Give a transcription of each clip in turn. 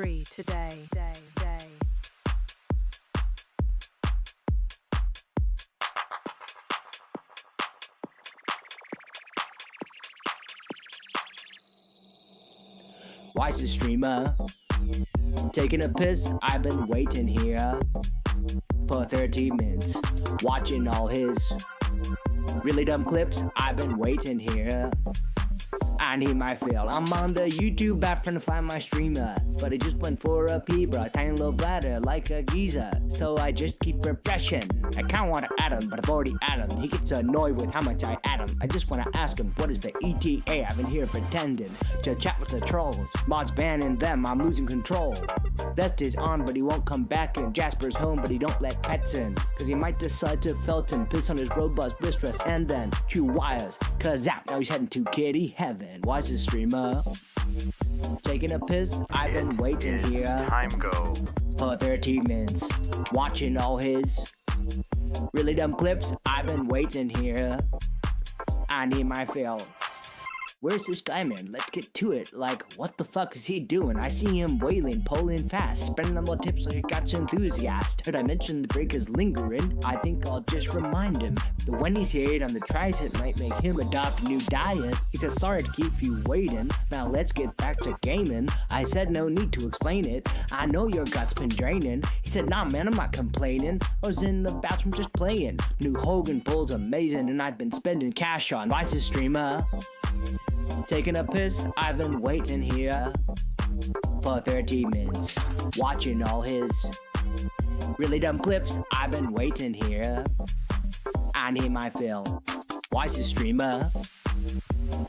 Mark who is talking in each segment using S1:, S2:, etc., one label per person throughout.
S1: Free today.
S2: Why's the streamer taking a piss? I've been waiting here for 30 minutes, watching all his really dumb clips. I've been waiting here. I need my fill. I'm on the YouTube app trying to find my streamer, but I just went for a pee, bro. Tiny little bladder like a geezer, so I just keep refreshing. I kinda wanna add him, but I've already added him. He gets annoyed with how much I add him. I just wanna ask him, what is the ETA? I've been here pretending to chat with the trolls. Mods banning them, I'm losing control. Vest is on, but he won't come back in. Jasper's home, but he don't let pets in, cause he might decide to Felton, piss on his robust wrist rest, and then chew wires. Cause out, now he's heading to kitty heaven. Why's the streamer taking a piss? I've been waiting here
S3: Time go
S2: for 30 minutes, watching all his really dumb clips. I've been waiting here. I need my fill. Where's this guy, man? Let's get to it. Like, what the fuck is he doing? I see him wailing, pulling fast, spending them little tips like a gotcha enthusiast. Heard I mentioned the break is lingering. I think I'll just remind him that when he's here on the tri-tip might make him adopt a new diet. He says, sorry to keep you waiting. Now let's get back to gaming. I said no need to explain it. I know your gut's been draining. He said, nah man, I'm not complaining. I was in the bathroom just playing. New Hogan Bull's amazing, and I've been spending cash on. Why's the streamer taking a piss? I've been waiting here for 30 minutes, watching all his really dumb clips. I've been waiting here. I need my fill. Why's the streamer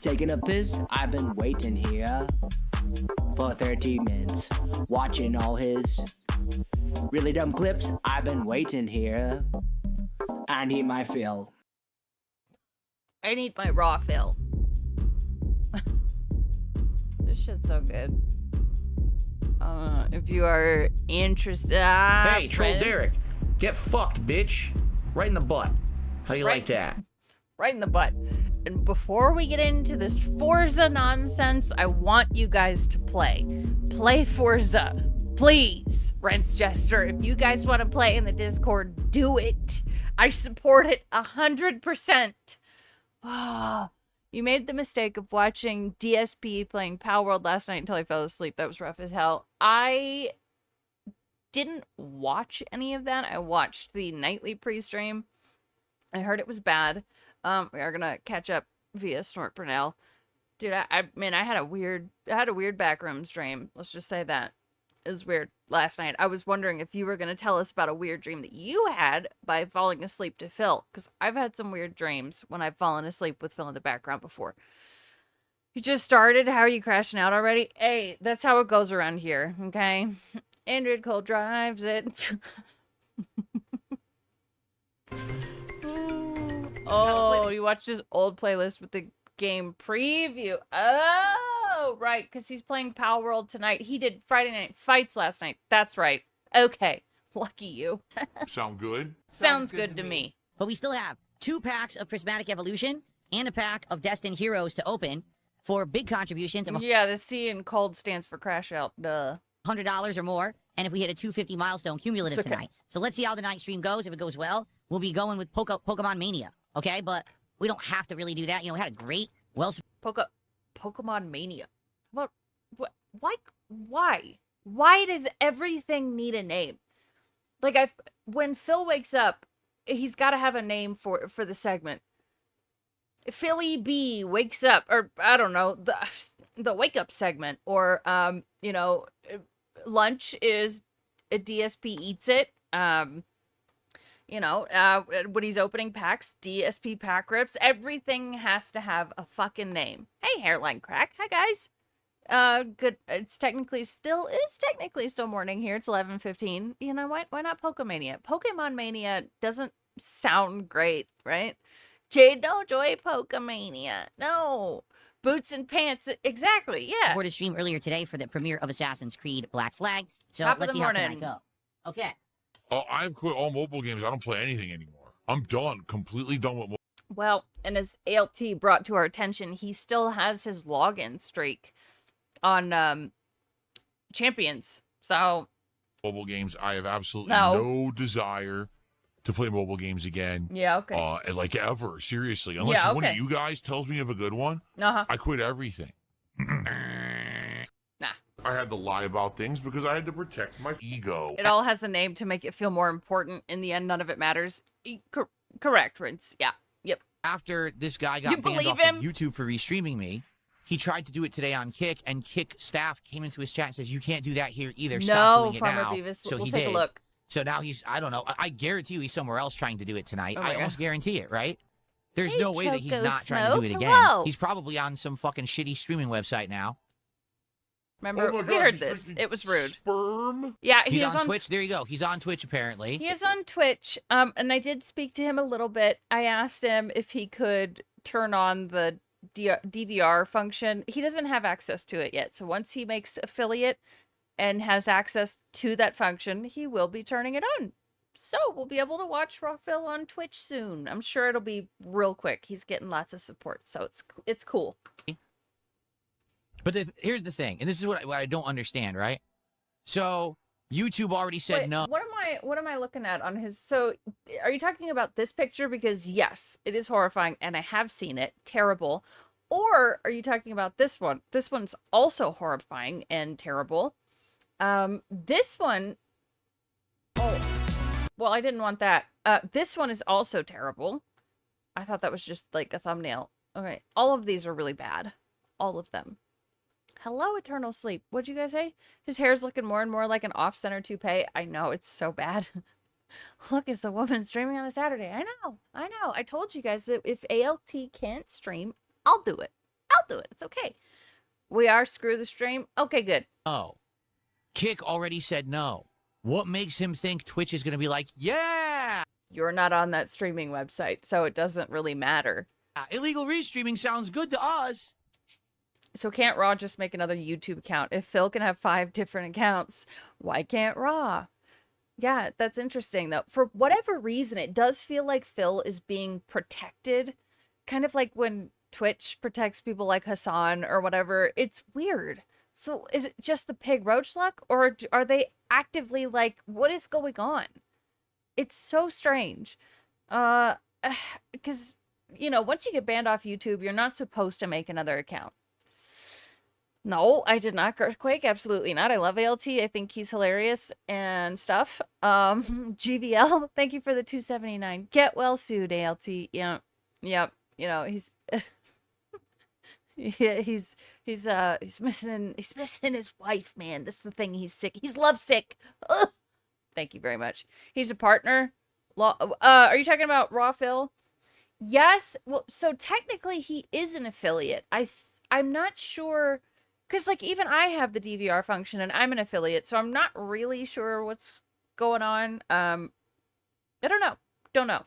S2: taking a piss? I've been waiting here for 30 minutes, watching all his really dumb clips. I've been waiting here. I need my fill.
S4: I need my raw fill. This shit's so good. If you are interested...
S5: Hey, Troll
S4: friends.
S5: Derek. Get fucked, bitch. Right in the butt. How you like that?
S4: Right in the butt. And before we get into this Forza nonsense, I want you guys to play. Play Forza. Please, Rents Jester. If you guys want to play in the Discord, do it. I support it 100%. Ah. You made the mistake of watching DSP playing Power World last night until I fell asleep. That was rough as hell. I didn't watch any of that. I watched the nightly pre-stream. I heard it was bad. We are gonna catch up via Snort Brunel. Dude, I had a weird backroom stream. Let's just say that. It was weird last night. I was wondering if you were gonna tell us about a weird dream that you had by falling asleep to Phil, because I've had some weird dreams when I've fallen asleep with Phil in the background before. You just started? How are you crashing out already? Hey, that's how it goes around here, okay? Android Cole drives it. Oh, you watched his old playlist with the game preview. Oh, right, because he's playing Power World tonight. He did Friday Night Fights last night. That's right. Okay, lucky you.
S6: Sound good?
S4: Sounds good to me.
S7: But we still have 2 packs of Prismatic Evolution and a pack of Destined Heroes to open for big contributions of
S4: Yeah, the C in cold stands for crash out. Duh.
S7: $100 or more. And if we hit a 250 milestone cumulative
S4: okay.
S7: tonight. So let's see how the night stream goes. If it goes well, we'll be going with Pokemon Mania. Okay, but we don't have to really do that. You know, we had a great,
S4: Pokemon Mania. What? Why does everything need a name? Like, when Phil wakes up, he's got to have a name for the segment. Philly B wakes up, or I don't know, the wake up segment, or you know, lunch is a DSP eats it. You know, when he's opening packs, DSP pack rips. Everything has to have a fucking name. Hey, hairline crack. Hi, guys. Good. It's technically still morning here. It's 11:15. You know what? Why not Pokemania? Pokemon Mania doesn't sound great, right? Jade, don't joy Pokemania. No. Boots and pants. Exactly. Yeah.
S7: Supported stream earlier today for the premiere of Assassin's Creed Black Flag. So
S4: Top of
S7: let's
S4: the
S7: see how
S4: morning.
S7: tonight go. Okay.
S6: Oh, I've quit all mobile games. I don't play anything anymore. I'm done. Completely done with mobile.
S4: Well, and as ALT brought to our attention, he still has his login streak on champions. So
S6: Mobile games. I have absolutely
S4: No.
S6: no desire to play mobile games again.
S4: yeah, okay.
S6: Like ever, seriously. Unless
S4: Yeah,
S6: one of
S4: okay.
S6: you guys tells me of a good one,
S4: Uh-huh.
S6: I quit everything.
S4: Nah.
S6: I had to lie about things because I had to protect my ego.
S4: It all has a name to make it feel more important. In the end, none of it matters. Correct, Rince. Yeah. Yep.
S1: After this guy
S4: You
S1: got banned
S4: believe
S1: off
S4: him?
S1: of YouTube for restreaming me, he tried to do it today on Kick, and Kick staff came into his chat and says, "You can't do that here either. Stop
S4: No,
S1: doing it
S4: Farmer
S1: now."
S4: Beavis.
S1: So
S4: we'll
S1: he
S4: take
S1: did.
S4: a look.
S1: So now he's, I don't know, I guarantee you he's somewhere else trying to do it tonight.
S4: Oh my
S1: I almost guarantee it, right? There's
S4: Hey,
S1: no way that he's
S4: Choco
S1: not trying to do it
S4: Smoke,
S1: again.
S4: hello.
S1: He's probably on some fucking shitty streaming website now.
S4: Remember,
S6: Oh my
S4: we
S6: God,
S4: heard
S6: he's
S4: this.
S6: drinking
S4: It was rude.
S6: Sperm?
S4: Yeah,
S1: He's
S4: is
S1: on Twitch. There you go. He's on Twitch, apparently.
S4: He is on Twitch. And I did speak to him a little bit. I asked him if he could turn on the DVR function. He doesn't have access to it yet. So once he makes affiliate and has access to that function, he will be turning it on. So we'll be able to watch Rockville on Twitch soon. I'm sure it'll be real quick. He's getting lots of support, so it's cool.
S1: But here's the thing, and this is what I don't understand, right? So YouTube already said
S4: Wait,
S1: no.
S4: What am I looking at on his? So, are you talking about this picture? Because yes, it is horrifying, and I have seen it. Terrible. Or are you talking about this one? This one's also horrifying and terrible. This one. Oh, well, I didn't want that. This one is also terrible. I thought that was just like a thumbnail. Okay, all of these are really bad. All of them. Hello, Eternal Sleep. What'd you guys say? His hair's looking more and more like an off-center toupee. I know, it's so bad. Look, it's a woman streaming on a Saturday. I know. I told you guys that if ALT can't stream, I'll do it. It's okay. We are Screw the Stream. Okay, good.
S1: No. Kick already said no. What makes him think Twitch is going to be like, yeah?
S4: You're not on that streaming website, so it doesn't really matter.
S1: Illegal restreaming sounds good to us.
S4: So can't Raw just make another YouTube account? If Phil can have 5 different accounts, why can't Raw? Yeah, that's interesting, though. For whatever reason, it does feel like Phil is being protected. Kind of like when Twitch protects people like Hassan or whatever. It's weird. So is it just the pig roach luck? Or are they actively like, what is going on? It's so strange. Because, you know, once you get banned off YouTube, you're not supposed to make another account. No, I did not, Earthquake. Absolutely not. I love ALT. I think he's hilarious and stuff. GVL, thank you for the 279. Get well soon, ALT. Yeah. Yep. You know, he's yeah, he's missing his wife, man. That's the thing. He's sick. He's lovesick. Ugh. Thank you very much. He's a partner. Are you talking about Raw Phil? Yes. Well, so technically he is an affiliate. I'm not sure. Because, like, even I have the DVR function, and I'm an affiliate, so I'm not really sure what's going on. I don't know. Don't know.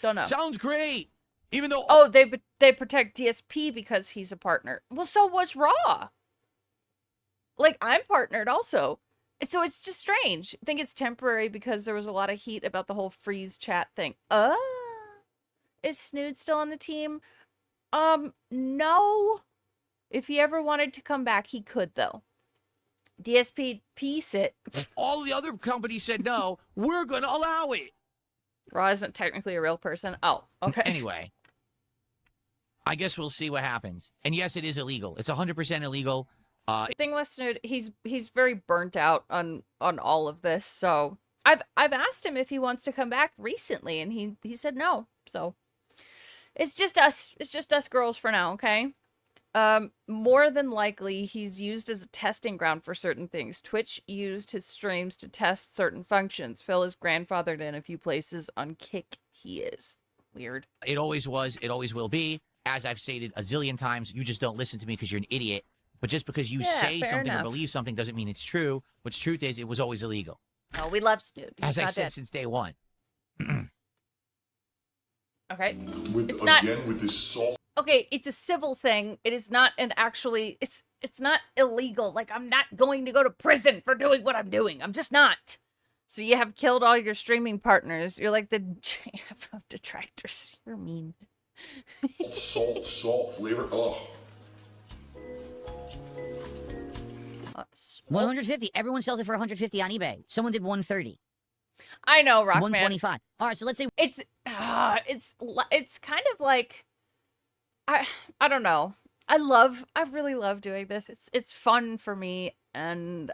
S4: Don't know.
S1: Sounds great. Even though...
S4: Oh, they protect DSP because he's a partner. Well, so was Raw. Like, I'm partnered also. So it's just strange. I think it's temporary because there was a lot of heat about the whole freeze chat thing. Is Snood still on the team? No. If he ever wanted to come back, he could, though. DSP, piece it.
S1: all the other companies said no, we're going to allow it.
S4: Raw isn't technically a real person. Oh, okay.
S1: Anyway, I guess we'll see what happens. And yes, it is illegal. It's 100% illegal.
S4: The thing with Snood, he's very burnt out on all of this. So I've asked him if he wants to come back recently, and he said no. So it's just us. It's just us girls for now, okay? More than likely, he's used as a testing ground for certain things. Twitch used his streams to test certain functions. Phil is grandfathered in a few places. On Kick, he is. Weird.
S1: It always was. It always will be. As I've stated a zillion times, you just don't listen to me because you're an idiot. But just because you say
S4: fair
S1: something
S4: enough.
S1: or believe something doesn't mean it's true. What's truth is it was always illegal.
S4: Oh, we love Snood. He's
S1: As I
S4: not
S1: said
S4: dead.
S1: since day one.
S4: Okay.
S6: With,
S4: It's not-
S6: again, with this salt.
S4: Okay, it's a civil thing. It is not an actually. It's not illegal. Like, I'm not going to go to prison for doing what I'm doing. I'm just not. So you have killed all your streaming partners. You're like the JF of detractors. You're mean.
S6: Salt flavor. Oh.
S4: Well,
S7: 150. Everyone sells it for 150 on eBay. Someone did 130.
S4: I know, Rockman.
S7: 125. All right, so let's say
S4: It's kind of like I don't know. I really love doing this. It's fun for me, and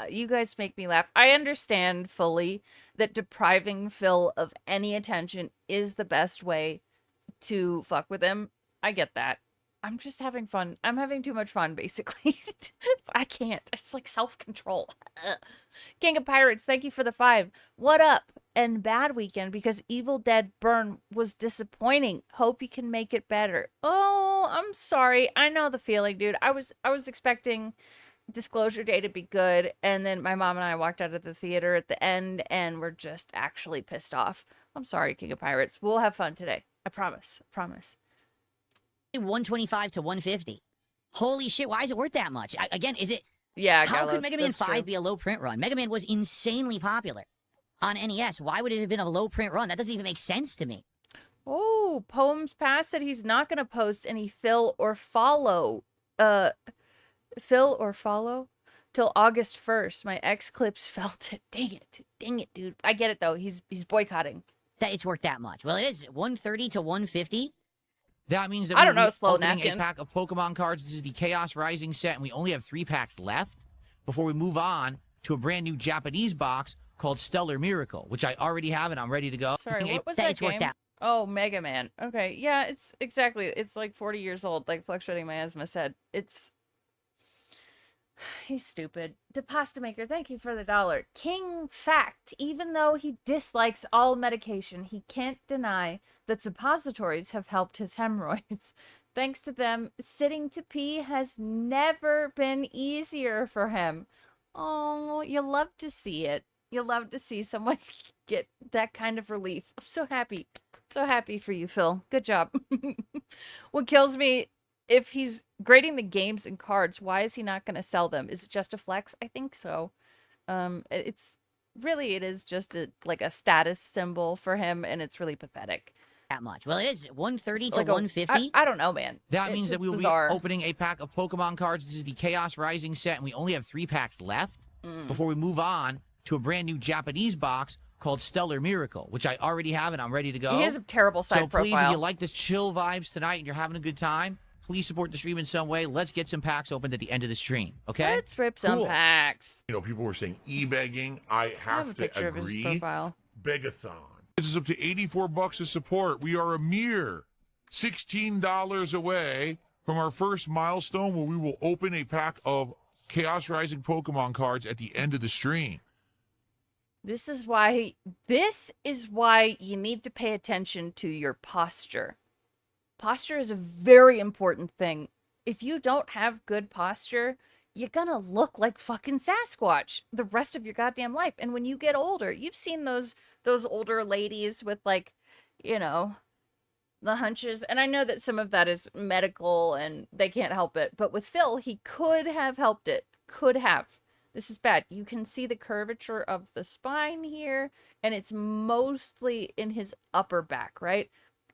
S4: you guys make me laugh. I understand fully that depriving Phil of any attention is the best way to fuck with him. I get that. I'm just having fun. I'm having too much fun, basically. I can't. It's like self-control. King of Pirates, thank you for the 5. What up? And bad weekend because Evil Dead Burn was disappointing. Hope you can make it better. Oh, I'm sorry. I know the feeling, dude. I was expecting Disclosure Day to be good, and then my mom and I walked out of the theater at the end and we're just actually pissed off. I'm sorry, King of Pirates. We'll have fun today. I promise. I promise.
S7: 125 to 150. Holy shit, why is it worth that much? Again, is it...
S4: Yeah,
S7: How
S4: Gallo,
S7: could Mega Man
S4: that's
S7: 5
S4: true.
S7: be a low print run? Mega Man was insanely popular on NES. Why would it have been a low print run? That doesn't even make sense to me.
S4: Oh, Poems Past said he's not going to post any fill or follow till August 1st. My X clips felt it. Dang it, dude. I get it though. He's boycotting.
S7: That it's worth that much. Well, it is 130 to 150.
S1: That means that
S4: I
S1: we'll
S4: don't know,
S1: be
S4: Slow
S1: opening
S4: Napkin.
S1: a pack of Pokemon cards. This is the Chaos Rising set, and we only have 3 packs left before we move on to a brand new Japanese box called Stellar Miracle, which I already have and I'm ready to go.
S4: Sorry, what was
S7: That
S4: that
S7: it's worth
S4: game?
S7: that.
S4: Oh, Mega Man. Okay, yeah, it's exactly. It's like 40 years old, like Fluctuating Miasma said. He's stupid. DePasta Maker, thank you for the $1. King Fact, even though he dislikes all medication, he can't deny that suppositories have helped his hemorrhoids. Thanks to them, sitting to pee has never been easier for him. Oh, you love to see it. You love to see someone get that kind of relief. I'm so happy. So happy for you, Phil. Good job. What kills me, if he's grading the games and cards, why is he not going to sell them? Is it just a flex? I think so. It is just like a status symbol for him, and it's really pathetic.
S7: That much. Well, it is 130 to
S4: Like
S7: 150.
S4: I don't know, man.
S1: That means that
S4: It's
S1: we will
S4: bizarre.
S1: be opening a pack of Pokemon cards. This is the Chaos Rising set, and we only have 3 packs left before we move on to a brand new Japanese box called Stellar Miracle, which I already have and I'm ready to go.
S4: He has a terrible side
S1: so
S4: profile.
S1: please, if you like this chill vibes tonight and you're having a good time, please support the stream in some way. Let's get some packs opened at the end of the stream, okay?
S4: Let's rip some
S6: Cool.
S4: packs.
S6: You know, people were saying e-begging. I
S4: I have a
S6: have
S4: picture
S6: to
S4: of his
S6: agree.
S4: profile.
S6: Begathon. This is up to $84 of support. We are a mere $16 away from our first milestone where we will open a pack of Chaos Rising Pokemon cards at the end of the stream.
S4: This is why you need to pay attention to your posture. Posture is a very important thing. If you don't have good posture, you're gonna look like fucking Sasquatch the rest of your goddamn life. And when you get older, you've seen those older ladies with, like, you know, the hunches. And I know that some of that is medical and they can't help it. But with Phil, he could have helped it. Could have. This is bad. You can see the curvature of the spine here, and it's mostly in his upper back, right?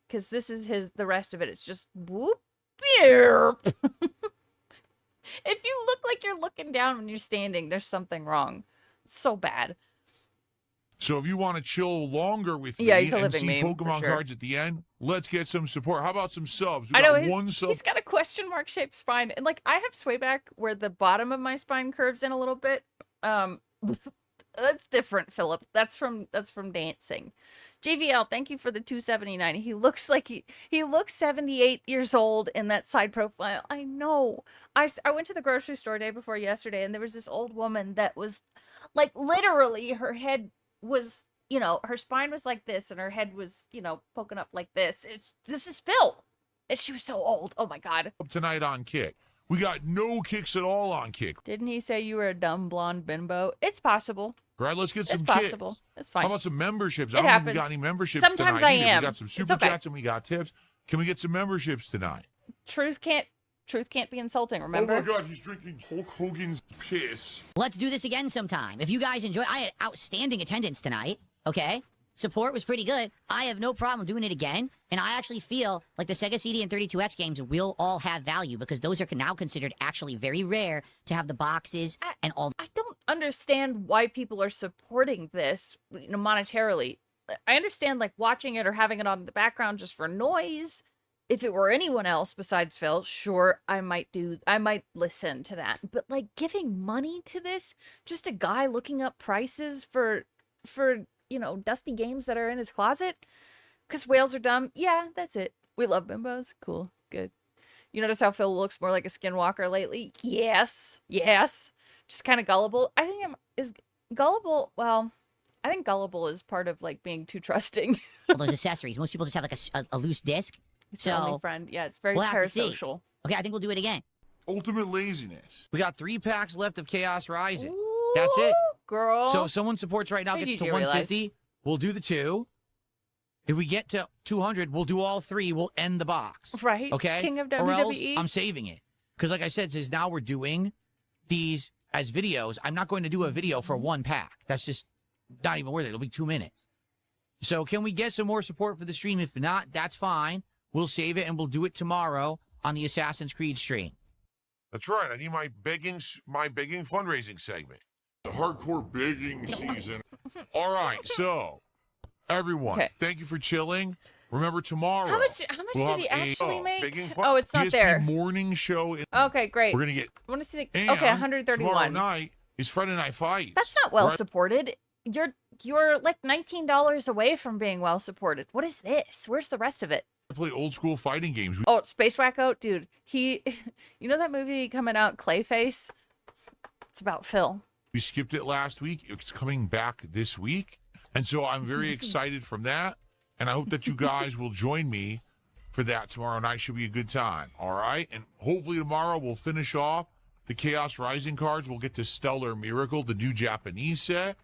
S4: Because this is the rest of it. It's just whoop, beep. If you look like you're looking down when you're standing, there's something wrong. It's so bad.
S6: So if you want to chill longer with
S4: Yeah,
S6: me
S4: he's a
S6: and
S4: living
S6: see
S4: meme, for
S6: Pokemon
S4: sure.
S6: cards at the end, let's get some support. How about some subs? We
S4: I know
S6: got one sub.
S4: he's got a question mark shaped spine, and like I have sway back where the bottom of my spine curves in a little bit. That's different, Philip. That's from dancing. JVL, thank you for the 279. He looks like he looks 78 years old in that side profile. I know. I went to the grocery store day before yesterday, and there was this old woman that was like literally her head was, you know, her spine was like this and her head was, you know, poking up like this. This is Phil. And she was so old. Oh my God.
S6: Tonight on Kick. We got no kicks at all on Kick.
S4: Didn't he say you were a dumb blonde bimbo? It's possible.
S6: All right, let's get some
S4: It's
S6: kicks.
S4: possible. It's fine.
S6: How about some memberships?
S4: It
S6: I don't think we got
S4: happens.
S6: any memberships
S4: Sometimes
S6: tonight
S4: I
S6: either.
S4: am.
S6: We got some
S4: It's
S6: super
S4: okay.
S6: chats and we got tips. Can we get some memberships tonight?
S4: Truth can't be insulting, remember?
S6: Oh my God, he's drinking Hulk Hogan's piss.
S7: Let's do this again sometime. If you guys enjoy, I had outstanding attendance tonight. Okay, support was pretty good. I have no problem doing it again. And I actually feel like the Sega CD and 32X games will all have value because those are now considered actually very rare to have the boxes and all.
S4: I don't understand why people are supporting this, monetarily. I understand, like, watching it or having it on in the background just for noise. If it were anyone else besides Phil, sure, I might listen to that. But, like, giving money to this, just a guy looking up prices for dusty games that are in his closet, because whales are dumb. Yeah, that's it. We love bimbos. Cool. Good. You notice how Phil looks more like a skinwalker lately? Yes. Just kind of gullible. I think gullible. Well, I think gullible is part of, like, being too trusting.
S7: All those accessories. Most people just have like a loose disc.
S4: It's the only friend. Yeah, it's very
S7: we'll have to see.
S4: parasocial.
S7: Okay, I think we'll do it again.
S6: Ultimate laziness.
S1: We got 3 packs left of Chaos Rising.
S4: Ooh,
S1: That's it.
S4: Girl.
S1: So if someone supports right now
S4: Where
S1: gets
S4: did
S1: to
S4: you
S1: 150, we'll do the 2. If we get to 200, we'll do all 3. We'll end the box.
S4: Right.
S1: Okay?
S4: King of
S1: Or else
S4: WWE.
S1: I'm saving it. Because like I said, since now we're doing these as videos, I'm not going to do a video for 1 pack. That's just not even worth it. It'll be 2 minutes. So can we get some more support for the stream? If not, that's fine. We'll save it and we'll do it tomorrow on the Assassin's Creed stream.
S6: That's right. I need my begging fundraising segment. The hardcore begging season. All right. So, everyone,
S4: Okay.
S6: thank you for chilling. Remember tomorrow.
S4: How much
S6: we'll
S4: did he
S6: have
S4: actually make?
S6: begging
S4: Oh, it's not
S6: DSP
S4: there.
S6: morning show.
S4: Okay, great.
S6: We're gonna get.
S4: I want to see the.
S6: And
S4: Okay,
S6: tomorrow
S4: 131.
S6: night is Friday Night Fights.
S4: That's not well
S6: right?
S4: supported. You're like $19 away from being well supported. What is this? Where's the rest of it?
S6: I play old school fighting games.
S4: Oh, Space Wacko, dude. You know that movie coming out, Clayface? It's about Phil.
S6: We skipped it last week. It's coming back this week. And so I'm very excited from that. And I hope that you guys will join me for that tomorrow night. Should be a good time. All right. And hopefully tomorrow we'll finish off the Chaos Rising cards. We'll get to Stellar Miracle, the new Japanese set.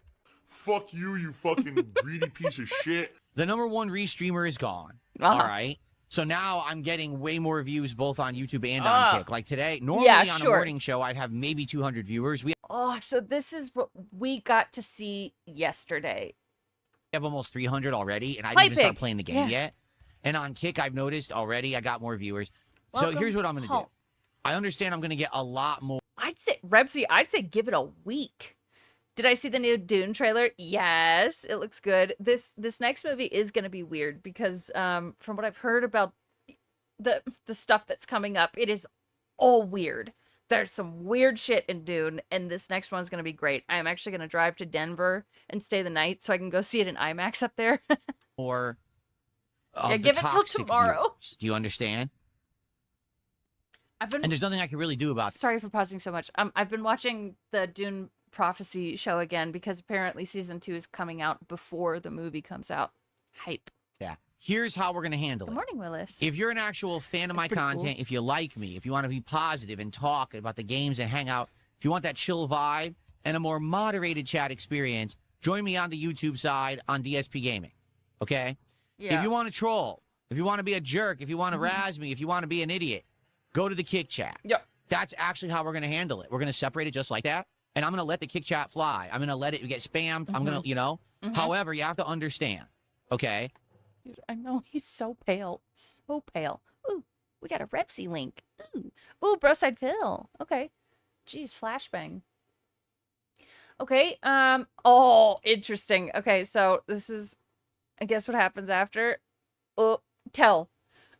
S6: Fuck you, you fucking greedy piece of shit.
S1: The #1 restreamer is gone.
S4: Uh-huh.
S1: All right. So now I'm getting way more views both on YouTube and on
S4: Ah.
S1: Kick. Like today, normally
S4: Yeah,
S1: on
S4: sure.
S1: a morning show, I'd have maybe 200 viewers. We
S4: Oh, so this is what we got to see yesterday.
S1: have almost 300 already, and I
S4: Play
S1: didn't even start
S4: Pig.
S1: playing the game
S4: Yeah.
S1: yet. And on Kick, I've noticed already I got more viewers. So
S4: Welcome
S1: here's what I'm going to
S4: home.
S1: do. I understand I'm going to get a lot more.
S4: I'd say, Rebsy, I'd say give it a week. Did I see the new Dune trailer? Yes, it looks good. This next movie is going to be weird because from what I've heard about the stuff that's coming up, it is all weird. There's some weird shit in Dune, and this next one's going to be great. I'm actually going to drive to Denver and stay the night so I can go see it in IMAX up there.
S1: More
S4: Yeah,
S1: the
S4: give it till
S1: toxic
S4: tomorrow.
S1: viewers. Do you understand?
S4: I've been
S1: And there's nothing I can really do about it.
S4: sorry for pausing so much. I've been watching the Dune Prophecy show again because apparently season 2 is coming out before the movie comes out. Hype.
S1: Yeah. Here's how we're going to handle
S4: Good
S1: it.
S4: morning, Willis.
S1: If you're an actual fan of my
S4: That's pretty
S1: content,
S4: cool.
S1: if you like me, if you want to be positive and talk about the games and hang out, if you want that chill vibe and a more moderated chat experience, join me on the YouTube side on DSP Gaming. Okay?
S4: Yeah.
S1: If you want to troll, if you want to be a jerk, if you want to razz me, if you want to be an idiot, go to the Kick Chat.
S4: Yep.
S1: That's actually how we're going to handle it. We're going to separate it just like that. And I'm going to let the Kick Chat fly. I'm going to let it get spammed. I'm going to, However, you have to understand. Okay?
S4: Dude, I know he's so pale. So pale. Ooh, we got a Repsy link. Ooh, Broside Phil. Okay. Jeez, flashbang. Okay, oh, interesting. Okay, so this is, I guess what happens after. Oh, tell.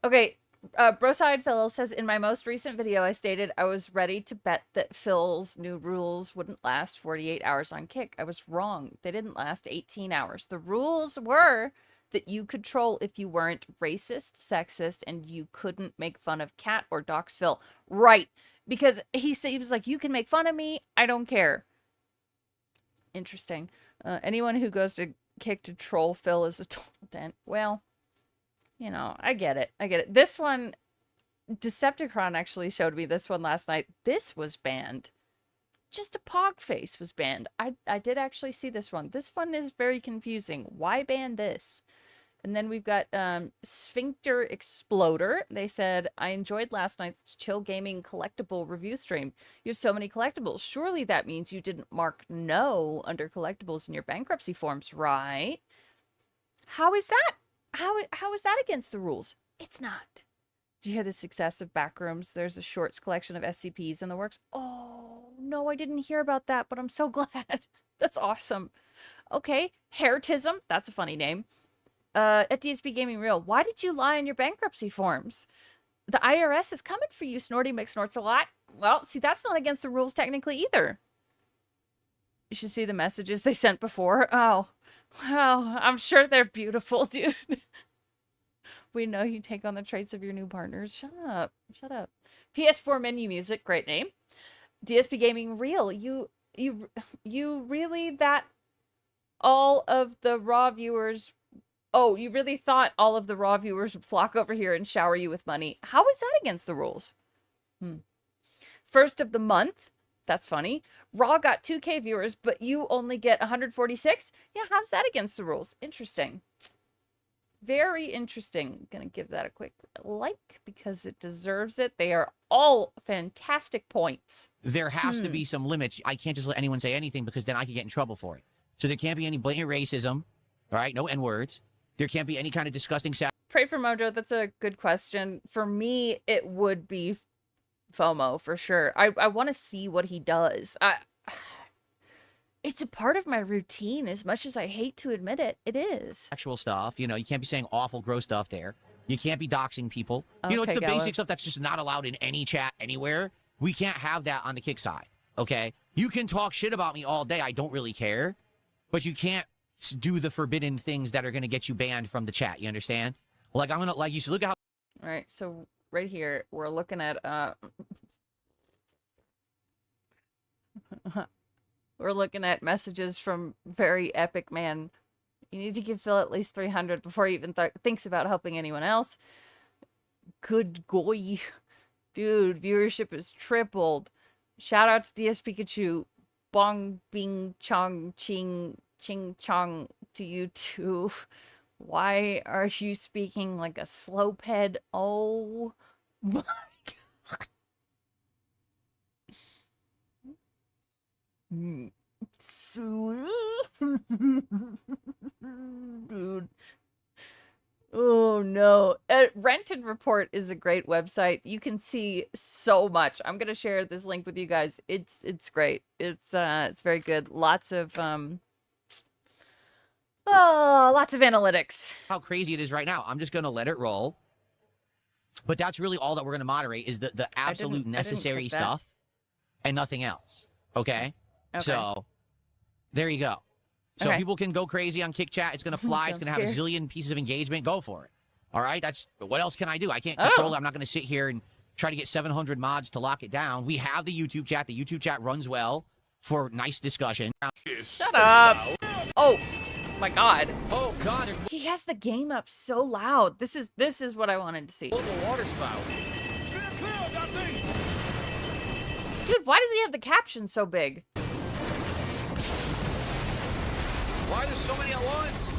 S4: Okay, Broside Phil says, in my most recent video, I stated I was ready to bet that Phil's new rules wouldn't last 48 hours on Kick. I was wrong. They didn't last 18 hours. The rules were that you could troll if you weren't racist, sexist, and you couldn't make fun of Cat or Dox Phil. Right. Because he was like, you can make fun of me. I don't care. Interesting. Anyone who goes to Kick to troll Phil is a total dent. Well, you know, I get it. I get it. This one, Decepticon actually showed me this one last night. This was banned. Just a pog face was banned. I did actually see this one. This one is very confusing. Why ban this? And then we've got Sphincter Exploder. They said, I enjoyed last night's Chill Gaming collectible review stream. You have so many collectibles. Surely that means you didn't mark no under collectibles in your bankruptcy forms, right? How is that? How is that against the rules? It's not. Do you hear the success of Backrooms? There's a shorts collection of SCPs in the works. Oh, no, I didn't hear about that, but I'm so glad. That's awesome. Okay, Heritism. That's a funny name. At DSP Gaming Real, why did you lie on your bankruptcy forms? The IRS is coming for you, Snorty McSnorts a lot. Well, see, that's not against the rules technically either. You should see the messages they sent before. Oh, wow, I'm sure they're beautiful, dude. We know you take on the traits of your new partners. Shut up. Shut up. PS4 menu music, great name. DSP Gaming Real, you really that all of the raw viewers... Oh, you really thought all of the raw viewers would flock over here and shower you with money. How is that against the rules? First of the month. That's funny. Raw got 2K viewers, but you only get 146? Yeah, how's that against the rules? Interesting. Very interesting. Gonna give that a quick like because it deserves it. They are all fantastic points.
S1: There has to be some limits. I can't just let anyone say anything because then I could get in trouble for it. So there can't be any blatant racism. All right, no N-words. There can't be any kind of disgusting sound.
S4: Pray for Mojo. That's a good question. For me, it would be FOMO for sure. I want to see what he does. It's a part of my routine as much as I hate to admit it. It is.
S1: Sexual stuff. You know, you can't be saying awful, gross stuff there. You can't be doxing people. You know, it's the basic stuff that's just not allowed in any chat anywhere. We can't have that on the kick side, okay? You can talk shit about me all day. I don't really care. But you can't do the forbidden things that are going to get you banned from the chat. You understand? Like, I'm going to, like, you should look at how...
S4: All right, so right here, we're looking at, we're looking at messages from Very Epic Man. You need to give Phil at least 300 before he even thinks about helping anyone else. Good goy. Dude, viewership is tripled. Shout out to DS Pikachu. Bong, bing, chong, ching, ching, chong to you too. Why are you speaking like a slopehead? Oh my god. Dude. Oh no. Rent and Report is a great website. You can see so much. I'm gonna share this link with you guys. It's great. It's very good. Lots of analytics.
S1: how crazy it is right now. I'm just going to let it roll. But that's really all that we're going to moderate is the absolute necessary
S4: click that.
S1: stuff and nothing else. Okay? So, there you go. So people can go crazy on Kick Chat. It's going to fly. It's going to have a zillion pieces of engagement. Go for it. All right? What else can I do? I can't control it. I'm not going to sit here and try to get 700 mods to lock it down. We have the YouTube chat. The YouTube chat runs well for nice discussion.
S4: Shut up. Oh my god.
S1: Oh, God.
S4: He has the game up so loud. This is what I wanted to see.
S1: The water spout.
S4: Dude, why does he have the caption so big?
S1: Why are there so many at once?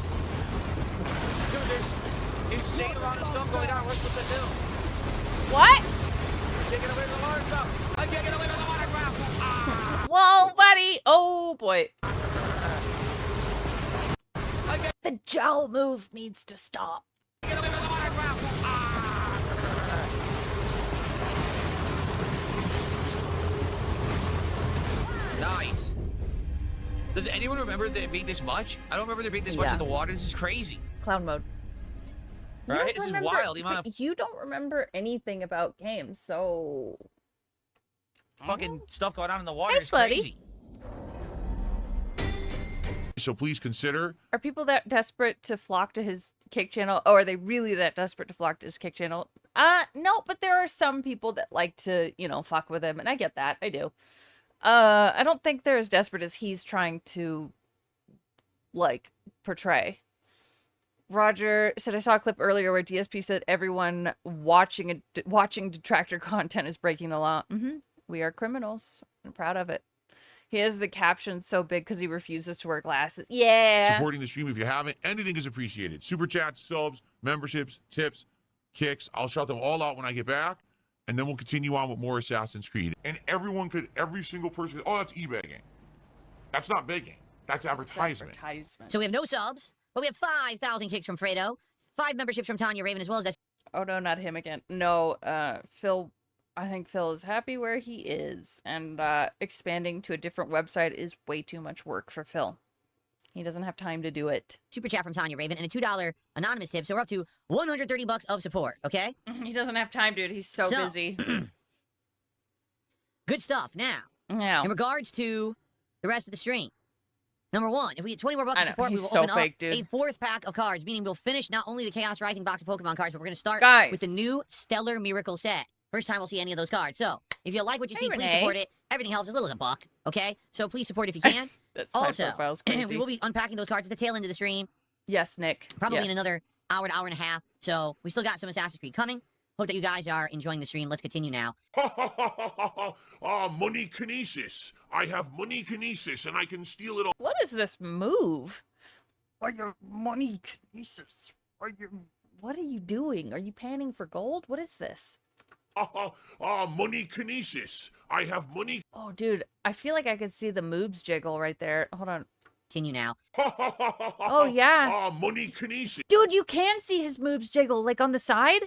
S1: Dude, there's insane amount of stuff going on. What's supposed to do?
S4: What?
S1: I'm taking away the water spout. I'm taking away the water spout. Ah!
S4: Whoa, buddy. Oh, boy. The jowl move needs to stop.
S1: Get away from the water spout. Ah! Nice. Does anyone remember there being this much? I don't remember there being this much in the water. This is crazy.
S4: Clown mode.
S1: Right? This is wild. The amount of
S4: you don't remember anything about games, so
S1: fucking stuff going on in the water
S4: Thanks,
S1: is crazy.
S6: So please consider.
S4: Are people that desperate to flock to his Kick channel? Or are they really that desperate to flock to his Kick channel? No, but there are some people that like to, fuck with him, and I get that. I do. I don't think they're as desperate as he's trying to, portray. Roger said, I saw a clip earlier where DSP said everyone watching detractor content is breaking the law. We are criminals. I'm proud of it. He has the caption so big because he refuses to wear glasses. Yeah.
S6: Supporting the stream if you haven't. Anything is appreciated. Super chats, subs, memberships, tips, kicks. I'll shout them all out when I get back. And then we'll continue on with more Assassin's Creed. And every single person, oh, that's e-begging. That's not begging. That's advertisement.
S7: So we have no subs, But we have 5,000 kicks from Fredo, 5 memberships from Tanya Raven, as well as that.
S4: Oh no, not him again. No, Phil, I think Phil is happy where he is, and expanding to a different website is way too much work for Phil. He doesn't have time to do it.
S7: Super chat from Tanya Raven and a $2 anonymous tip, so we're up to $130 of support, okay?
S4: He doesn't have time, dude. He's so busy.
S7: Good stuff. Now,
S4: Yeah.
S7: in regards to the rest of the stream, number one, if we get 20 more bucks
S4: I
S7: of
S4: know,
S7: support, we
S4: he's
S7: will
S4: so
S7: open
S4: fake,
S7: up
S4: dude.
S7: a 4th pack of cards, meaning we'll finish not only the Chaos Rising box of Pokemon cards, but we're going to start
S4: Guys.
S7: with the new Stellar Miracle set. First time we'll see any of those cards. So, if you like what you see, please
S4: Renee.
S7: support it. Everything helps as little as $1, okay? So please support if you can.
S4: That side
S7: Also,
S4: profile's crazy.
S7: we will be unpacking those cards at the tail end of the stream,
S4: Yes, Nick.
S7: probably
S4: yes.
S7: in another hour and a half. So we still got some Assassin's Creed coming. Hope that you guys are enjoying the stream. Let's continue now.
S6: Money kinesis. I have money kinesis, and I can steal it all.
S4: What is this move? Are your money kinesis? What are you doing? Are you panning for gold? What is this?
S6: Money kinesis. I have money.
S4: Oh, dude, I feel like I could see the moobs jiggle right there. Hold on.
S7: Continue now.
S4: Oh, yeah.
S6: Money kinesis.
S4: Dude, you can see his moobs jiggle, like on the side.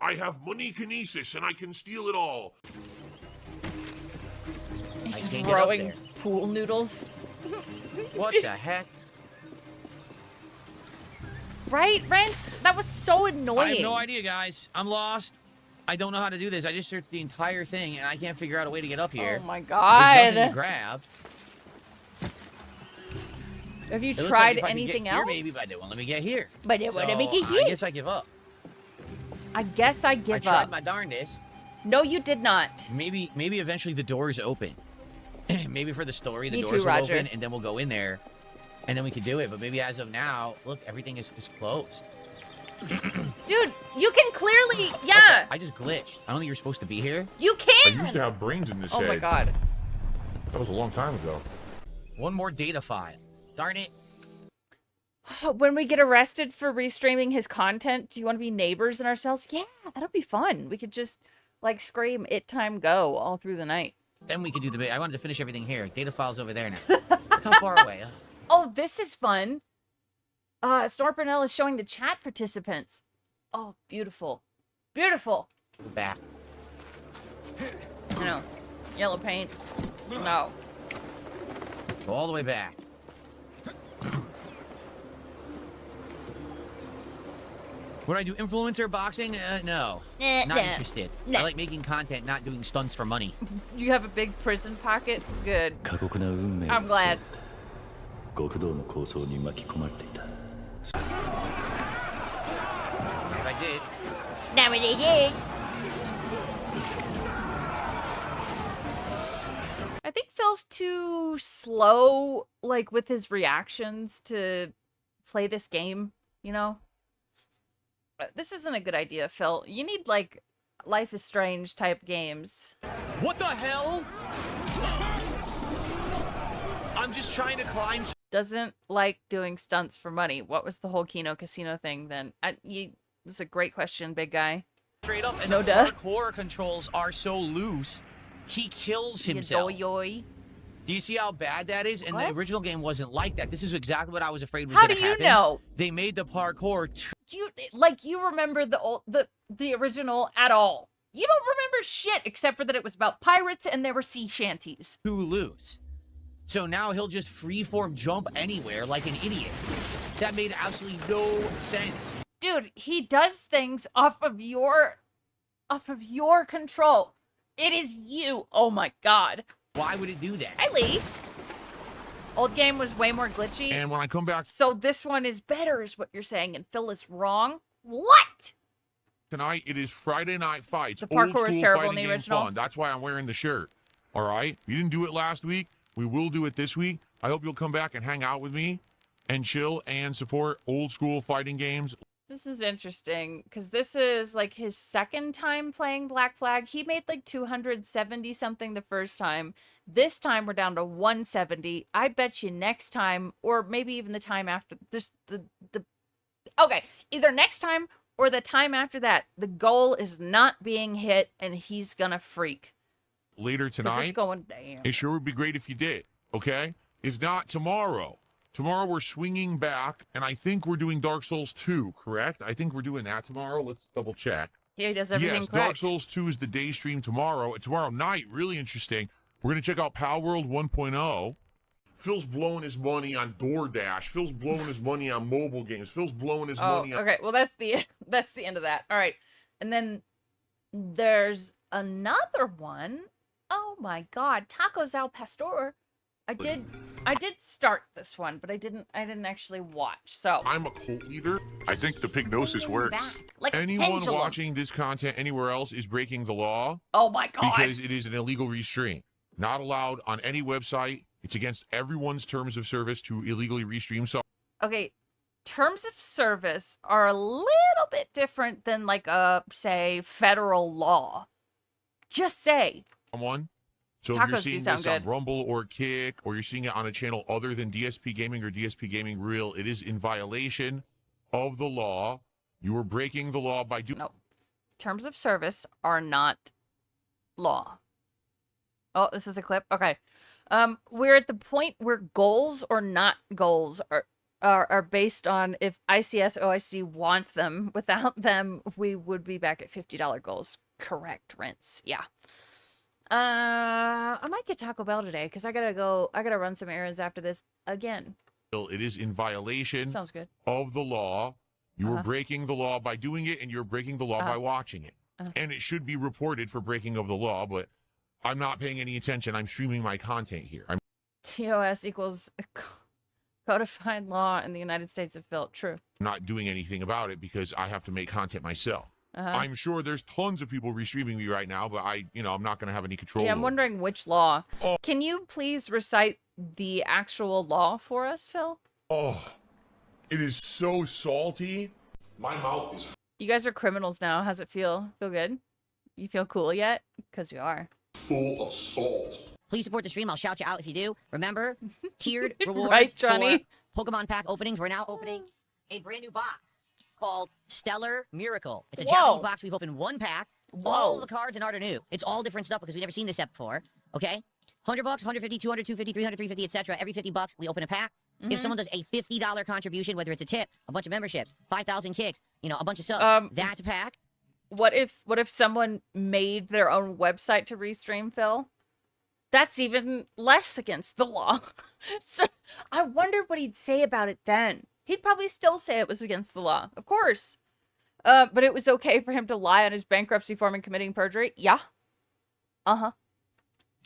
S6: I have money kinesis, and I can steal it all.
S4: He's
S1: I
S4: just
S1: can't get up
S4: throwing
S1: there.
S4: pool noodles.
S1: What the heck?
S4: Right, Rents? That was so annoying.
S1: I have no idea, guys. I'm lost. I don't know how to do this. I just searched the entire thing, and I can't figure out a way to get up here.
S4: Oh my
S1: There's nothing to
S4: god.
S1: grab.
S4: Have you
S1: It looks like
S4: tried
S1: if I could
S4: anything
S1: get here,
S4: else?
S1: maybe, but they won't let me get here.
S4: But it
S1: So,
S4: wouldn't make it
S1: I
S4: here.
S1: guess I give up.
S4: I guess I
S1: I
S4: give
S1: tried
S4: up.
S1: my darndest.
S4: No, you did not.
S1: Maybe eventually the doors open. Maybe for the story, the
S4: Me
S1: doors
S4: too,
S1: will
S4: Roger.
S1: open, and then we'll go in there, and then we can do it. But maybe as of now, look, everything is closed.
S4: Dude, you can clearly, yeah,
S1: I just glitched. I don't think you're supposed to be here.
S4: you
S6: I used to
S4: can.
S6: have brains in this
S4: Oh
S6: head.
S4: my god.
S6: That was a long time ago.
S1: One more data file. Darn it.
S4: When we get arrested for restreaming his content, do you want to be neighbors and ourselves? Yeah, that'll be fun. We could just like scream "It time go" all through the night.
S1: Then we can do the bit. I wanted to finish everything here. Data file's over there now. Look how far away.
S4: Oh, this is fun. Snorpernell is showing the chat participants. Oh, beautiful. Beautiful.
S1: Go back.
S4: No. Yellow paint. No.
S1: Go all the way back. Would I do influencer boxing? No. Not
S4: no.
S1: interested.
S4: No.
S1: I like making content, not doing stunts for money.
S4: You have a big prison pocket? Good.
S3: 過酷な運命を
S4: I'm glad.
S3: 極道の構想に巻き込まれていた
S1: But I did.
S4: Now it is. I think Phil's too slow, like, with his reactions to play this game, you know? This isn't a good idea, Phil. You need, like, Life is Strange type games.
S1: What the hell? I'm just trying to climb.
S4: Doesn't like doing stunts for money. What was the whole Kino Casino thing then? It's a great question, big guy.
S1: Straight up, and
S4: No
S1: the
S4: duh.
S1: parkour controls are so loose. He kills himself.
S4: Yoy.
S1: Do you see how bad that is? And
S4: What?
S1: the original game wasn't like that. This is exactly what I was afraid was
S4: How
S1: going
S4: do
S1: to
S4: you
S1: happen.
S4: know?
S1: They made the parkour
S4: You remember the original at all. You don't remember shit except for that it was about pirates and there were sea shanties.
S1: too loose. So now he'll just freeform jump anywhere like an idiot. That made absolutely no sense.
S4: Dude, he does things off of your control. It is you. Oh my god.
S1: Why would it do that?
S4: Hi, Lee. Old game was way more glitchy.
S6: And when I come back
S4: So this one is better is what you're saying and Phil is wrong? What?
S6: tonight, it is Friday Night Fights.
S4: The parkour
S6: Old
S4: was
S6: school
S4: terrible in
S6: fighting
S4: the
S6: game
S4: original.
S6: Fun. That's why I'm wearing the shirt. All right? You didn't do it last week. We will do it this week. I hope you'll come back and hang out with me and chill and support old school fighting games.
S4: This is interesting because this is like his second time playing Black Flag. He made like 270 something the first time. This time we're down to 170. I bet you next time, or maybe even the time after this, okay, either next time or the time after that, the goal is not being hit and he's gonna freak.
S6: Later
S4: 'Cause
S6: tonight.
S4: it's going down.
S6: It sure would be great if you did, okay? If not tomorrow. Tomorrow we're swinging back, and I think we're doing Dark Souls 2, correct? I think we're doing that tomorrow. Let's double check.
S4: Yeah, he does everything
S6: yes,
S4: correct.
S6: Dark Souls 2 is the day stream tomorrow. And tomorrow night, really interesting, we're going to check out Pal World 1.0. Phil's blowing his money on DoorDash. Phil's blowing his money on mobile games. Phil's blowing his money on...
S4: Okay, well, that's the end of that. All right. And then there's another one. Oh, my God. Tacos al Pastor. I did start this one, but I didn't actually watch. So
S6: I'm a cult leader. I think the Pygnosis works.
S4: like a
S6: Anyone
S4: pendulum.
S6: watching this content anywhere else is breaking the law
S4: Oh my God.
S6: because it is an illegal restream. Not allowed on any website. It's against everyone's terms of service to illegally restream. So
S4: Okay, terms of service are a little bit different than like say federal law. Just say.
S6: someone. So if
S4: Tacos
S6: you're
S4: do
S6: seeing
S4: sound
S6: this on
S4: good.
S6: Rumble or Kick, or you're seeing it on a channel other than DSP Gaming or DSP Gaming Real, it is in violation of the law. You are breaking the law by doing...
S4: No. Terms of service are not law. Oh, this is a clip? Okay. We're at the point where goals or not goals are based on if ICS, OIC want them. Without them, we would be back at $50 goals. Correct, Rinse. Yeah. I might get Taco Bell today because I gotta run some errands after this again.
S6: It is in violation
S4: Sounds good.
S6: of the law. You are breaking the law by doing it, and you're breaking the law by watching it. And it should be reported for breaking of the law, but I'm not paying any attention. I'm streaming my content here. I'm
S4: TOS equals codified law in the United States of Phil. True.
S6: not doing anything about it because I have to make content myself. I'm sure there's tons of people restreaming me right now, but I'm not going to have any control.
S4: Yeah, I'm
S6: over it.
S4: wondering which law.
S6: Oh.
S4: Can you please recite the actual law for us, Phil?
S6: Oh, it is so salty. My mouth is
S4: You guys are criminals now. How's it feel? Feel good? You feel cool yet? Because you are.
S6: full of salt.
S7: Please support the stream. I'll shout you out if you do. Remember, tiered rewards
S4: Right, Johnny?
S7: for Pokemon pack openings. We're now opening a brand new box called Stellar Miracle. It's a
S4: Whoa.
S7: Japanese box. We've opened one pack. All
S4: Whoa.
S7: the cards in art are new. It's all different stuff because we've never seen this set before. Okay? $100, 150, 200, 250, 300, 350, etc. Every $50, we open a pack. If someone does a $50 contribution, whether it's a tip, a bunch of memberships, 5,000 kicks, a bunch of subs, that's a pack.
S4: What if someone made their own website to restream, Phil? That's even less against the law. So I wonder what he'd say about it then. He'd probably still say it was against the law, of course. But it was okay for him to lie on his bankruptcy form and committing perjury? Yeah. Uh-huh.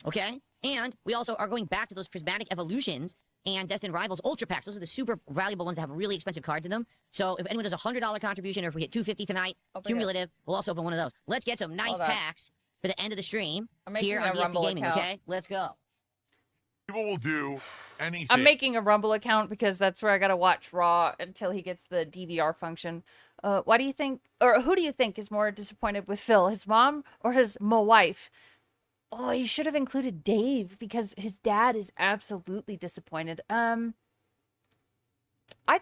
S7: Okay? And we also are going back to those prismatic evolutions and Destined Rivals Ultra Packs. Those are the super valuable ones that have really expensive cards in them. So if anyone does a $100 contribution or if we hit $250 tonight, cumulative, we'll also open one of those. Let's get some nice
S4: Hold on.
S7: packs for the end of the stream
S4: I'm making
S7: here
S4: a
S7: on DSP
S4: Rumble
S7: Gaming,
S4: account.
S7: okay? Let's go.
S6: People will do anything.
S4: I'm making a Rumble account because that's where I gotta watch Raw until he gets the DVR function. Why do you think, or who do you think is more disappointed with Phil, his mom or his wife? Oh, you should have included Dave because his dad is absolutely disappointed. I'd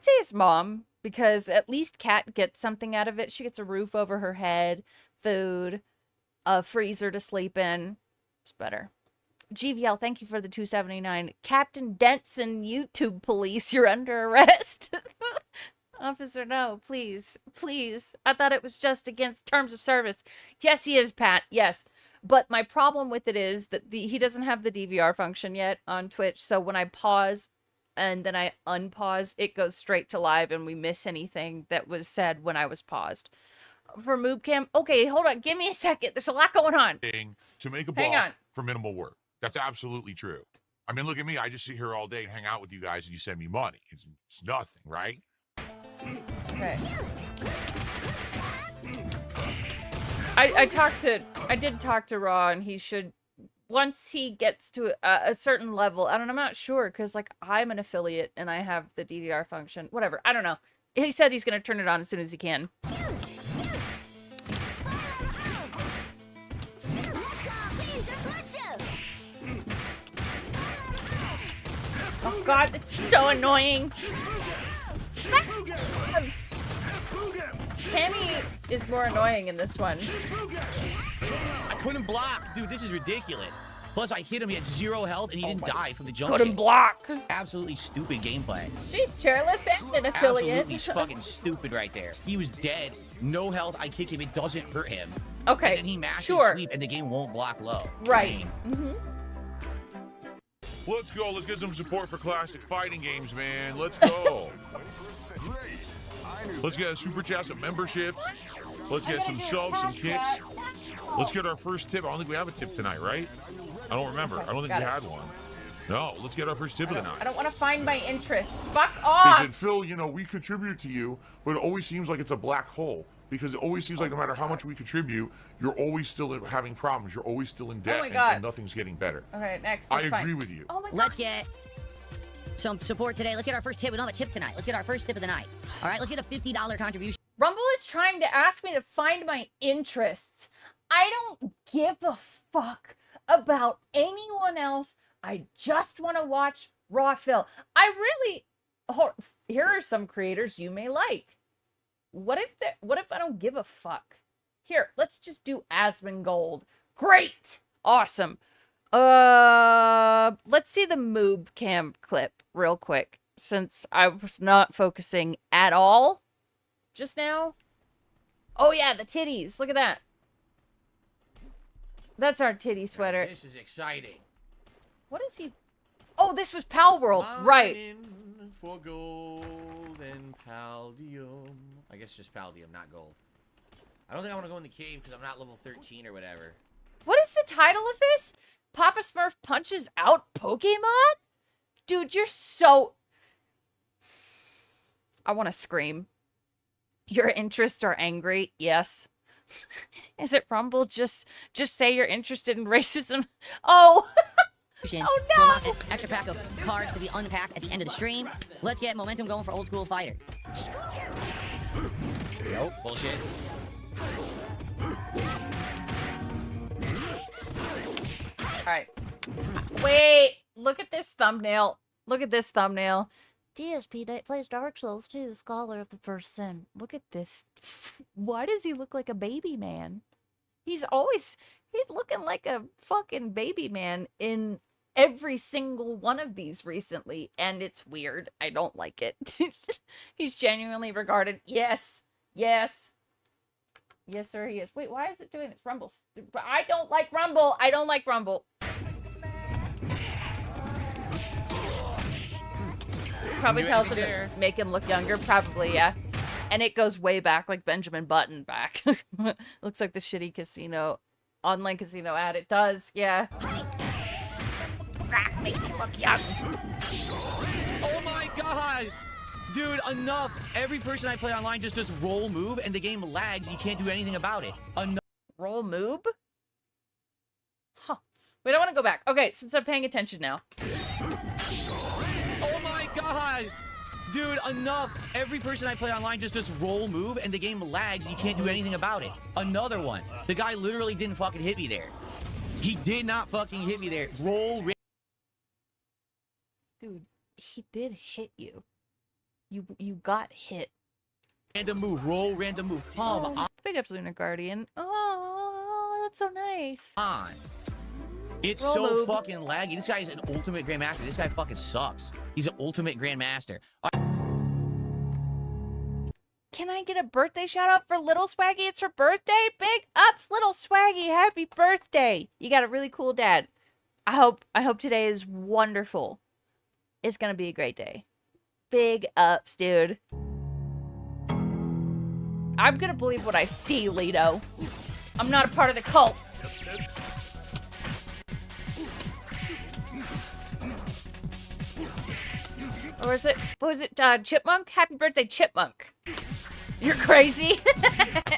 S4: say his mom because at least Kat gets something out of it. She gets a roof over her head, food, a freezer to sleep in. It's better. GVL, thank you for the $2.79. Captain Denson, YouTube police, you're under arrest. Officer, no, please, please. I thought it was just against terms of service. Yes, he is, Pat. Yes. But my problem with it is that he doesn't have the DVR function yet on Twitch. So when I pause and then I unpause, it goes straight to live and we miss anything that was said when I was paused. For MoobCam, okay, hold on. Give me a second. There's a lot going on.
S6: To make a
S4: Hang
S6: buck
S4: on.
S6: for minimal work. That's absolutely true. I mean, look at me. I just sit here all day and hang out with you guys and you send me money. It's nothing, right?
S4: Okay. I did talk to Raw, and he should, once he gets to a certain level, I'm not sure, because, like, I'm an affiliate, and I have the DVR function, whatever, I don't know. He said he's going to turn it on as soon as he can. Oh god, it's so annoying! Cammy is more annoying in this one.
S1: I couldn't block. Dude, this is ridiculous. Plus, I hit him. He had 0 health, and he didn't die from the jump
S4: Couldn't
S1: kick.
S4: block.
S1: Absolutely stupid gameplay.
S4: She's chairless and an affiliate.
S1: Absolutely fucking stupid right there. He was dead. No health. I kick him. It doesn't hurt him.
S4: Okay,
S1: And then he mashes
S4: sure.
S1: sleep, and the game won't block low.
S4: Right.
S1: Lame.
S6: Let's go. Let's get some support for classic fighting games, man. Let's go. Let's get a super chat, some memberships. Let's get some subs, some kicks. Let's get our first tip. I don't think we have a tip tonight, right? I don't remember. I don't think
S4: Got
S6: we
S4: it.
S6: had one. No, let's get our first tip of the night.
S4: I don't want to find my interest. Fuck
S6: They
S4: off.
S6: said, Phil, you know, we contribute to you, but it always seems like it's a black hole. Because it always seems like no matter how much we contribute, you're always still having problems. You're always still in debt,
S4: my
S6: and,
S4: God.
S6: and nothing's getting better.
S4: Okay, next.
S6: I
S4: That's fine.
S6: agree with you.
S4: Oh my god.
S7: Let's get some support today. Let's get our first tip. We don't have a tip tonight. Let's get our first tip of the night. All right, let's get a $50 contribution.
S4: Rumble is trying to ask me to find my interests. I don't give a fuck about anyone else. I just want to watch Raw Phil. I really... Here are some creators you may like. What if I don't give a fuck? Here, let's just do Asmongold. Great! Awesome. Let's see the Moob Cam clip real quick, since I was not focusing at all just now. Oh yeah, the titties. Look at that. That's our titty sweater.
S1: This is exciting.
S4: What is he? Oh, this was Pal World, right?
S1: Mining for gold and palladium. I guess just palladium, not gold. I don't think I want to go in the cave because I'm not level 13 or whatever.
S4: What is the title of this? Papa Smurf punches out Pokemon? Dude, you're so... I want to scream. Your interests are angry? Yes. Is it Rumble? Just say you're interested in racism. Oh!
S7: To
S4: Oh,
S7: unlock
S4: no!
S7: an extra pack of cards to be unpacked at the end of the stream. Let's get momentum going for old school fighters.
S1: Nope, bullshit.
S4: Alright. Wait! Look at this thumbnail. Look at this thumbnail. DSP plays Dark Souls 2, Scholar of the First Sin. Look at this. Why does he look like a baby man? He's looking like a fucking baby man in every single one of these recently, and it's weird. I don't like it. He's genuinely regarded. Yes. Yes. Yes, sir, he is. Wait, why is it doing this? Rumble. I don't like Rumble. I don't like Rumble. Probably tells him to make him look younger. Probably, yeah. And it goes way back, like Benjamin Button back. Looks like the shitty casino, online casino ad. It does, yeah. Make me look young.
S1: Oh my god! Dude, enough! Every person I play online just does roll move, and the game lags. You can't do anything about it. Enough.
S4: Roll moob? Huh. Wait, I want to go back. Okay, since I'm paying attention now.
S1: Oh my god! Dude, enough! Every person I play online just does roll move, and the game lags. You can't do anything about it. Another one. The guy literally didn't fucking hit me there. He did not fucking hit me there. Roll.
S4: Dude, he did hit you. You got hit.
S1: Random move. Roll. Random move. Come
S4: Oh, big ups, Lunar Guardian. Oh, that's so nice.
S1: on. It's
S4: Roll
S1: so
S4: move.
S1: fucking laggy. This guy is an ultimate grandmaster. This guy fucking sucks. He's an ultimate grandmaster.
S4: Can I get a birthday shout out for Little Swaggy? It's her birthday. Big ups, Little Swaggy. Happy birthday. You got a really cool dad. I hope today is wonderful. It's gonna be a great day. Big ups, dude. I'm gonna believe what I see, Lido. I'm not a part of the cult. Or is it, what was it, Chipmunk? Happy birthday, Chipmunk. You're crazy.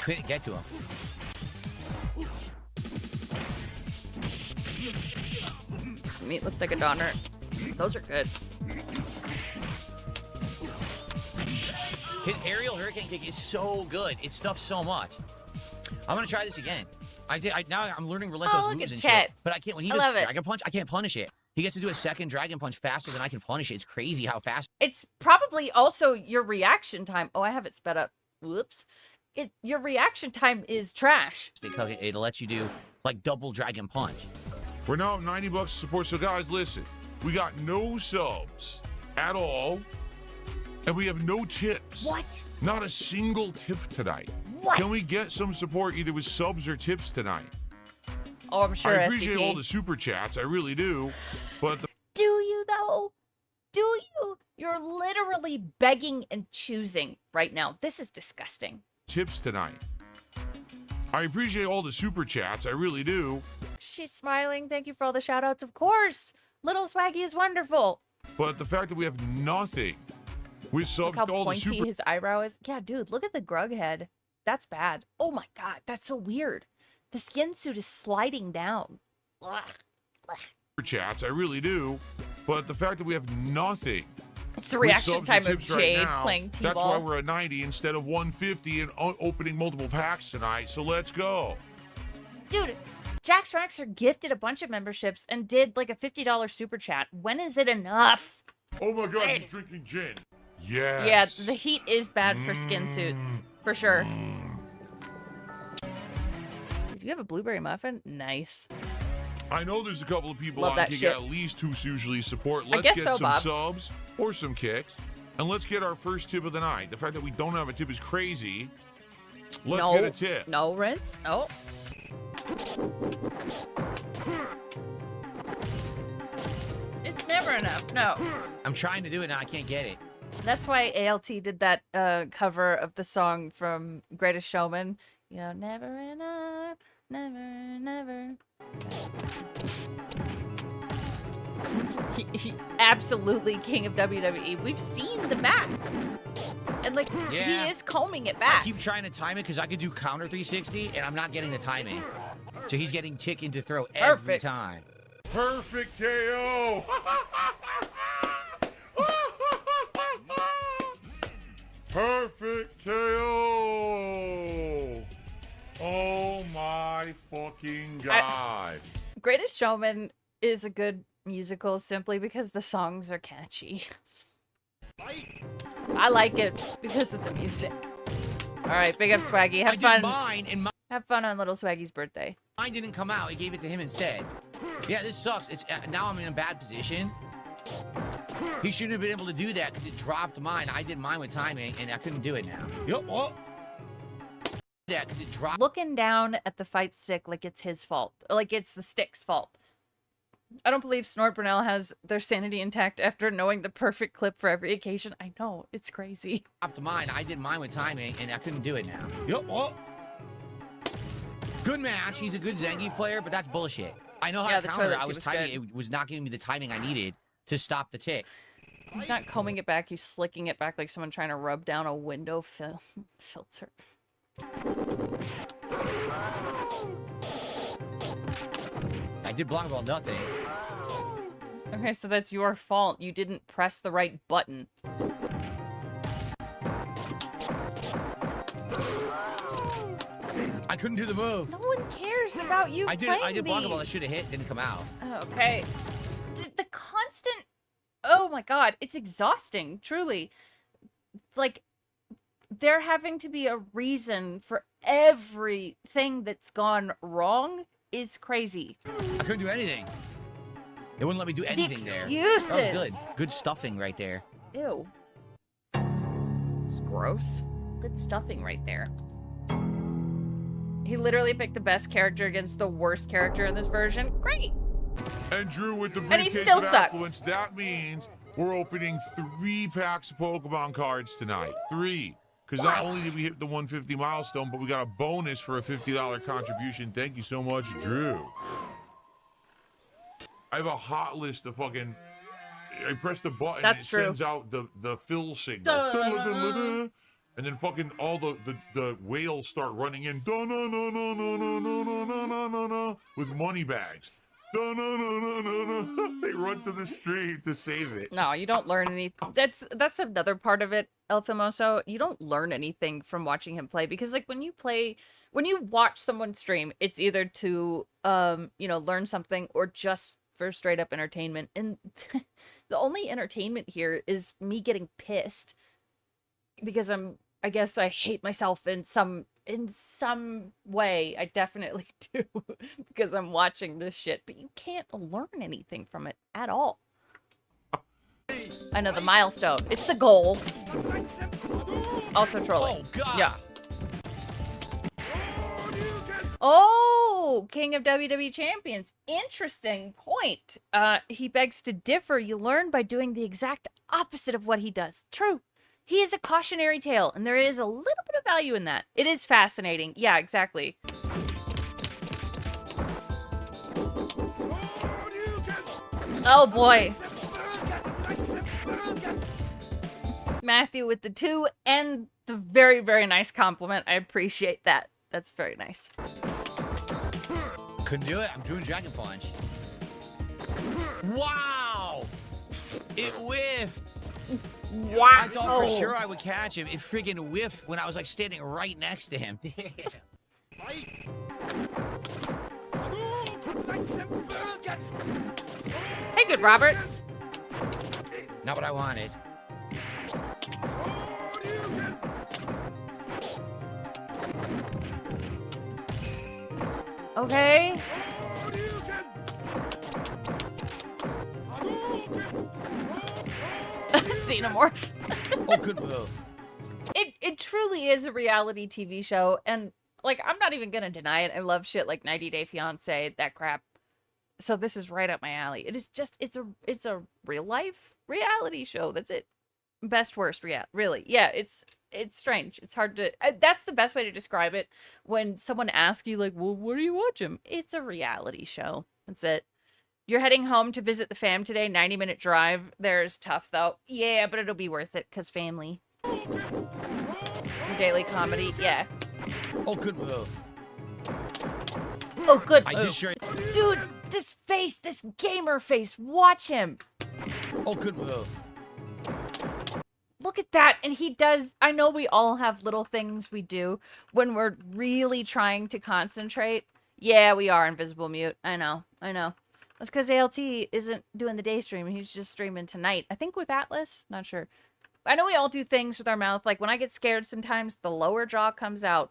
S1: Couldn't get to him.
S4: Meat looks like a donor. Those are good.
S1: His aerial hurricane kick is so good. It stuffs so much. I'm gonna try this again. Now I'm learning Relento's
S4: Oh, look
S1: moves
S4: at
S1: and
S4: Chet.
S1: shit. But I can't. When he
S4: I
S1: does
S4: love it.
S1: Dragon Punch, I can't punish it. He gets to do a second Dragon Punch faster than I can punish it. It's crazy how fast.
S4: It's probably also your reaction time. Oh, I have it sped up. Whoops. Your reaction time is trash.
S1: It'll let you do like double Dragon Punch.
S6: We're now at 90 bucks to support. So guys, listen, we got no subs at all, and we have no tips.
S4: What?
S6: Not a single tip tonight.
S4: What?
S6: Can we get some support either with subs or tips tonight?
S4: Oh, I'm sure
S6: I appreciate
S4: SCP.
S6: all the super chats, I really do, but the
S4: Do you though? Do you? You're literally begging and choosing right now. This is disgusting.
S6: tips tonight. I appreciate all the super chats, I really do,
S4: She's smiling. Thank you for all the shout outs. Of course. Little Swaggy is wonderful.
S6: but the fact that we have nothing with
S4: Look
S6: subs
S4: how
S6: to all the
S4: pointy
S6: super
S4: his eyebrow is. Yeah, dude, look at the grug head. That's bad. Oh my god, that's so weird. The skin suit is sliding down. Ugh. Ugh.
S6: chats, I really do, but the fact that we have nothing
S4: It's the
S6: with
S4: reaction
S6: subs
S4: time
S6: and
S4: of
S6: tips right
S4: Jade
S6: now,
S4: playing
S6: that's why
S4: T-ball.
S6: we're at 90 instead of 150 and opening multiple packs tonight, so let's go.
S4: Dude, Jax Raxer gifted a bunch of memberships and did like a $50 super chat. When is it enough?
S6: Oh my god, he's drinking gin. Yes.
S4: Yeah, the heat is bad for skin suits. For sure. Do you have a blueberry muffin? Nice.
S6: I know there's a couple of people
S4: Love
S6: on
S4: that
S6: Kick
S4: shit.
S6: At least who usually support.
S4: I
S6: Let's
S4: guess
S6: get
S4: so,
S6: some
S4: Bob.
S6: subs or some kicks. And let's get our first tip of the night. The fact that we don't have a tip is crazy. Let's
S4: no,
S6: get a tip.
S4: No, Rinse. No. It's never enough. No.
S1: I'm trying to do it now. I can't get it.
S4: That's why ALT did that cover of the song from Greatest Showman. You know, never enough, never. He absolutely king of WWE. We've seen the back. And like,
S1: Yeah.
S4: he is combing it
S1: I
S4: back.
S1: keep trying to time it because I could do counter 360 and I'm not getting the timing. So he's getting tick into throw every
S4: Perfect.
S1: time.
S6: Perfect KO. Perfect KO. Oh my fucking god.
S4: Greatest Showman is a good musical simply because the songs are catchy. I like it because of the music. All right, big up Swaggy.
S1: I
S4: Have
S1: did
S4: fun.
S1: mine and
S4: Have fun on little Swaggy's birthday.
S1: mine didn't come out. He gave it to him instead. Yeah, this sucks. It's now I'm in a bad position. He shouldn't have been able to do that because it dropped mine. I did mine with timing and I couldn't do it now. Yup. Oh. That because it dropped.
S4: Looking down at the fight stick like it's his fault, or like it's the stick's fault. I don't believe Snort Brunel has their sanity intact after knowing the perfect clip for every occasion. I know, it's crazy.
S1: Dropped mine. I did mine with timing and I couldn't do it now. Yup. Oh. Good match. He's a good Zengi player, but that's bullshit. I know how
S4: Yeah,
S1: to
S4: the
S1: counter.
S4: toilet
S1: I
S4: seat
S1: was
S4: was
S1: timing.
S4: good.
S1: It was not giving me the timing I needed to stop the tick.
S4: He's not combing it back, he's slicking it back like someone trying to rub down a window filter.
S1: I did block ball nothing.
S4: Okay, so that's your fault. You didn't press the right button.
S1: I couldn't do the move.
S4: No one cares about you
S1: I did.
S4: playing
S1: I did block ball. I
S4: these.
S1: should have hit. Didn't come out.
S4: Okay. The constant... Oh my god, it's exhausting, truly. Like, there having to be a reason for everything that's gone wrong is crazy.
S1: I couldn't do anything. It wouldn't let me do anything there.
S4: excuses.
S1: That was good. Good stuffing right there.
S4: Ew. It's gross. Good stuffing right there. He literally picked the best character against the worst character in this version. Great.
S6: And Drew with the
S4: And he
S6: briefcase
S4: still
S6: of
S4: sucks.
S6: affluence. That means we're opening 3 packs of Pokemon cards tonight. 3. Because not only did we hit the 150 milestone, but we got a bonus for a $50 contribution. Thank you so much, Drew. I have a hot list of fucking... I press the button
S4: That's
S6: and it
S4: true.
S6: sends out the fill signal.
S4: Duh.
S6: And then fucking all the whales start running in. With money bags. They run to the stream to save it.
S4: No, you don't learn any. That's another part of it, El Famoso. You don't learn anything from watching him play because, like, when you watch someone stream, it's either to learn something or just for straight up entertainment. And the only entertainment here is me getting pissed because I'm I guess I hate myself in some way. I definitely do because I'm watching this shit, but you can't learn anything from it at all. I know the milestone. It's the goal. Also trolling.
S1: Oh, God.
S4: Yeah. Oh, King of WWE Champions. Interesting point. He begs to differ. You learn by doing the exact opposite of what he does. True. He is a cautionary tale, and there is a little bit of value in that. It is fascinating. Yeah, exactly. Oh, boy. Matthew with the 2 and the very, very nice compliment. I appreciate that. That's very nice.
S1: Couldn't do it. I'm doing Dragon Punch. Wow! It whiffed.
S4: Wow.
S1: I thought for sure I would catch him. It friggin' whiffed when I was like standing right next to him.
S4: Hey, good Roberts.
S1: Not what I wanted.
S4: Okay. Xenomorph.
S1: Oh, good move.
S4: It truly is a reality TV show, and like I'm not even gonna deny it. I love shit like 90 Day Fiance, that crap. So this is right up my alley. It is just it's a real life reality show. That's it. Best worst really. Yeah, it's strange. It's hard to that's the best way to describe it. When someone asks you like, "Well, what are you watching?" It's a reality show. That's it. You're heading home to visit the fam today. 90-minute drive. There's tough though. Yeah, but it'll be worth it cuz family. Daily comedy. Yeah.
S1: Oh, good move.
S4: Oh, good
S1: I
S4: move.
S1: just sure.
S4: Dude, this face, this gamer face. Watch him.
S1: Oh, good move.
S4: Look at that. And he does. I know we all have little things we do when we're really trying to concentrate. Yeah, we are invisible mute. I know. That's because ALT isn't doing the day stream. He's just streaming tonight. I think with Atlas. Not sure. I know we all do things with our mouth. Like when I get scared sometimes, the lower jaw comes out.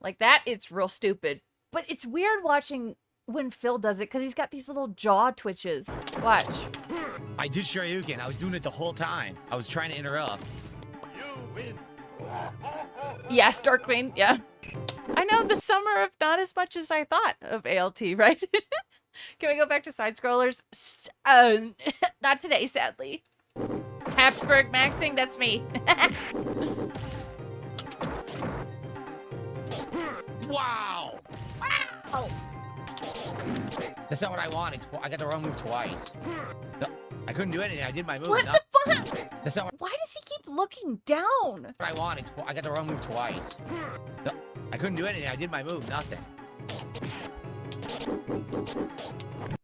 S4: Like that, it's real stupid. But it's weird watching when Phil does it because he's got these little jaw twitches. Watch.
S1: I did Shoryuken. I was doing it the whole time. I was trying to interrupt.
S4: Yes, Dark Queen. Yeah. I know the summer of not as much as I thought of ALT, right? Can we go back to side scrollers? Not today, sadly. Habsburg maxing, that's me.
S1: Wow!
S4: Wow!
S1: That's not what I wanted. I got the wrong move twice. No, I couldn't do anything. I did my move.
S4: What
S1: No,
S4: the fuck?
S1: that's not what
S4: Why does he keep looking down?
S1: I wanted. I got the wrong move twice. No, I couldn't do anything. I did my move. Nothing.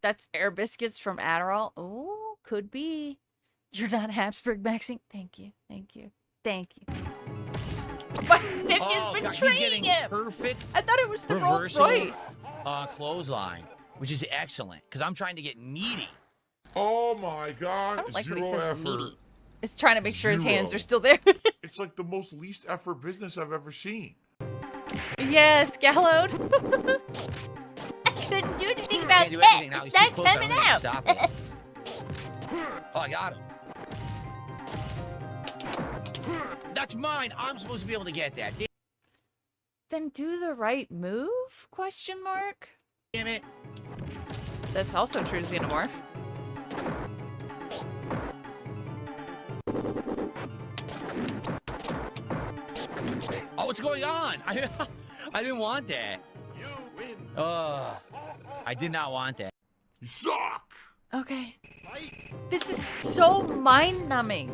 S4: That's Air Biscuits from Adderall. Oh, could be. You're not Habsburg maxing. Thank you. But Stick has been
S1: God, he's
S4: training
S1: getting
S4: him.
S1: perfect
S4: I thought it was the Rolls
S1: reversal,
S4: Royce.
S1: clothesline, which is excellent because I'm trying to get meaty.
S6: Oh my
S4: I
S6: God!
S4: don't like
S6: Zero
S4: when he says
S6: effort.
S4: meaty. It's trying to make sure his hands
S6: Zero.
S4: are still there.
S6: It's like the most least effort business I've ever seen.
S4: Yes, Gallowed. I couldn't do anything about
S1: Can't do anything now.
S4: it.
S1: He's
S4: It's
S1: too
S4: not
S1: close. I
S4: coming
S1: don't think I can
S4: out.
S1: stop it. Oh, I got him. That's mine. I'm supposed to be able to get that.
S4: Then do the right move? Question mark.
S1: Damn it.
S4: That's also true, Xenomorph.
S1: Oh, what's going on? I didn't want that.
S6: You win.
S1: I did not want that.
S6: You suck.
S4: Okay. This is so mind-numbing.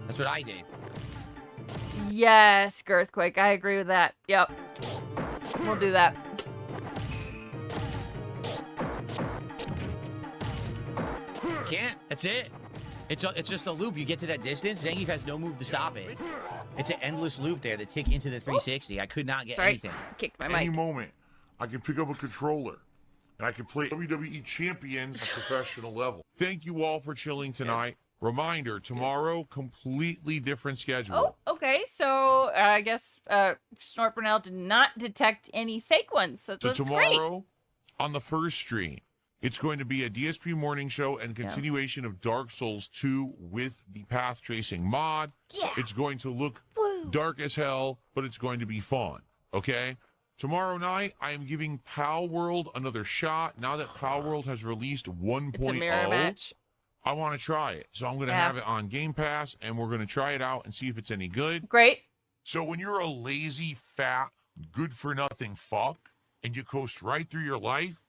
S1: That's what I did.
S4: Yes, Girthquake. I agree with that. Yep. We'll do that.
S1: Can't. That's it. It's just a loop. You get to that distance, Zangief has no move to stop it. It's an endless loop there. The tick into the 360. I could not get
S4: Sorry,
S1: anything.
S4: kicked my
S6: Any
S4: mic.
S6: moment, I can pick up a controller and I can play WWE champions at professional level. Thank you all for chilling tonight. Reminder, tomorrow, completely different schedule.
S4: Oh, okay. So I guess Snort Brunel did not detect any fake ones. So
S6: So
S4: that's
S6: tomorrow, on the first stream, it's going to be a DSP morning show and continuation of Dark Souls 2 with the path tracing mod.
S4: Yeah.
S6: It's going to look dark as hell, but it's going to be fun. Okay? Tomorrow night, I am giving Pal World another shot. Now that Pal World has released 1.0,
S4: It's a mirror match.
S6: I want to try it. So I'm going to have it on Game Pass, and we're going to try it out and see if it's any good.
S4: Great.
S6: So when you're a lazy, fat, good-for-nothing fuck, and you coast right through your life,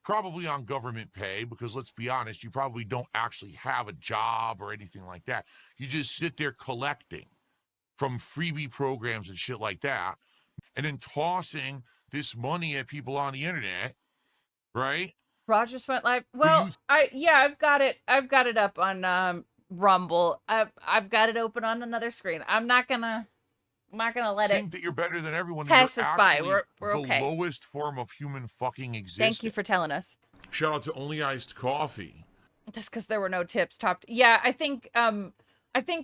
S6: probably on government pay, because let's be honest, you probably don't actually have a job or anything like that. You just sit there collecting from freebie programs and shit like that, and then tossing this money at people on the internet, right?
S4: Rogers went live. Well, I've got it up on Rumble. I've got it open on another screen. I'm not gonna let
S6: Think
S4: it
S6: that you're better than everyone.
S4: pass
S6: You're
S4: us by.
S6: actually
S4: We're
S6: the
S4: okay.
S6: lowest form of human fucking existence.
S4: Thank you for telling us.
S6: Shout out to Only Iced Coffee.
S4: Just because there were no tips topped. Yeah, I think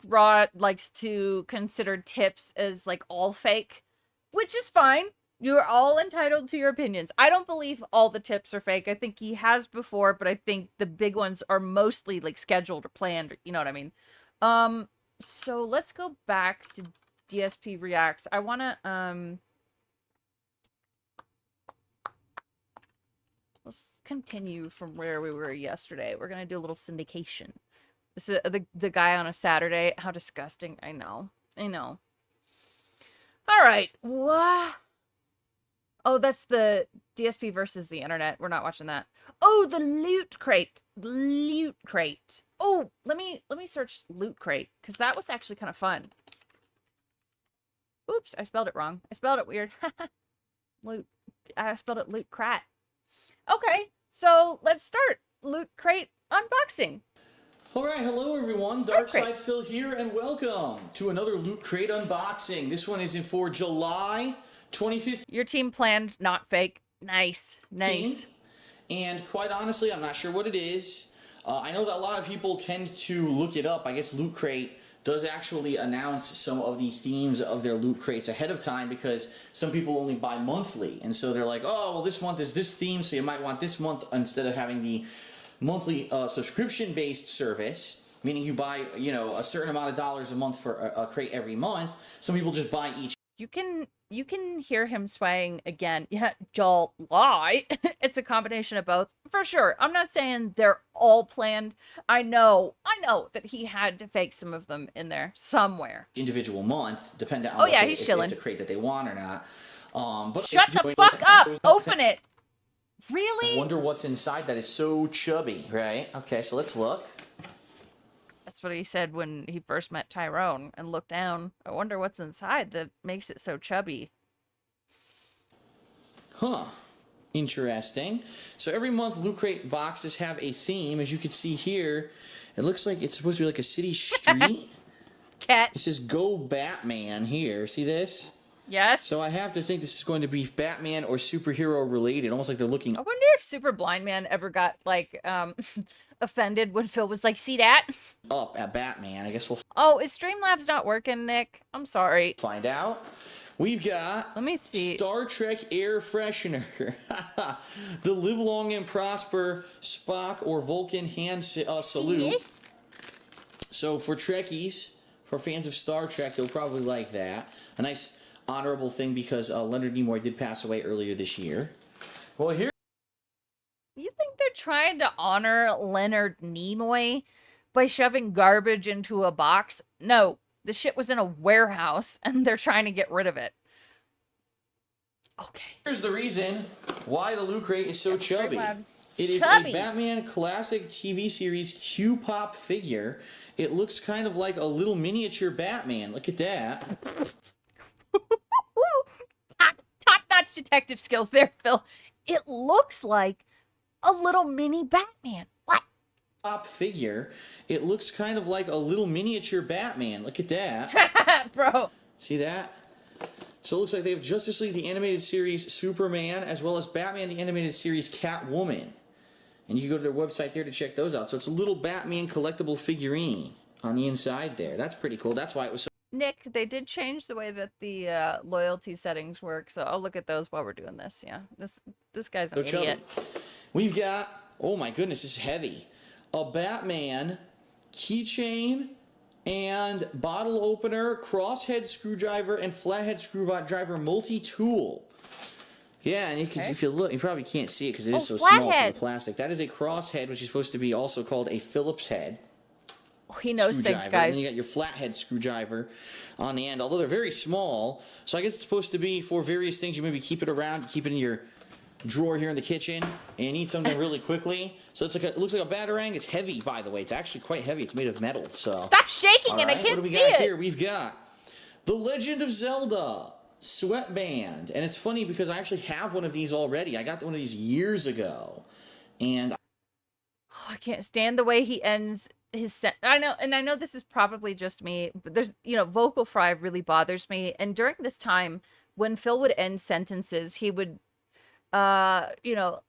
S4: Raw likes to consider tips as like all fake, which is fine. You're all entitled to your opinions. I don't believe all the tips are fake. I think he has before, but I think the big ones are mostly like scheduled or planned. You know what I mean? So let's go back to DSP Reacts. I want to let's continue from where we were yesterday. We're gonna do a little syndication. This is the guy on a Saturday. How disgusting! I know. All right. What? Oh, that's the DSP versus the internet. We're not watching that. Oh, the loot crate. Loot crate. Oh, let me search loot crate because that was actually kind of fun. Oops, I spelled it wrong. I spelled it weird. Loot. I spelled it loot crat. Okay, so let's start loot crate unboxing.
S5: All right, hello everyone.
S4: Start crate.
S5: Darkside Phil here, and welcome to another Loot Crate unboxing. This one is in for July 2015.
S4: Your team planned, not fake. Nice.
S5: And quite honestly, I'm not sure what it is. I know that a lot of people tend to look it up. I guess Loot Crate does actually announce some of the themes of their loot crates ahead of time because some people only buy monthly. And so they're like, oh, well, this month is this theme, so you might want this month instead of having the monthly subscription-based service, meaning you buy, a certain amount of dollars a month for a crate every month. Some people just buy each.
S4: You can hear him swaying again. Yeah, July. It's a combination of both. For sure. I'm not saying they're all planned. I know that he had to fake some of them in there somewhere.
S5: Individual month, depending on
S4: he's chilling.
S5: If it's a crate that they want or not. But
S4: Shut the fuck up! Open it! Really?
S5: I wonder what's inside that is so chubby, right? Okay, so let's look.
S4: That's what he said when he first met Tyrone and looked down. I wonder what's inside that makes it so chubby.
S5: Huh. Interesting. So every month, Loot Crate boxes have a theme. As you can see here, it looks like it's supposed to be like a city street.
S4: Cat.
S5: It says Go Batman here. See this?
S4: Yes.
S5: So I have to think this is going to be Batman or superhero related. Almost like they're looking.
S4: I wonder if Super Blind Man ever got, offended when Phil was like, see that?
S5: Up at Batman. I guess we'll
S4: Oh, is Streamlabs not working, Nick? I'm sorry.
S5: find out. We've got
S4: Let me see.
S5: Star Trek air freshener. The Live Long and Prosper Spock or Vulcan hand salute.
S4: Yes?
S5: So for Trekkies, for fans of Star Trek, you'll probably like that. A nice honorable thing because Leonard Nimoy did pass away earlier this year. Well, here.
S4: You think they're trying to honor Leonard Nimoy by shoving garbage into a box? No, the shit was in a warehouse and they're trying to get rid of it. Okay.
S5: Here's the reason why the Loot Crate is so chubby.
S4: Labs.
S5: It is
S4: Chubby.
S5: a Batman classic TV series Q-Pop figure. It looks kind of like a little miniature Batman. Look at that.
S4: Top-notch detective skills there, Phil. It looks like a little mini Batman. What?
S5: Pop figure. It looks kind of like a little miniature Batman. Look at that.
S4: Bro.
S5: See that? So it looks like they have Justice League, the animated series Superman, as well as Batman, the animated series Catwoman. And you can go to their website there to check those out. So it's a little Batman collectible figurine on the inside there. That's pretty cool. That's why it was so...
S4: Nick, they did change the way that the loyalty settings work, so I'll look at those while we're doing this. Yeah, this guy's an idiot.
S5: We've got, oh my goodness, this is heavy. A Batman keychain and bottle opener, crosshead screwdriver, and flathead screwdriver multi-tool. Yeah, and if you look, you probably can't see it because it is so small to the plastic. That is a crosshead, which is supposed to be also called a Phillips head.
S4: Oh, he knows things, guys.
S5: And then you got your flathead screwdriver on the end, although they're very small. So I guess it's supposed to be for various things. You maybe keep it around, keep it in your drawer here in the kitchen, and you need something really quickly. So it's like it looks like a batarang. It's heavy, by the way. It's actually quite heavy. It's made of metal. So
S4: stop shaking it. I can't see it.
S5: Here we've got The Legend of Zelda sweatband, and it's funny because I actually have one of these already. I got one of these years ago, and
S4: I can't stand the way he ends his set. I know this is probably just me, but there's, vocal fry really bothers me. And during this time, when Phil would end sentences, he would, a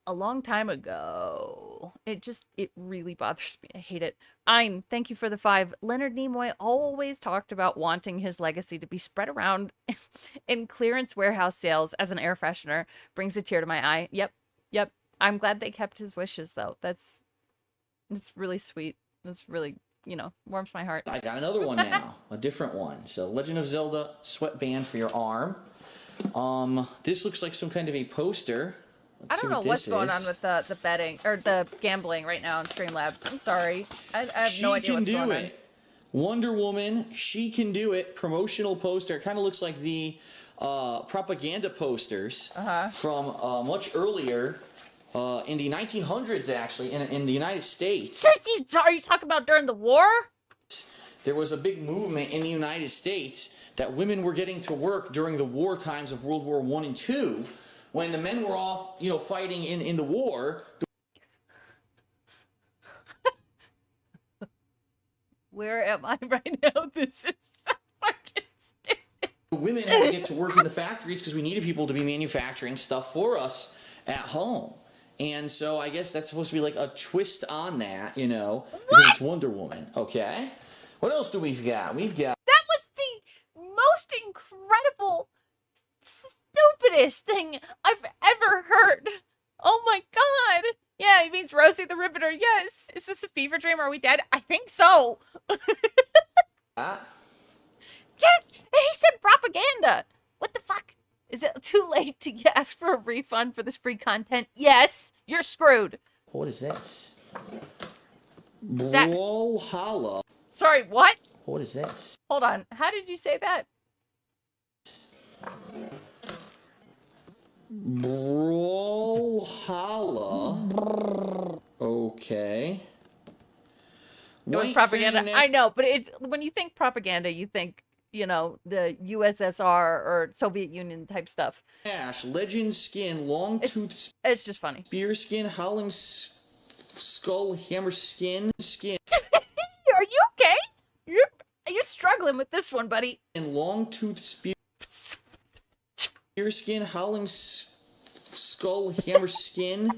S4: long time ago. It really bothers me. I hate it. Thank you for the 5. Leonard Nimoy always talked about wanting his legacy to be spread around in clearance warehouse sales as an air freshener. Brings a tear to my eye. Yep. I'm glad they kept his wishes, though. It's really sweet. That's really, warms my heart.
S5: I got another one now, a different one. So Legend of Zelda sweatband for your arm. This looks like some kind of a poster.
S4: I don't know what's going on with the betting or the gambling right now in Streamlabs. I'm sorry. I have no idea what's going on.
S5: Wonder Woman, She Can Do It, promotional poster. It kind of looks like the propaganda posters from much earlier. In the 1900s, actually, in the United States.
S4: Are you talking about during the war?
S5: There was a big movement in the United States that women were getting to work during the war times of World War I and II, when the men were off, fighting in the war.
S4: Where am I right now? This is so fucking stupid.
S5: The women had to get to work in the factories because we needed people to be manufacturing stuff for us at home. And so I guess that's supposed to be like a twist on that, because it's Wonder Woman, okay? What else do we've got?
S4: That was the most incredible, stupidest thing I've ever heard. Oh my god. Yeah, he means Rosie the Riveter. Yes. Is this a fever dream? Are we dead? I think so. Yes! He said propaganda. What the fuck? Is it too late to ask for a refund for this free content? Yes, you're screwed.
S5: What is this? Brawlhalla.
S4: Sorry, what?
S5: What is this?
S4: Hold on. How did you say that?
S5: Brawlhalla. Okay.
S4: It was propaganda. I know, but it's when you think propaganda, you think, the USSR or Soviet Union type stuff.
S5: Ash, legend skin, long tooth.
S4: It's just funny.
S5: Spear skin, howling skull, hammer skin.
S4: Are you okay? You're struggling with this one, buddy.
S5: And long tooth spear skin, howling skull, hammer skin.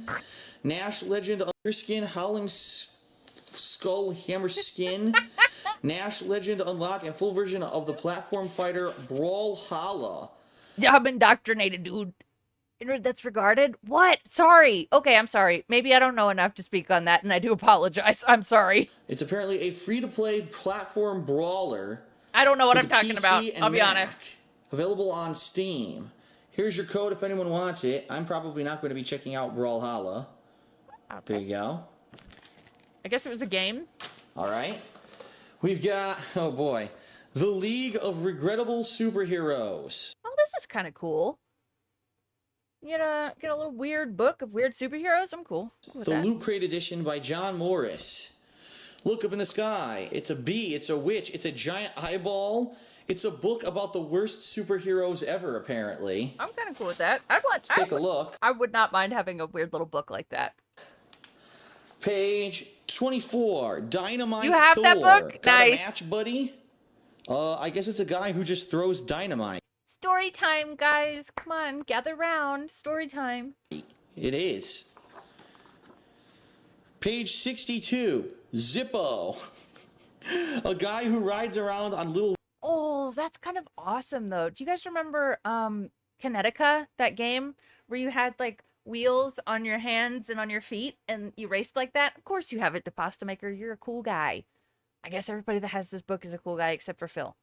S5: Nash legend, under skin, howling skull, hammer skin. Nash Legend unlock and full version of the platform fighter Brawlhalla.
S4: Yeah, I'm indoctrinated, dude. That's regarded? What? Sorry. Okay, I'm sorry. Maybe I don't know enough to speak on that, and I do apologize. I'm sorry.
S5: It's apparently a free-to-play platform brawler.
S4: I don't know what I'm talking about. I'll be honest.
S5: Available on Steam. Here's your code if anyone wants it. I'm probably not going to be checking out Brawlhalla. Okay. There you go.
S4: I guess it was a game.
S5: All right. We've got, oh boy, The League of Regrettable Superheroes.
S4: Oh, this is kind of cool. Get a little weird book of weird superheroes. I'm cool. With
S5: the Loot Crate edition by John Morris. Look up in the sky. It's a bee. It's a witch. It's a giant eyeball. It's a book about the worst superheroes ever, apparently.
S4: I'm kind of cool with that.
S5: Take a look.
S4: I would not mind having a weird little book like that.
S5: Page 24. Dynamite
S4: You have
S5: Thor.
S4: that book?
S5: Got
S4: nice.
S5: a match, buddy? I guess it's a guy who just throws dynamite.
S4: Story time, guys. Come on, gather round. Story time.
S5: It is. Page 62, Zippo. A guy who rides around on little...
S4: Oh, that's kind of awesome, though. Do you guys remember Kinetica, that game where you had, like, wheels on your hands and on your feet and you raced like that? Of course you have it, DePasta Maker. You're a cool guy. I guess everybody that has this book is a cool guy except for Phil.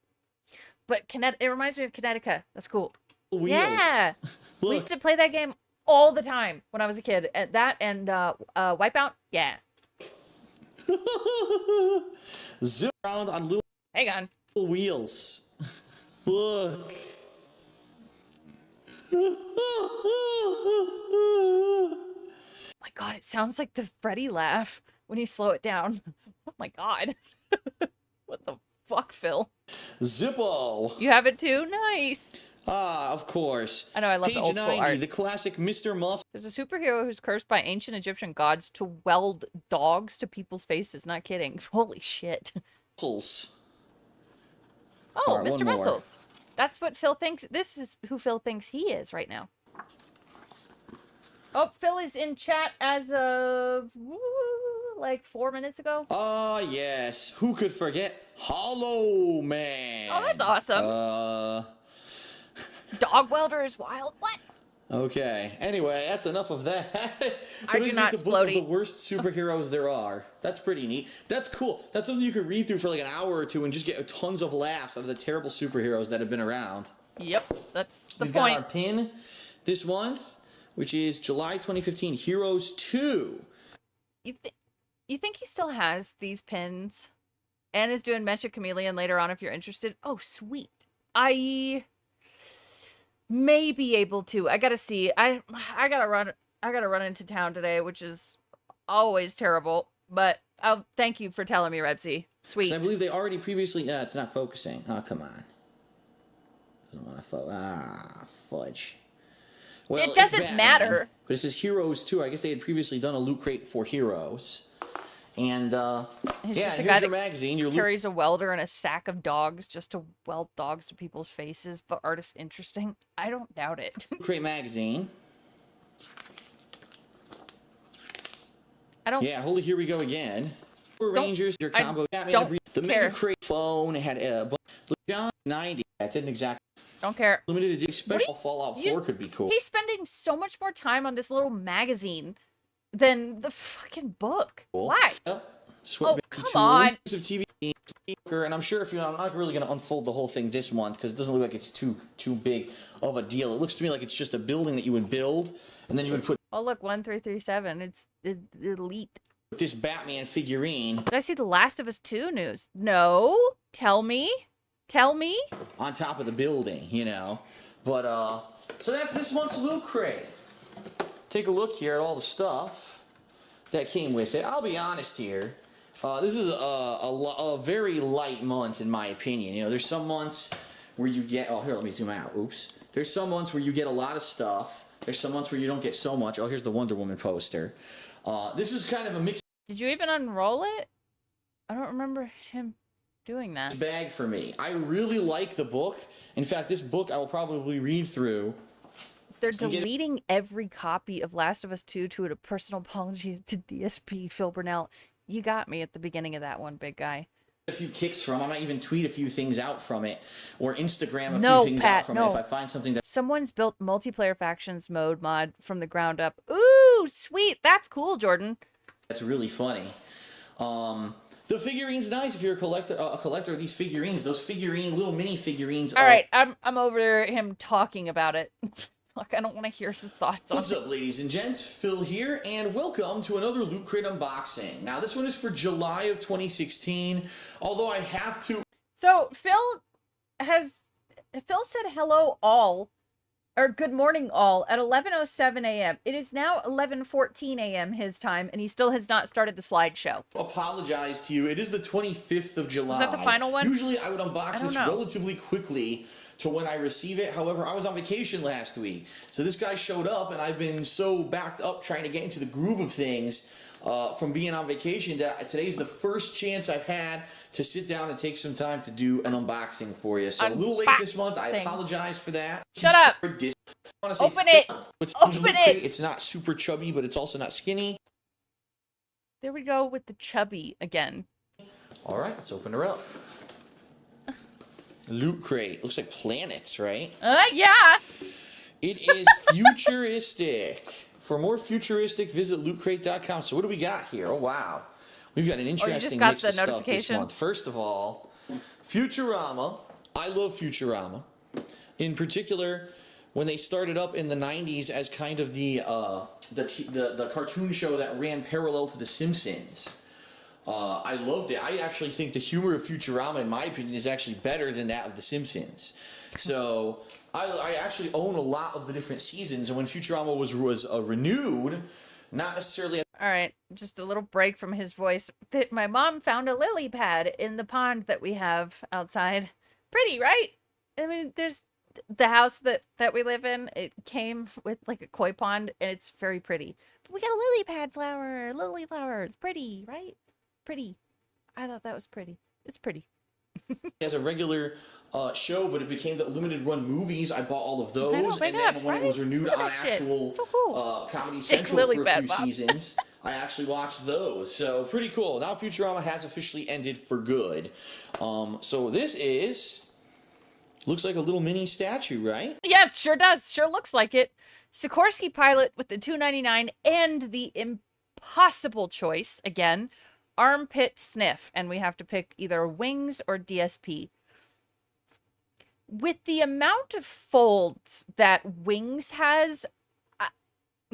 S4: But it reminds me of Kinetica. That's cool.
S5: wheels.
S4: Yeah. We used to play that game all the time when I was a kid. That and Wipeout. Yeah.
S5: Zip around on little
S4: Hang on.
S5: wheels. Look.
S4: My God, it sounds like the Freddy laugh when you slow it down. Oh my God. What the fuck, Phil?
S5: Zippo.
S4: You have it too? Nice.
S5: Ah, of course.
S4: I know, I love
S5: Page
S4: the old school
S5: 90,
S4: art.
S5: the classic Mr. Muscle.
S4: There's a superhero who's cursed by ancient Egyptian gods to weld dogs to people's faces. Not kidding. Holy shit.
S5: Muscles.
S4: Oh,
S5: All right,
S4: Mr.
S5: one more.
S4: Muscles. That's what Phil thinks. This is who Phil thinks he is right now. Oh, Phil is in chat as of like 4 minutes ago.
S5: Ah, yes. Who could forget Hollow Man?
S4: Oh, that's awesome. Dog welder is wild. What?
S5: Okay. Anyway, that's enough of that.
S4: I do
S5: basically
S4: not
S5: it's a book of
S4: splody.
S5: the worst superheroes there are. That's pretty neat. That's cool. That's something you could read through for like an hour or two and just get tons of laughs out of the terrible superheroes that have been around.
S4: Yep, that's the
S5: We've
S4: point.
S5: got our pin this month, which is July 2015, Heroes 2.
S4: You think he still has these pins and is doing Mecha Chameleon later on if you're interested? Oh, sweet. I may be able to. I gotta see. I gotta run into town today, which is always terrible. But I'll thank you for telling me, Rebsy. Sweet.
S5: 'Cause I believe they already previously... it's not focusing. Oh, come on. Doesn't want to focus. Ah, fudge. Well,
S4: It
S5: it's
S4: doesn't
S5: Batman,
S4: matter.
S5: But it says Heroes 2. I guess they had previously done a loot crate for Heroes. And,
S4: He's
S5: yeah,
S4: just a
S5: here's
S4: guy
S5: your
S4: that
S5: magazine. Your loot...
S4: carries a welder and a sack of dogs just to weld dogs to people's faces. The artist interesting. I don't doubt it.
S5: Crate magazine.
S4: I don't.
S5: Yeah, holy, here we go again. Power Rangers, your
S4: I
S5: combo. Batman,
S4: don't
S5: the
S4: care.
S5: Mega Crate phone had a John 90. That didn't exactly.
S4: Don't care.
S5: Limited edition special Fallout
S4: you
S5: 4 could be cool.
S4: He's spending so much more time on this little magazine than the fucking book.
S5: Cool.
S4: Why?
S5: Yep.
S4: Oh, come on.
S5: Of TV, and I'm sure if I'm not really going to unfold the whole thing this month because it doesn't look like it's too big of a deal. It looks to me like it's just a building that you would build and then you would put
S4: Oh, look, 1337. It's elite.
S5: this Batman figurine
S4: Did I see the Last of Us 2 news? No. Tell me. Tell me.
S5: on top of the building, you know. But so that's this month's loot crate. Take a look here at all the stuff that came with it. I'll be honest here. This is a very light month in my opinion. You know, there's some months where you get... Oh, here, let me zoom out. Oops. There's some months where you get a lot of stuff. There's some months where you don't get so much. Oh, here's the Wonder Woman poster. This is kind of a mixed
S4: Did you even unroll it? I don't remember him doing that.
S5: bag for me. I really like the book. In fact, this book I will probably read through.
S4: They're
S5: get-
S4: deleting every copy of Last of Us 2 to a personal apology to DSP, Phil Burnell. You got me at the beginning of that one, big guy.
S5: A few kicks from. I might even tweet a few things out from it, or Instagram a
S4: No,
S5: few things
S4: Pat,
S5: out from
S4: no.
S5: it if I find something that.
S4: Someone's built multiplayer factions mode mod from the ground up. Ooh, sweet. That's cool, Jordan.
S5: That's really funny. The figurine's nice if you're a collector of these figurines. Those little mini figurines.
S4: All right, I'm over him talking about it. Fuck, I don't want to hear his thoughts on
S5: What's
S4: it.
S5: up, ladies and gents? Phil here, and welcome to another Loot Crate unboxing. Now, this one is for July of 2016, although I have to...
S4: So Phil said hello all, or good morning all, at 11:07 a.m. It is now 11:14 a.m. his time, and he still has not started the slideshow.
S5: apologize to you. It is the 25th of July.
S4: Was that the final one?
S5: Usually I would unbox
S4: don't
S5: this
S4: know.
S5: relatively quickly to when I receive it. However, I was on vacation last week. So this guy showed up and I've been so backed up trying to get into the groove of things from being on vacation that today's the first chance I've had to sit down and take some time to do an unboxing for you. So a little late this month. I apologize for that.
S4: Shut up. Open it. Open it.
S5: It's not super chubby, but it's also not skinny.
S4: There we go with the chubby again.
S5: All right, let's open her up. Loot crate. Looks like planets, right?
S4: Yeah.
S5: It is futuristic. For more futuristic, visit lootcrate.com. So what do we got here? Oh, wow. We've got an interesting mix of stuff this month. First of all, Futurama. I love Futurama. In particular, when they started up in the 90s as kind of the cartoon show that ran parallel to The Simpsons. I loved it. I actually think the humor of Futurama, in my opinion, is actually better than that of The Simpsons. So I actually own a lot of the different seasons, and when Futurama was renewed, not necessarily.
S4: All right, just a little break from his voice. That my mom found a lily pad in the pond that we have outside. Pretty, right? I mean, there's the house that we live in. It came with like a koi pond, and it's very pretty. But we got a lily pad flower, lily flower. It's pretty, right? Pretty. I thought that was pretty. It's pretty.
S5: As a regular show, but it became the limited run movies. I bought all of those, and then when it was renewed on actual Comedy Central for a few seasons, I actually watched those. So pretty cool. Now Futurama has officially ended for good. So this looks like a little mini statue, right?
S4: Yeah, it sure does. Sure looks like it. Sikorsky pilot with the $2.99 and the impossible choice again. Armpit sniff, and we have to pick either wings or DSP. With the amount of folds that wings has,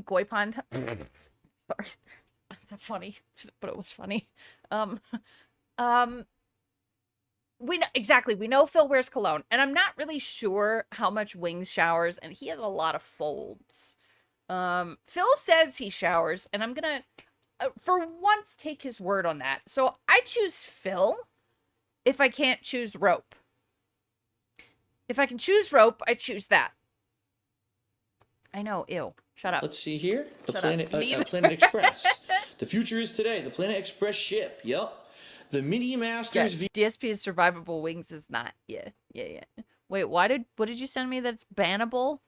S4: Koi Pond. Sorry, not funny, but it was funny. We know exactly. We know Phil wears cologne, and I'm not really sure how much Wings showers, and he has a lot of folds. Phil says he showers, and I'm gonna. For once, take his word on that. So I choose Phil if I can't choose rope. If I can choose rope, I choose that. I know, ew. Shut up.
S5: Let's see here. The Planet Express. The future is today. The Planet Express ship. Yup. The Mini Masters
S4: DSP's survivable wings is not. Yeah. Wait, what did you send me that's bannable?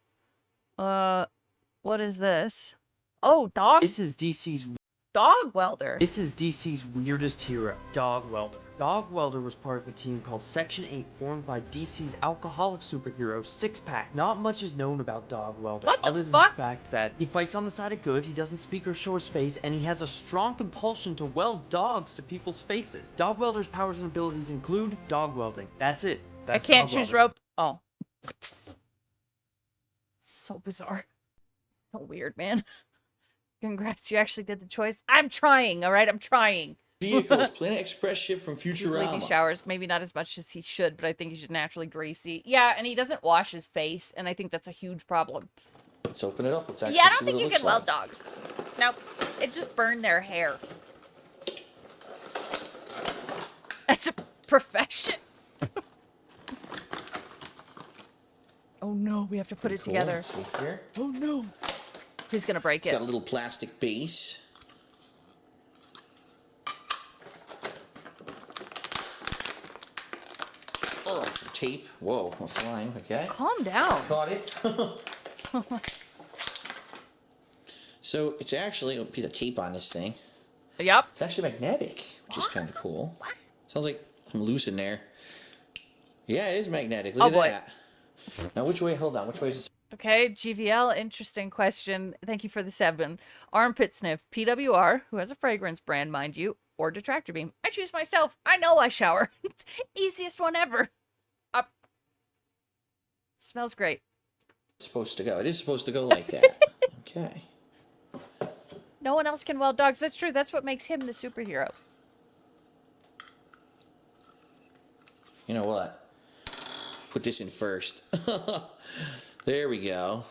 S4: What is this? Oh, dog.
S8: This is DC's
S4: Dog Welder.
S8: This is DC's weirdest hero, Dog Welder. Dog Welder was part of a team called Section 8 formed by DC's alcoholic superhero Six Pack. Not much is known about Dog Welder, other than the fact that he fights on the side of good, he doesn't speak or show his face, and he has a strong compulsion to weld dogs to people's faces. Dog Welder's powers and abilities include dog welding. That's it.
S4: I can't choose rope. Oh. So bizarre. So weird, man. Congrats, you actually did the choice. I'm trying, all right? I'm trying.
S5: Vehicles, Planet Express ship from Futurama.
S4: He showers, maybe not as much as he should, but I think he's naturally greasy. Yeah, and he doesn't wash his face, and I think that's a huge problem.
S5: Let's open it up. Let's actually
S4: I don't think you can weld dogs. Nope. It just burned their hair. That's a profession. Oh no, we have to put it together.
S5: Let's see here.
S4: Oh no. He's gonna break it.
S5: It's got a little plastic base. Oh, some tape. Whoa, what's the line? Okay.
S4: Calm down.
S5: Caught it. So it's actually a piece of tape on this thing.
S4: Yep.
S5: It's actually magnetic, which is kind of cool.
S4: What?
S5: Sounds like I'm loose in there. Yeah, it is magnetic. Look at that. Now, which way? Hold on. Which way is it?
S4: Okay, GVL, interesting question. Thank you for the 7. Armpit sniff, PWR, who has a fragrance brand, mind you, or detractor beam. I choose myself. I know I shower. Easiest one ever. Up. Smells great.
S5: It's supposed to go. It is supposed to go like that. Okay.
S4: No one else can weld dogs. That's true. That's what makes him the superhero.
S5: You know what? Put this in first. There we go.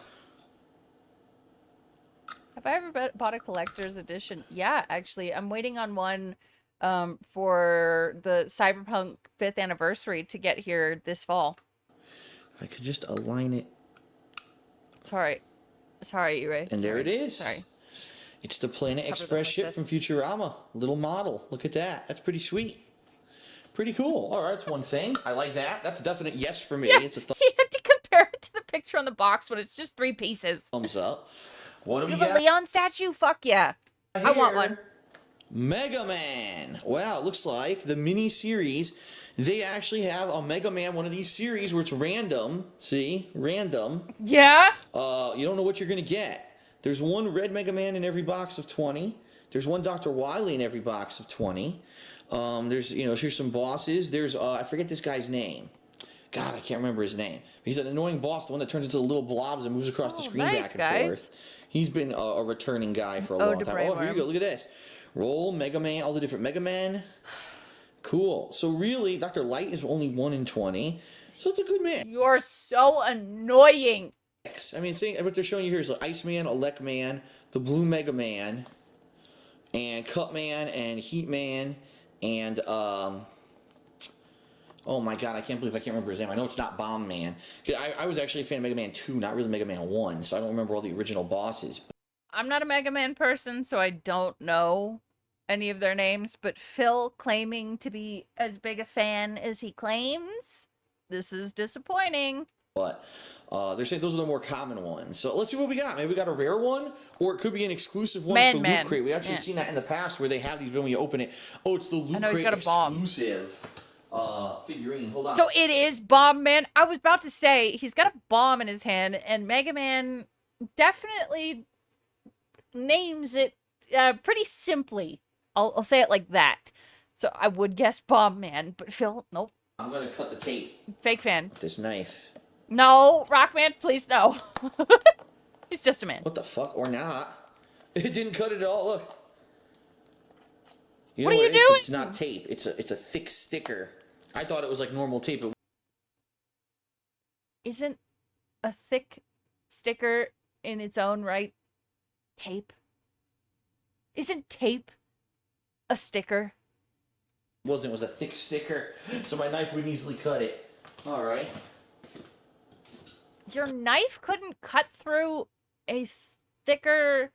S4: Have I ever bought a collector's edition? Yeah, actually. I'm waiting on one for the Cyberpunk 5th anniversary to get here this fall.
S5: If I could just align it.
S4: Sorry, Ray.
S5: And there it is.
S4: Sorry.
S5: It's the Planet
S4: Cover them
S5: Express
S4: with
S5: ship
S4: this.
S5: from Futurama. Little model. Look at that. That's pretty sweet. Pretty cool. All right, that's one thing. I like that. That's a definite yes for me.
S4: Yeah,
S5: It's a
S4: he had to compare it to the picture on the box when it's just 3 pieces.
S5: thumbs up. What do we
S4: You have a
S5: got
S4: Leon statue? Fuck yeah. I want
S5: here?
S4: one.
S5: Mega Man. Wow, it looks like the mini series. They actually have a Mega Man, one of these series where it's random. See? Random.
S4: Yeah?
S5: You don't know what you're going to get. There's one red Mega Man in every box of 20. There's one Dr. Wily in every box of 20. There's, here's some bosses. There's, I forget this guy's name. God, I can't remember his name. He's an annoying boss, the one that turns into the little blobs and moves across the screen
S4: nice,
S5: back and
S4: guys.
S5: forth. He's been a returning guy for a long time. Oh, here you go. Look at this. Roll, Mega Man, all the different Mega Men. Cool. So really, Dr. Light is only 1 in 20. So it's a good man.
S4: You're so annoying.
S5: I mean, seeing what they're showing you here is like Iceman, Elect Man, the Blue Mega Man, and Cutman, and Heat Man, and oh my god, I can't believe I can't remember his name. I know it's not Bomb Man. I was actually a fan of Mega Man 2, not really Mega Man 1, so I don't remember all the original bosses.
S4: I'm not a Mega Man person, so I don't know any of their names, but Phil claiming to be as big a fan as he claims, this is disappointing.
S5: But they're saying those are the more common ones. So let's see what we got. Maybe we got a rare one, or it could be an exclusive one for Loot Crate. We actually seen that in the past where they have these, but when you open it, oh, it's the Loot Crate exclusive figurine. Hold on.
S4: So it is Bomb Man. I was about to say, he's got a bomb in his hand, and Mega Man definitely names it pretty simply. I'll say it like that. So I would guess Bomb Man, but Phil, nope.
S5: I'm going to cut the tape.
S4: Fake fan.
S5: With this knife.
S4: No, Rockman, please no. He's just a man.
S5: What the fuck? Or not. It didn't cut it at all. Look.
S4: What are you doing?
S5: It's not tape. It's a thick sticker. I thought it was like normal tape.
S4: Isn't a thick sticker in its own right tape? Isn't tape a sticker?
S5: It wasn't. It was a thick sticker, so my knife wouldn't easily cut it. All right.
S4: Your knife couldn't cut through a thicker,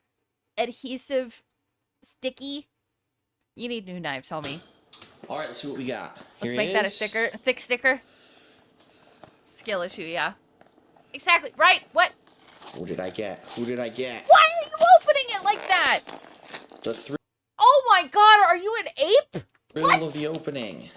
S4: adhesive, sticky. You need new knives, homie.
S5: All right, let's see what we got.
S4: Let's make that a sticker, a thick sticker. Skill issue, yeah. Exactly, right, what?
S5: Who did I get? Who did I get?
S4: Why are you opening it like that?
S5: The thrill
S4: Oh my god, are you an ape?
S5: of the opening.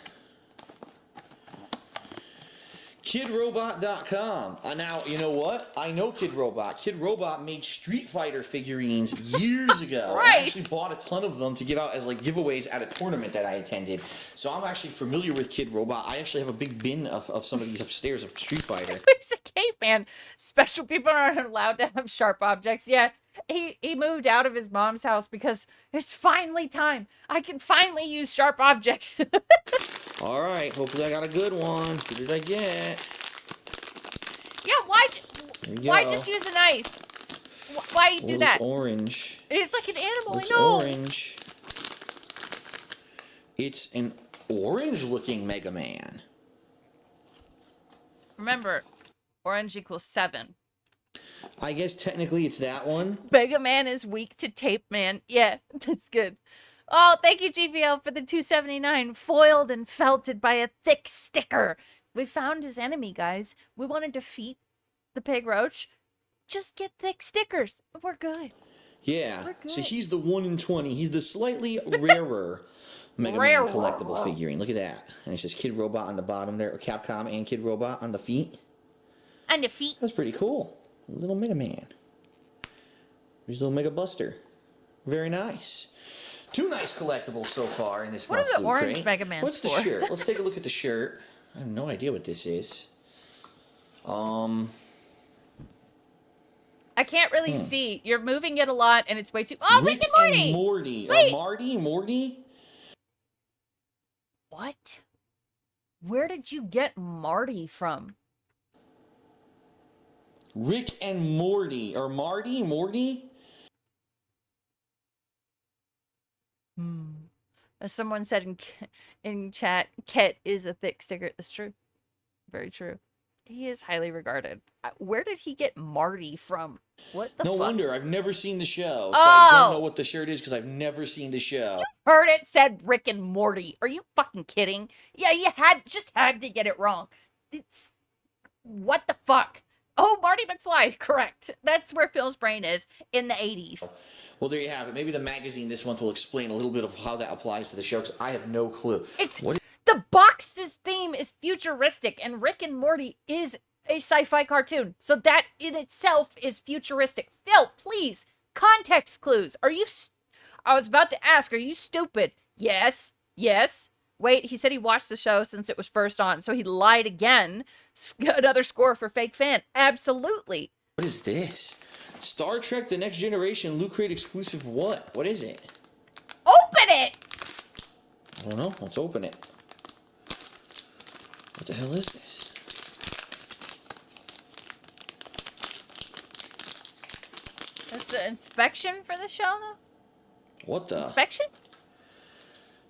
S5: KidRobot.com. Now, you know what? I know Kid Robot. Kid Robot made Street Fighter figurines years ago. I actually bought a ton of them to give out as like giveaways at a tournament that I attended. So I'm actually familiar with Kid Robot. I actually have a big bin of some of these upstairs of Street Fighter.
S4: He's a caveman. Special people aren't allowed to have sharp objects. Yeah, he moved out of his mom's house because it's finally time. I can finally use sharp objects.
S5: All right, hopefully I got a good one. Who did I get?
S4: Yeah, why just use a knife? Why you do that?
S5: It's orange.
S4: It's like an animal,
S5: It's
S4: I know.
S5: orange. It's an orange-looking Mega Man.
S4: Remember, orange equals 7.
S5: I guess technically it's that one.
S4: Mega Man is weak to tape, man. Yeah, that's good. Oh, thank you, GVL, for the 279. Foiled and felted by a thick sticker. We found his enemy, guys. We want to defeat the pig roach. Just get thick stickers. We're good.
S5: Yeah.
S4: We're good.
S5: So he's the 1 in 20. He's the slightly rarer Mega Man collectible figurine. Look at that. And it says Kid Robot on the bottom there. Or Capcom and Kid Robot on the feet.
S4: On the feet.
S5: That's pretty cool. Little Mega Man. Here's little Mega Buster. Very nice. 2 nice collectibles so far in this month's
S4: What are the
S5: Loot
S4: orange
S5: Crate.
S4: Mega Mans
S5: What's the
S4: for?
S5: shirt? Let's take a look at the shirt. I have no idea what this is.
S4: I can't really see. You're moving it a lot, and it's way too... Oh,
S5: Rick
S4: Rick and Morty!
S5: and Morty.
S4: Sweet.
S5: Or Morty?
S4: What? Where did you get Marty from?
S5: Rick and Morty. Or Morty?
S4: As someone said in chat, Ket is a thick sticker. That's true. Very true. He is highly regarded. Where did he get Marty from? What the
S5: No
S4: fuck?
S5: wonder. I've never seen the show, so I don't know what the shirt is because I've never seen the show.
S4: Heard it said Rick and Morty. Are you fucking kidding? Yeah, you just had to get it wrong. It's what the fuck? Oh, Marty McFly, correct. That's where Phil's brain is in the 80s.
S5: Well, there you have it. Maybe the magazine this month will explain a little bit of how that applies to the show because I have no clue.
S4: The box's theme is futuristic, and Rick and Morty is a sci-fi cartoon. So that in itself is futuristic. Phil, please, context clues. I was about to ask, are you stupid? Yes. Wait, he said he watched the show since it was first on, so he lied again. Another score for fake fan. Absolutely.
S5: What is this? Star Trek The Next Generation Loot Crate exclusive what? What is it?
S4: Open it!
S5: I don't know. Let's open it. What the hell is this?
S4: That's the inspection for the show, though?
S5: What the?
S4: Inspection?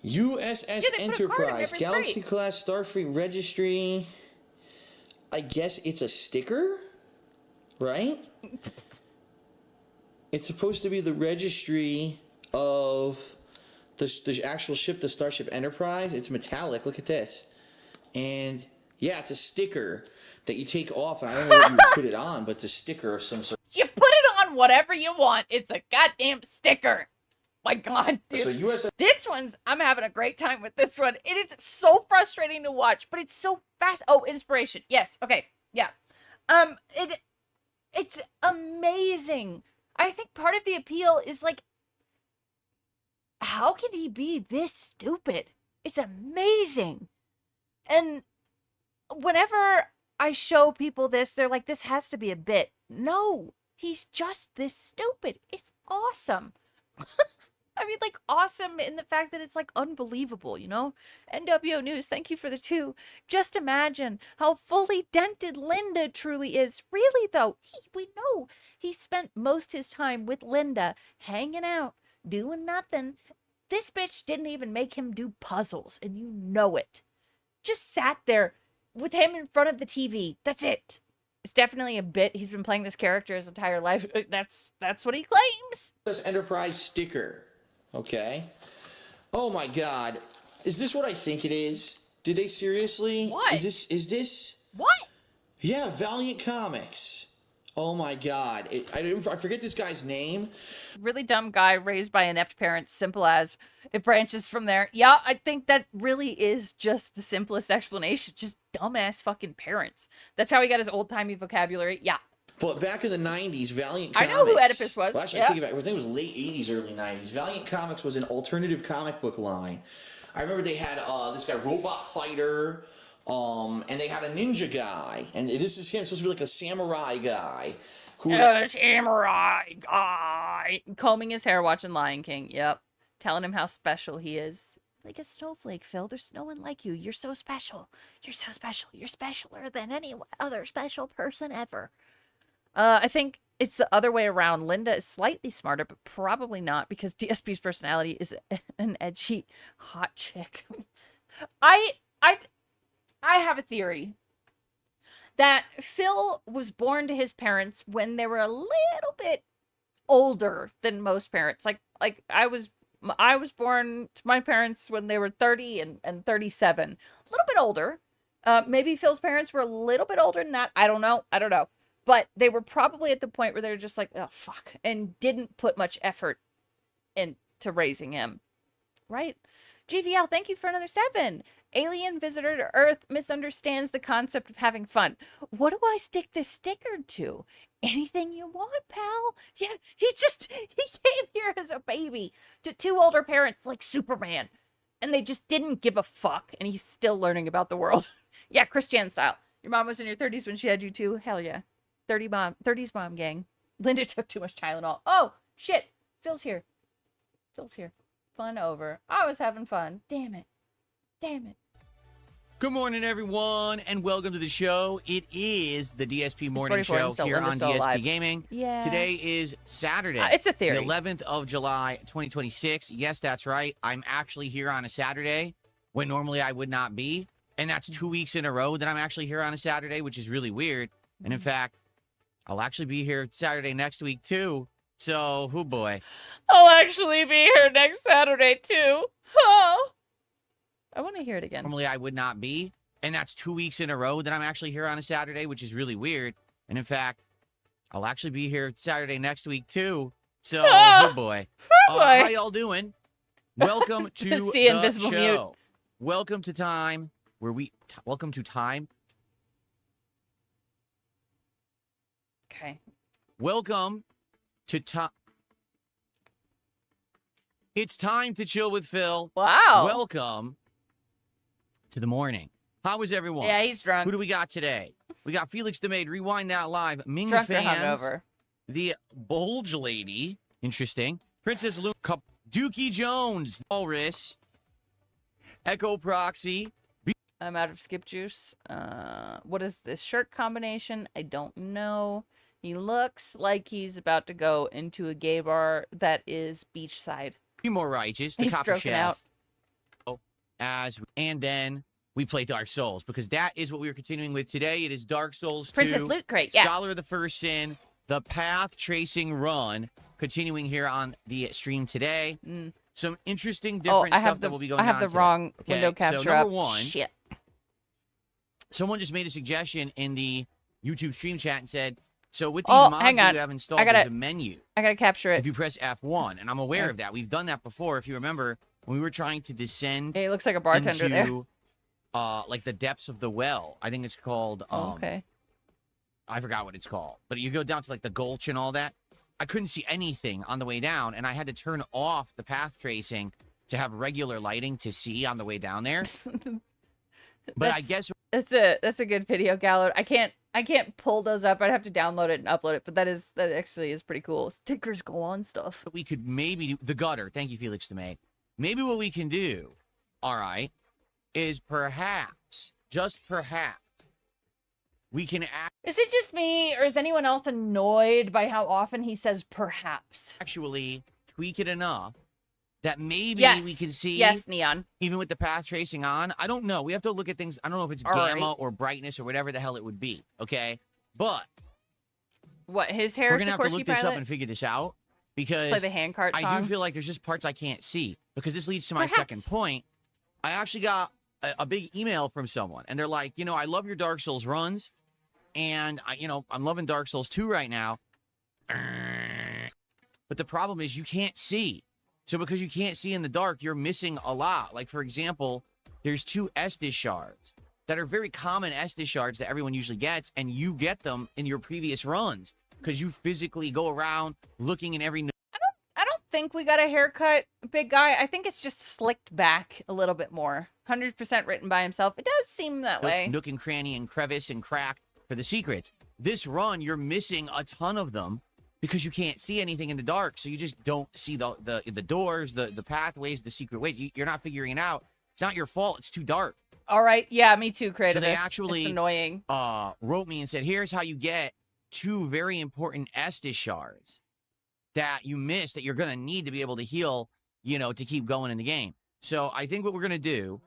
S5: USS
S4: Yeah, they put a card in
S5: Enterprise,
S4: every
S5: Galaxy
S4: crate.
S5: Class Starfleet Registry. I guess it's a sticker, right? It's supposed to be the registry of the actual ship, the Starship Enterprise. It's metallic. Look at this. And yeah, it's a sticker that you take off. And I don't know what you would put it on, but it's a sticker of some sort.
S4: You put it on whatever you want. It's a goddamn sticker. My God, dude.
S5: So USS.
S4: I'm having a great time with this one. It is so frustrating to watch, but it's so fast. Oh, inspiration. Yes. Okay. Yeah. It's amazing. I think part of the appeal is like, how can he be this stupid? It's amazing. And whenever I show people this, they're like, this has to be a bit. No, he's just this stupid. It's awesome. I mean, like, awesome in the fact that it's, like, unbelievable, you know? NWO News, thank you for the 2. Just imagine how fully dented Linda truly is. Really, though, we know he spent most his time with Linda, hanging out, doing nothing. This bitch didn't even make him do puzzles, and you know it. Just sat there with him in front of the TV. That's it. It's definitely a bit. He's been playing this character his entire life. That's what he claims.
S5: This Enterprise sticker. Okay. Oh my God. Is this what I think it is? Did they seriously?
S4: What?
S5: Is this?
S4: What?
S5: Yeah, Valiant Comics. Oh my God. I forget this guy's name.
S4: Really dumb guy raised by inept parents. Simple as. It branches from there. Yeah, I think that really is just the simplest explanation. Just dumbass fucking parents. That's how he got his old-timey vocabulary. Yeah.
S5: But back in the 90s, Valiant Comics...
S4: I know who Oedipus was.
S5: Well, actually, I take it back. I think it was late 80s, early 90s. Valiant Comics was an alternative comic book line. I remember they had this guy, Robot Fighter, and they had a ninja guy. And this is him, supposed to be like a samurai guy.
S4: Samurai guy. Combing his hair, watching Lion King. Yep. Telling him how special he is. Like a snowflake, Phil. There's no one like you. You're so special. You're so special. You're specialer than any other special person ever. I think it's the other way around. Linda is slightly smarter, but probably not, because DSP's personality is an edgy, hot chick. I have a theory that Phil was born to his parents when they were a little bit older than most parents. Like I was born to my parents when they were 30 and 37. A little bit older. Maybe Phil's parents were a little bit older than that. I don't know. But they were probably at the point where they were just like, oh, fuck, and didn't put much effort into raising him. Right? GVL, thank you for another 7. Alien visitor to Earth misunderstands the concept of having fun. What do I stick this sticker to? Anything you want, pal. Yeah, he came here as a baby to 2 older parents like Superman. And they just didn't give a fuck. And he's still learning about the world. Yeah, Christian style. Your mom was in your 30s when she had you too? Hell yeah. 30s mom gang. Linda took too much Tylenol. Oh, shit. Phil's here. Fun over. I was having fun. Damn it.
S1: Good morning, everyone, and welcome to the show. It is the DSP Morning Show here on DSP Gaming.
S4: Yeah.
S1: Today is Saturday.
S4: It's a theory.
S1: The 11th of July, 2026. Yes, that's right. I'm actually here on a Saturday when normally I would not be. And that's 2 weeks in a row that I'm actually here on a Saturday, which is really weird. And in fact, I'll actually be here Saturday next week too. So, oh boy.
S4: I'll actually be here next Saturday too. Oh. I want to hear it again.
S1: Normally I would not be. And that's 2 weeks in a row that I'm actually here on a Saturday, which is really weird. And in fact, I'll actually be here Saturday next week too. So, oh boy. How y'all doing? Welcome to
S4: See
S1: the
S4: Invisible
S1: show.
S4: Mute.
S1: Welcome to time where welcome to time.
S4: Okay.
S1: Welcome to time. It's time to chill with Phil.
S4: Wow.
S1: Welcome to the morning. How is everyone?
S4: Yeah, he's drunk.
S1: Who do we got today? We got Felix the Maid, Rewind That Live, Ming
S4: Drunk or
S1: Fans,
S4: hungover.
S1: the Bulge Lady, interesting, Princess Luke, Dookie Jones, Walrus, Echo Proxy.
S4: I'm out of skip juice. What is this shirt combination? I don't know. He looks like he's about to go into a gay bar that is beachside.
S1: Be more righteous, the
S4: He's
S1: Copper
S4: stroking
S1: Chef.
S4: out.
S1: And then we play Dark Souls because that is what we are continuing with today. It is Dark Souls 2.
S4: Princess Loot Crate, yeah.
S1: Scholar of the First Sin, the Path Tracing Run, continuing here on the stream today. Some interesting different stuff that will be going on
S4: I have the
S1: today.
S4: wrong
S1: Okay,
S4: window capture
S1: so number
S4: up.
S1: one,
S4: Shit.
S1: someone just made a suggestion in the YouTube stream chat and said, so with these
S4: Oh,
S1: mods
S4: hang
S1: that
S4: on.
S1: you have installed,
S4: I gotta-
S1: there's a menu.
S4: I gotta capture it.
S1: If you press F1, and I'm aware of that. We've done that before. If you remember, when we were trying to descend
S4: Yeah, he looks like a bartender
S1: into,
S4: there.
S1: like the depths of the well. I think it's called,
S4: Okay.
S1: I forgot what it's called. But you go down to like the gulch and all that. I couldn't see anything on the way down, and I had to turn off the path tracing to have regular lighting to see on the way down there. But I guess
S4: that's a good video, Gallo. I can't pull those up. I'd have to download it and upload it, but that actually is pretty cool. Stickers go on stuff.
S1: we could maybe do the gutter. Thank you, Felix DeMay. Maybe what we can do, all right, is perhaps, just perhaps, we can
S4: Is it just me, or is anyone else annoyed by how often he says perhaps?
S1: actually tweak it enough that maybe
S4: Yes.
S1: we can see,
S4: Yes, Neon.
S1: even with the path tracing on. I don't know. We have to look at things. I don't know if it's
S4: All
S1: gamma
S4: right.
S1: or brightness or whatever the hell it would be. Okay, but
S4: What, his hair
S1: we're
S4: is
S1: gonna have to
S4: Sikorsky
S1: look this up
S4: pilot?
S1: and figure this out
S4: Just play
S1: because
S4: the handcart song.
S1: I do feel like there's just parts I can't see because this leads to my second
S4: Perhaps.
S1: point. I actually got a big email from someone, and they're like, I love your Dark Souls runs, and I'm loving Dark Souls 2 right now. But the problem is you can't see. So because you can't see in the dark, you're missing a lot. Like, for example, there's 2 Estus shards that are very common Estus shards that everyone usually gets, and you get them in your previous runs because you physically go around looking in every
S4: I don't think we got a haircut, big guy. I think it's just slicked back a little bit more. 100% written by himself. It does seem that way.
S1: nook and cranny and crevice and crack for the secrets. This run, you're missing a ton of them because you can't see anything in the dark, so you just don't see the doors, the pathways, the secret ways. You're not figuring it out. It's not your fault. It's too dark.
S4: All right. Yeah, me too, Creativist.
S1: So they actually
S4: It's annoying.
S1: wrote me and said, here's how you get 2 very important Estus shards that you missed that you're going to need to be able to heal, to keep going in the game. So I think what we're going to do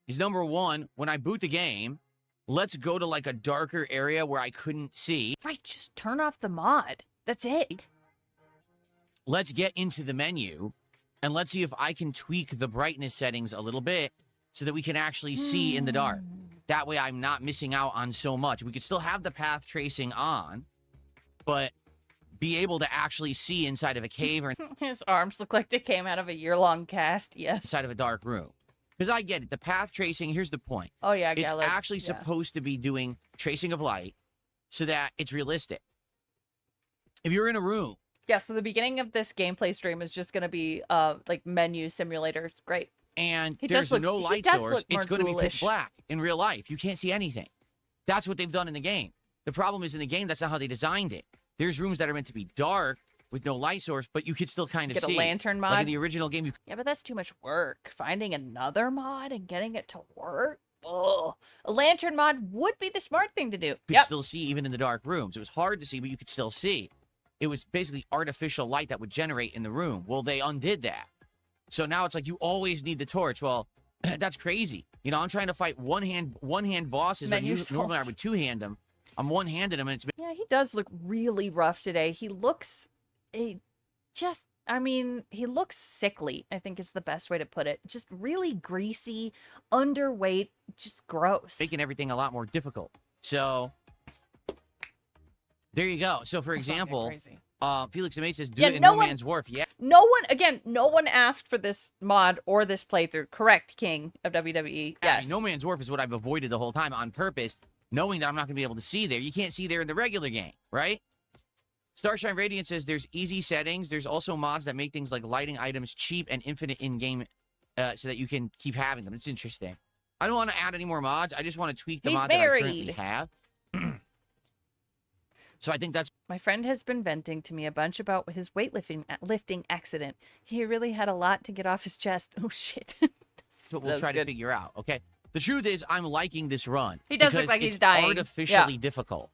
S1: is, number one, when I boot the game, let's go to like a darker area where I couldn't see.
S4: Right, just turn off the mod. That's it.
S1: Let's get into the menu and let's see if I can tweak the brightness settings a little bit so that we can actually see in the dark. That way I'm not missing out on so much. We could still have the path tracing on, but be able to actually see inside of a cave or
S4: His arms look like they came out of a year-long cast. Yes.
S1: inside of a dark room. Because I get it. The path tracing, here's the point.
S4: Oh, yeah,
S1: It's
S4: Gallo.
S1: actually
S4: Yeah.
S1: supposed to be doing tracing of light so that it's realistic. If you're in a room,
S4: Yeah, so the beginning of this gameplay stream is just going to be like menu simulator. It's great.
S1: and
S4: He
S1: there's
S4: does look-
S1: no
S4: he
S1: light
S4: does
S1: source,
S4: look
S1: it's
S4: more
S1: going to be pitch
S4: ghoulish.
S1: black in real life. You can't see anything. That's what they've done in the game. The problem is in the game, that's not how they designed it. There's rooms that are meant to be dark with no light source, but you could still kind of
S4: Get a
S1: see.
S4: lantern
S1: Like
S4: mod.
S1: in the original game, you
S4: Yeah, but that's too much work. Finding another mod and getting it to work. Ugh. A lantern mod would be the smart thing to do.
S1: could
S4: Yep.
S1: still see even in the dark rooms. It was hard to see, but you could still see. It was basically artificial light that would generate in the room. Well, they undid that. So now it's like you always need the torch. Well, That's crazy. You know, I'm trying to fight one hand bosses when normally I would two-hand them. I'm one-handed them, and it's
S4: Yeah, he does look really rough today. He looks I mean, he looks sickly, I think is the best way to put it. Just really greasy, underweight, just gross.
S1: making everything a lot more difficult. So there you go. So for example, Felix Amate says, do it in No Man's Wharf. Yeah.
S4: No one asked for this mod or this playthrough. Correct, King of WWE.
S1: Yeah, I
S4: Yes.
S1: mean, No Man's Wharf is what I've avoided the whole time on purpose, knowing that I'm not going to be able to see there. You can't see there in the regular game, right? Starshine Radiant says there's easy settings. There's also mods that make things like lighting items cheap and infinite in-game so that you can keep having them. It's interesting. I don't want to add any more mods. I just want to tweak the mod that I currently have. So I think that's...
S4: My friend has been venting to me a bunch about his lifting accident. He really had a lot to get off his chest. Oh, shit.
S1: That's what we'll try to figure out, okay? The truth is, I'm liking this run.
S4: He does look like he's dying.
S1: It's artificially difficult.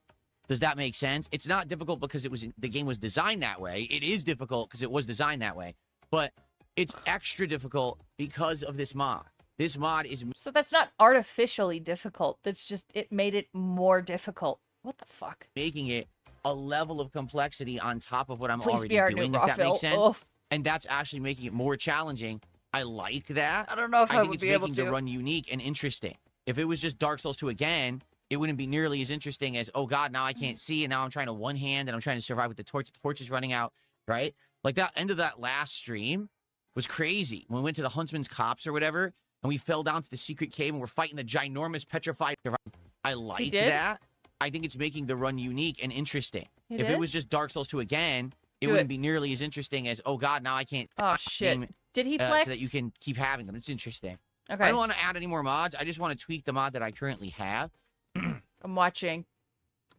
S1: Does that make sense? It's not difficult because the game was designed that way. It is difficult because it was designed that way. But it's extra difficult because of this mod. This mod is...
S4: So that's not artificially difficult. That's just, it made it more difficult. What the fuck?
S1: Making it a level of complexity on top of what I'm
S4: Please
S1: already
S4: be our
S1: doing,
S4: new
S1: if that makes sense.
S4: Ugh.
S1: And that's actually making it more challenging. I like that.
S4: I don't know if I
S1: think
S4: would
S1: it's
S4: be able
S1: making
S4: to.
S1: the run unique and interesting. If it was just Dark Souls 2 again, it wouldn't be nearly as interesting as, oh god, now I can't see, and now I'm trying to one hand, and I'm trying to survive with the torch. The torch is running out, right? Like that end of that last stream was crazy. When we went to the Huntsman's Copse or whatever, and we fell down to the secret cave, and we're fighting the ginormous petrified... I like that. I think it's making the run unique and interesting. If it was just Dark Souls 2 again, it wouldn't be nearly as interesting as, oh god, now I can't...
S4: Oh, shit. Did he flex?
S1: So that you can keep having them. It's interesting.
S4: Okay.
S1: I don't want to add any more mods. I just want to tweak the mod that I currently have.
S4: I'm watching.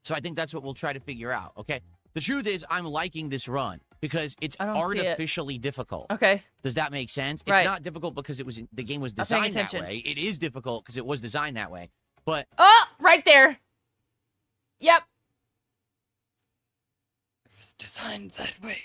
S1: So I think that's what we'll try to figure out, okay? The truth is, I'm liking this run because it's artificially difficult.
S4: Okay.
S1: Does that make sense?
S4: Right.
S1: It's not difficult because the game was designed that way. It is difficult because it was designed that way. But...
S4: Oh, right there. Yep. It was designed that way.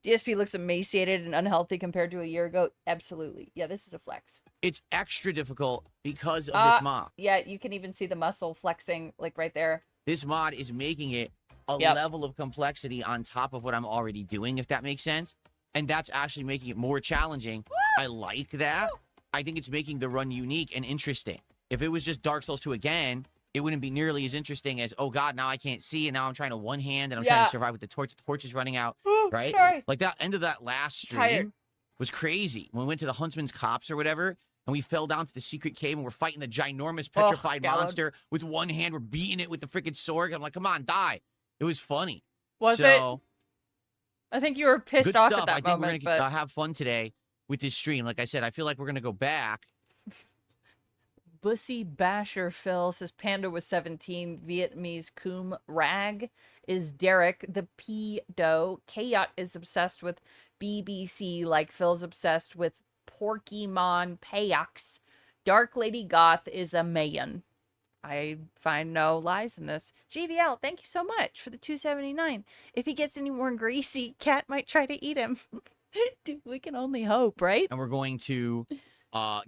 S4: DSP looks emaciated and unhealthy compared to a year ago. Absolutely. Yeah, this is a flex.
S1: It's extra difficult because of this mod.
S4: Yeah, you can even see the muscle flexing, like right there.
S1: This mod is making it a level of complexity on top of what I'm already doing, if that makes sense. And that's actually making it more challenging. Woo! I like that. Woo! I think it's making the run unique and interesting. If it was just Dark Souls 2 again, it wouldn't be nearly as interesting as, oh god, now I can't see, and now I'm trying to one hand, and I'm trying to survive with the torch. The torch is running out, right?
S4: Sorry.
S1: Like that end of that last stream was crazy. When we went to the Huntsman's Copse or whatever, and we fell down to the secret cave, and we're fighting the ginormous petrified monster with one hand. We're beating it with the freaking sword. I'm like, come on, die. It was funny.
S4: Was it? I think you were pissed off at that moment.
S1: I think we're going to have fun today with this stream. Like I said, I feel like we're going to go back.
S4: Bussy Basher Phil says Panda was 17. Vietnamese Coom Rag is Derek. The P-Do. Kayot is obsessed with BBC like Phil's obsessed with Porkymon Payox. Dark Lady Goth is a man. I find no lies in this. JVL, thank you so much for the $2.79. If he gets any more greasy, Cat might try to eat him. Dude, we can only hope, right?
S1: And we're going to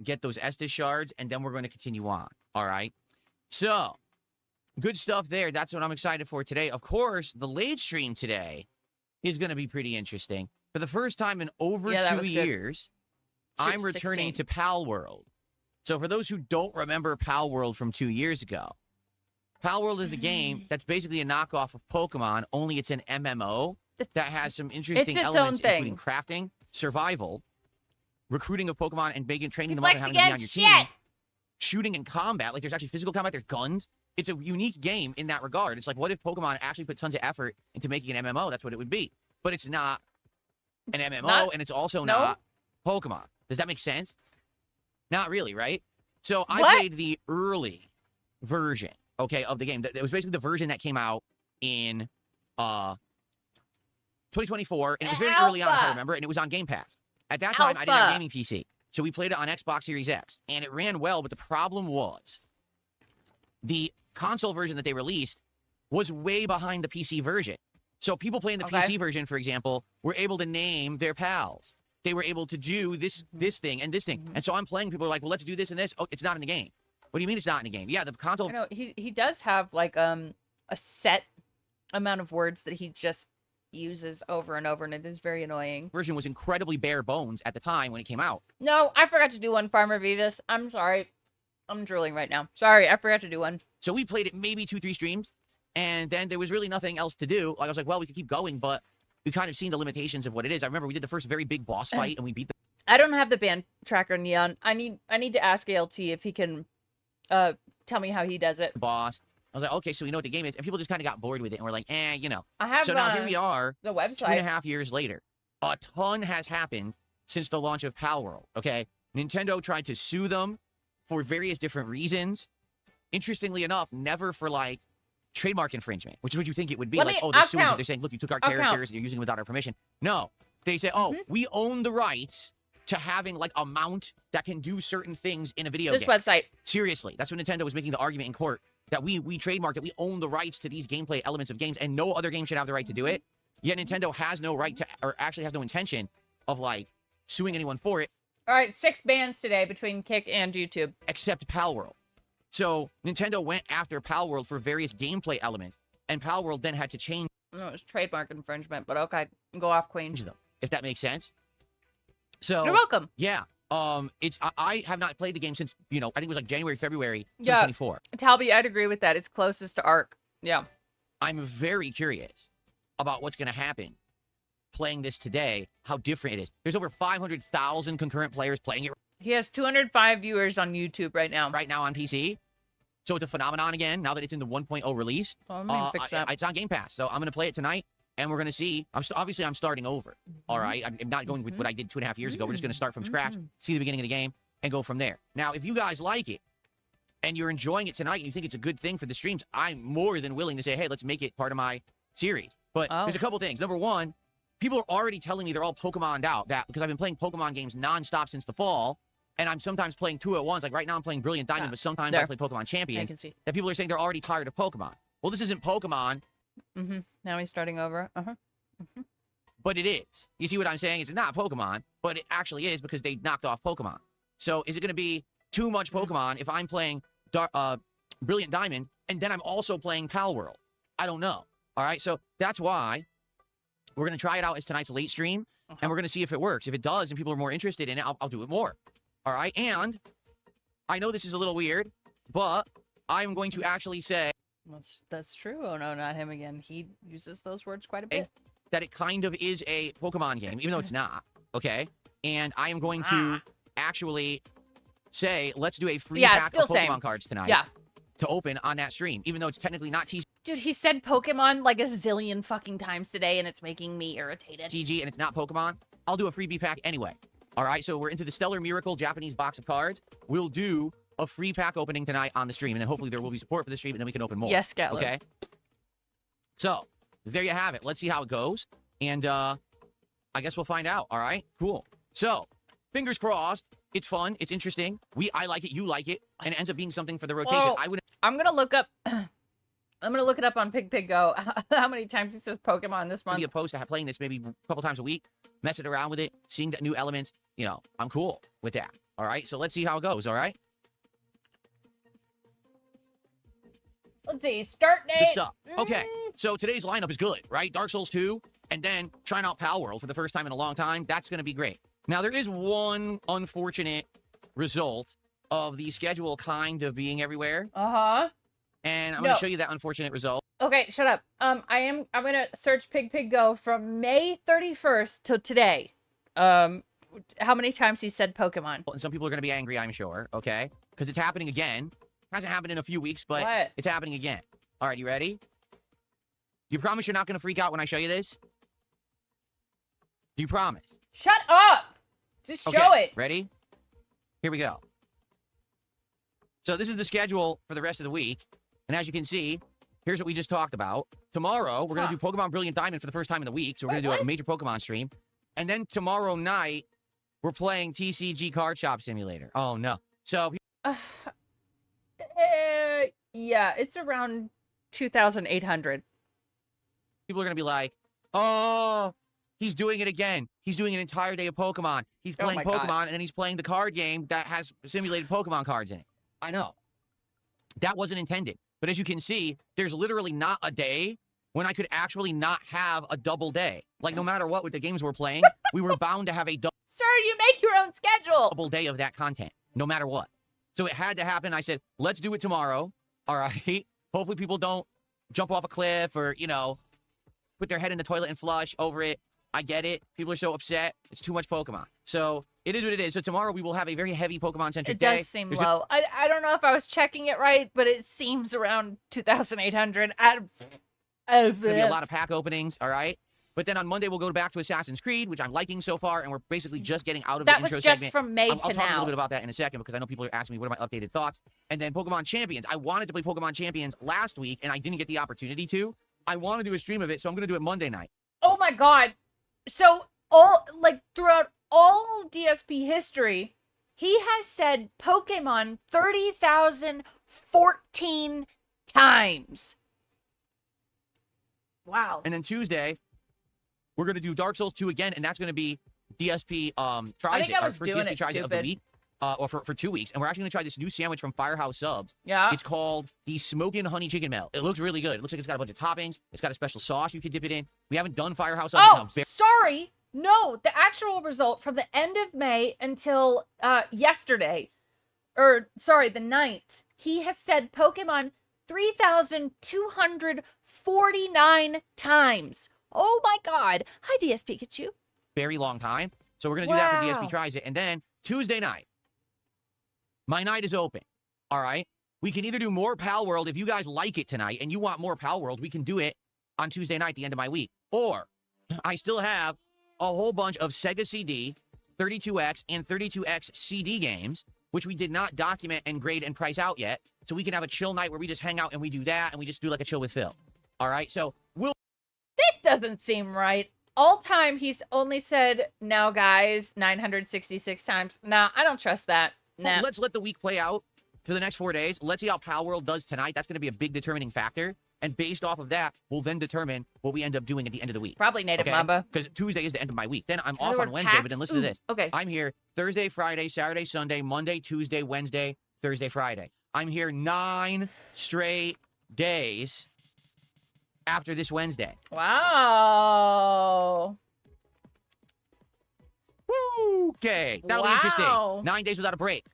S1: get those Estus shards, and then we're going to continue on. All right? So, good stuff there. That's what I'm excited for today. Of course, the late stream today is going to be pretty interesting. For the first time in over 2 years, I'm returning to Pal World. So for those who don't remember Pal World from 2 years ago, Pal World is a game that's basically a knockoff of Pokemon, only it's an MMO that has some interesting elements, including crafting, survival, recruiting of Pokemon, and training them up and having them be on your team, shooting and combat. Like, there's actually physical combat, there's guns. It's a unique game in that regard. It's like, what if Pokemon actually put tons of effort into making an MMO? That's what it would be. But it's not an MMO, and it's also not Pokemon. Does that make sense? Not really, right? So I played the early version, okay, of the game. It was basically the version that came out in 2024, and it was very early on, if I remember, and it was on Game Pass. At that time, I didn't have a gaming PC, so we played it on Xbox Series X, and it ran well, but the problem was the console version that they released was way behind the PC version. So people playing the PC version, for example, were able to name their pals. they were able to do this thing and this thing. And so I'm playing. People are like, well, let's do this and this. Oh, it's not in the game. What do you mean it's not in the game? Yeah, the console.
S4: I know he does have like a set amount of words that he just uses over and over, and it is very annoying.
S1: Version was incredibly bare bones at the time when it came out.
S4: No, I forgot to do one, Farmer Beavis. I'm sorry. I'm drooling right now. Sorry, I forgot to do one.
S1: So we played it maybe 2-3 streams, and then there was really nothing else to do. Like, I was like, well, we could keep going, but we kind of seen the limitations of what it is. I remember we did the first very big boss fight, and we beat the
S4: I don't have the band tracker, Neon. I need to ask ALT if he can tell me how he does it.
S1: boss. I was like, okay, so we know what the game is, and people just kind of got bored with it, and we're like, you know.
S4: I have
S1: So now here we are,
S4: the
S1: 2.5
S4: website.
S1: years later. A ton has happened since the launch of Palworld, okay? Nintendo tried to sue them for various different reasons. Interestingly enough, never for, like, trademark infringement, which is what you think it would be. Like, oh, they're suing because they're saying, look, you took our characters and you're using them without our permission. No. They say, oh, we own the rights to having, like, a mount that can do certain things in a video
S4: This
S1: game.
S4: website.
S1: Seriously. That's what Nintendo was making the argument in court, that we trademarked, that we own the rights to these gameplay elements of games, and no other game should have the right to do it. Yet Nintendo has no right to, or actually has no intention of, like, suing anyone for it.
S4: All right, 6 bans today between Kick and YouTube.
S1: Except Palworld. So Nintendo went after Palworld for various gameplay elements, and Palworld then had to change
S4: No, it was trademark infringement, but okay. Go off, Queen.
S1: them, if that makes sense. So
S4: You're welcome.
S1: Yeah. I have not played the game since, I think it was like January, February
S4: Yeah.
S1: 2024.
S4: Talby, I'd agree with that. It's closest to Arc. Yeah.
S1: I'm very curious about what's going to happen playing this today, how different it is. There's over 500,000 concurrent players playing it
S4: He has 205 viewers on YouTube right now.
S1: right now on PC. So it's a phenomenon again, now that it's in the 1.0 release.
S4: Oh, I'm gonna fix that.
S1: It's on Game Pass, so I'm going to play it tonight, and we're going to see. Obviously, I'm starting over, all right? I'm not going with what I did 2.5 years ago. We're just going to start from scratch, see the beginning of the game, and go from there. Now, if you guys like it, and you're enjoying it tonight, and you think it's a good thing for the streams, I'm more than willing to say, hey, let's make it part of my series. But there's a couple things. Number one, people are already telling me they're all Pokemon'd out, because I've been playing Pokemon games nonstop since the fall, and I'm sometimes playing 2 at once. Like right now I'm playing Brilliant Diamond, but sometimes I play Pokemon Champions.
S4: I can see.
S1: That people are saying they're already tired of Pokemon. Well, this isn't Pokemon,
S4: Now he's starting over.
S1: but it is. You see what I'm saying? It's not Pokemon, but it actually is because they knocked off Pokemon. So is it going to be too much Pokemon if I'm playing Brilliant Diamond and then I'm also playing Palworld? I don't know. All right, so that's why we're going to try it out as tonight's late stream, and we're going to see if it works. If it does and people are more interested in it, I'll do it more. All right, and I know this is a little weird, but I'm going to actually say
S4: That's true. Oh, no, not him again. He uses those words quite a bit.
S1: that it kind of is a Pokemon game, even though it's not, okay? And I am going to actually say, let's do a free pack of Pokemon cards tonight to open on that stream, even though it's technically not
S4: Dude, he said Pokemon like a zillion fucking times today, and it's making me irritated.
S1: TCG and it's not Pokemon. I'll do a freebie pack anyway. All right, so we're into the Stellar Miracle Japanese box of cards. We'll do a free pack opening tonight on the stream, and then hopefully there will be support for the stream, and then we can open more.
S4: Yes, Gatler.
S1: Okay? So, there you have it. Let's see how it goes, and I guess we'll find out, all right? Cool. So, fingers crossed. It's fun. It's interesting. I like it. You like it. And it ends up being something for the rotation.
S4: Whoa. I'm going to look up... I'm going to look it up on Pig Go. How many times he says Pokemon this month?
S1: Be opposed to playing this maybe a couple times a week, messing around with it, seeing the new elements. I'm cool with that. All right, so let's see how it goes. All right.
S4: Let's see. Start date.
S1: Good stuff. Okay, so today's lineup is good, right? Dark Souls 2, and then trying out Palworld for the first time in a long time. That's going to be great. Now there is one unfortunate result of the schedule kind of being everywhere. And I'm going to show you that unfortunate result.
S4: Okay, shut up. I'm going to search Pig Go from May 31st till today. How many times he said Pokemon?
S1: And some people are going to be angry, I'm sure, okay? Because it's happening again. Hasn't happened in a few weeks, but it's happening again. All right, you ready? You promise you're not going to freak out when I show you this? You promise?
S4: Shut up! Just show it.
S1: Ready? Here we go. So this is the schedule for the rest of the week. And as you can see, here's what we just talked about. Tomorrow, we're going to do Pokemon Brilliant Diamond for the first time in the week. So we're going to do a major Pokemon stream. And then tomorrow night, we're playing TCG Card Shop Simulator. Oh, no. So...
S4: yeah, it's around 2,800.
S1: People are going to be like, oh, he's doing it again. He's doing an entire day of Pokemon. He's
S4: Oh
S1: playing
S4: my God.
S1: Pokemon, and then he's playing the card game that has simulated Pokemon cards in it. I know. That wasn't intended. But as you can see, there's literally not a day when I could actually not have a double day. Like, no matter what with the games we're playing, we were bound to have a
S4: Sir, you make your own schedule.
S1: double day of that content, no matter what. So it had to happen. I said, let's do it tomorrow. All right. Hopefully people don't jump off a cliff or, you know, put their head in the toilet and flush over it. I get it. People are so upset. It's too much Pokemon. So it is what it is. So tomorrow we will have a very heavy Pokemon-centric
S4: It
S1: day.
S4: does seem
S1: There's
S4: low. I don't know if I was checking it right, but it seems around 2,800.
S1: There'll be a lot of pack openings, all right? But then on Monday, we'll go back to Assassin's Creed, which I'm liking so far, and we're basically just getting out of the
S4: That
S1: intro
S4: was just
S1: segment.
S4: from May
S1: I'll
S4: to
S1: talk a little
S4: now.
S1: bit about that in a second because I know people are asking me what are my updated thoughts. And then Pokemon Champions. I wanted to play Pokemon Champions last week, and I didn't get the opportunity to. I want to do a stream of it, so I'm going to do it Monday night.
S4: Oh my God. So throughout all DSP history, he has said Pokemon 30,014 times. Wow.
S1: And then Tuesday, we're going to do Dark Souls 2 again, and that's going to be DSP
S4: I
S1: Tries
S4: think
S1: It,
S4: I
S1: our
S4: was
S1: first
S4: doing
S1: DSP
S4: it
S1: Tries It of the
S4: stupid.
S1: week, or for 2 weeks. And we're actually going to try this new sandwich from Firehouse Subs.
S4: Yeah.
S1: It's called the Smokin' Honey Chicken Melt. It looks really good. It looks like it's got a bunch of toppings. It's got a special sauce you can dip it in. We haven't done Firehouse Subs in
S4: Oh,
S1: a very
S4: sorry. No, the actual result from the end of May until yesterday, or sorry, the 9th, he has said Pokemon 3,249 times. Oh my God. Hi, DS Pikachu.
S1: very long time. So we're going to do that for
S4: Wow.
S1: DSP Tries It. And then Tuesday night, my night is open. All right. We can either do more Pal World. If you guys like it tonight and you want more Pal World, we can do it on Tuesday night, the end of my week. Or I still have a whole bunch of Sega CD, 32X, and 32X CD games, which we did not document and grade and price out yet. So we can have a chill night where we just hang out and we do that and we just do like a chill with Phil. All right. So we'll
S4: This doesn't seem right. All time, he's only said, now guys, 966 times. Nah, I don't trust that. Nah.
S1: let's let the week play out for the next 4 days. Let's see how Pal World does tonight. That's going to be a big determining factor. And based off of that, we'll then determine what we end up doing at the end of the week.
S4: Probably Native
S1: Okay?
S4: Mamba.
S1: Because Tuesday is the end of my week. Then I'm
S4: The
S1: off
S4: word
S1: on Wednesday, but then
S4: packs?
S1: listen to
S4: Ooh,
S1: this.
S4: Okay.
S1: I'm here Thursday, Friday, Saturday, Sunday, Monday, Tuesday, Wednesday, Thursday, Friday. I'm here 9 straight days after this Wednesday.
S4: Wow.
S1: Woo! Okay. That'll be
S4: Wow.
S1: interesting. 9 days without a break.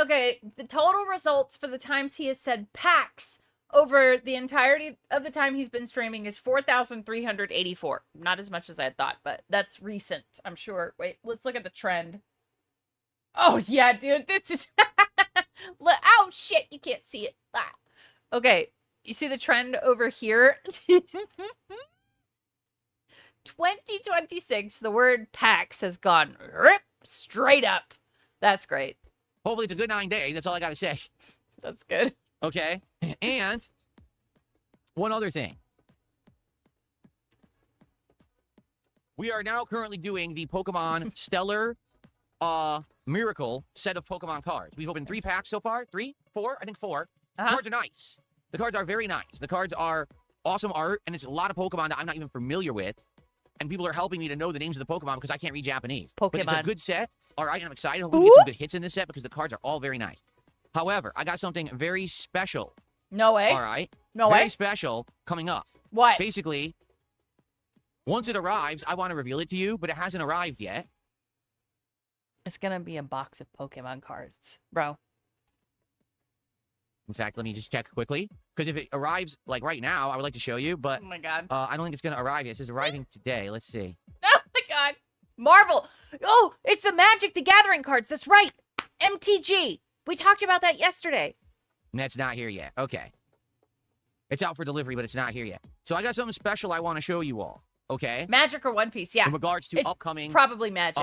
S4: Okay, the total results for the times he has said packs over the entirety of the time he's been streaming is 4,384. Not as much as I had thought, but that's recent, I'm sure. Wait, let's look at the trend. Oh, yeah, dude, this is... Oh, shit, you can't see it. Ah. Okay, you see the trend over here? 2026, the word packs has gone rip straight up. That's great.
S1: Hopefully it's a good 9 days. That's all I got to say.
S4: That's good.
S1: Okay. And one other thing. We are now currently doing the Pokemon Stellar Miracle set of Pokemon cards. We've opened 3 packs so far. 3? 4? I think 4. The
S4: Uh-huh.
S1: cards are nice. The cards are very nice. The cards are awesome art, and it's a lot of Pokemon that I'm not even familiar with. And people are helping me to know the names of the Pokemon because I can't read Japanese. But it's a
S4: Pokemon.
S1: good set. All right, and I'm excited. Hopefully we get some good hits in this set because the cards are all very nice. However, I got something very special.
S4: No way.
S1: All right.
S4: No
S1: very
S4: way.
S1: special coming up.
S4: What?
S1: Basically, once it arrives, I want to reveal it to you, but it hasn't arrived yet.
S4: It's gonna be a box of Pokemon cards, bro.
S1: In fact, let me just check quickly. Because if it arrives, like, right now, I would like to show you, but
S4: Oh my god.
S1: I don't think it's going to arrive yet. It says arriving today. Let's see.
S4: Oh my god. Marvel. Oh, it's the Magic the Gathering cards. That's right. MTG. We talked about that yesterday.
S1: And that's not here yet. Okay. It's out for delivery, but it's not here yet. So I got something special I want to show you all. Okay?
S4: Magic or One Piece. Yeah.
S1: In regards to
S4: It's
S1: upcoming,
S4: Probably Magic.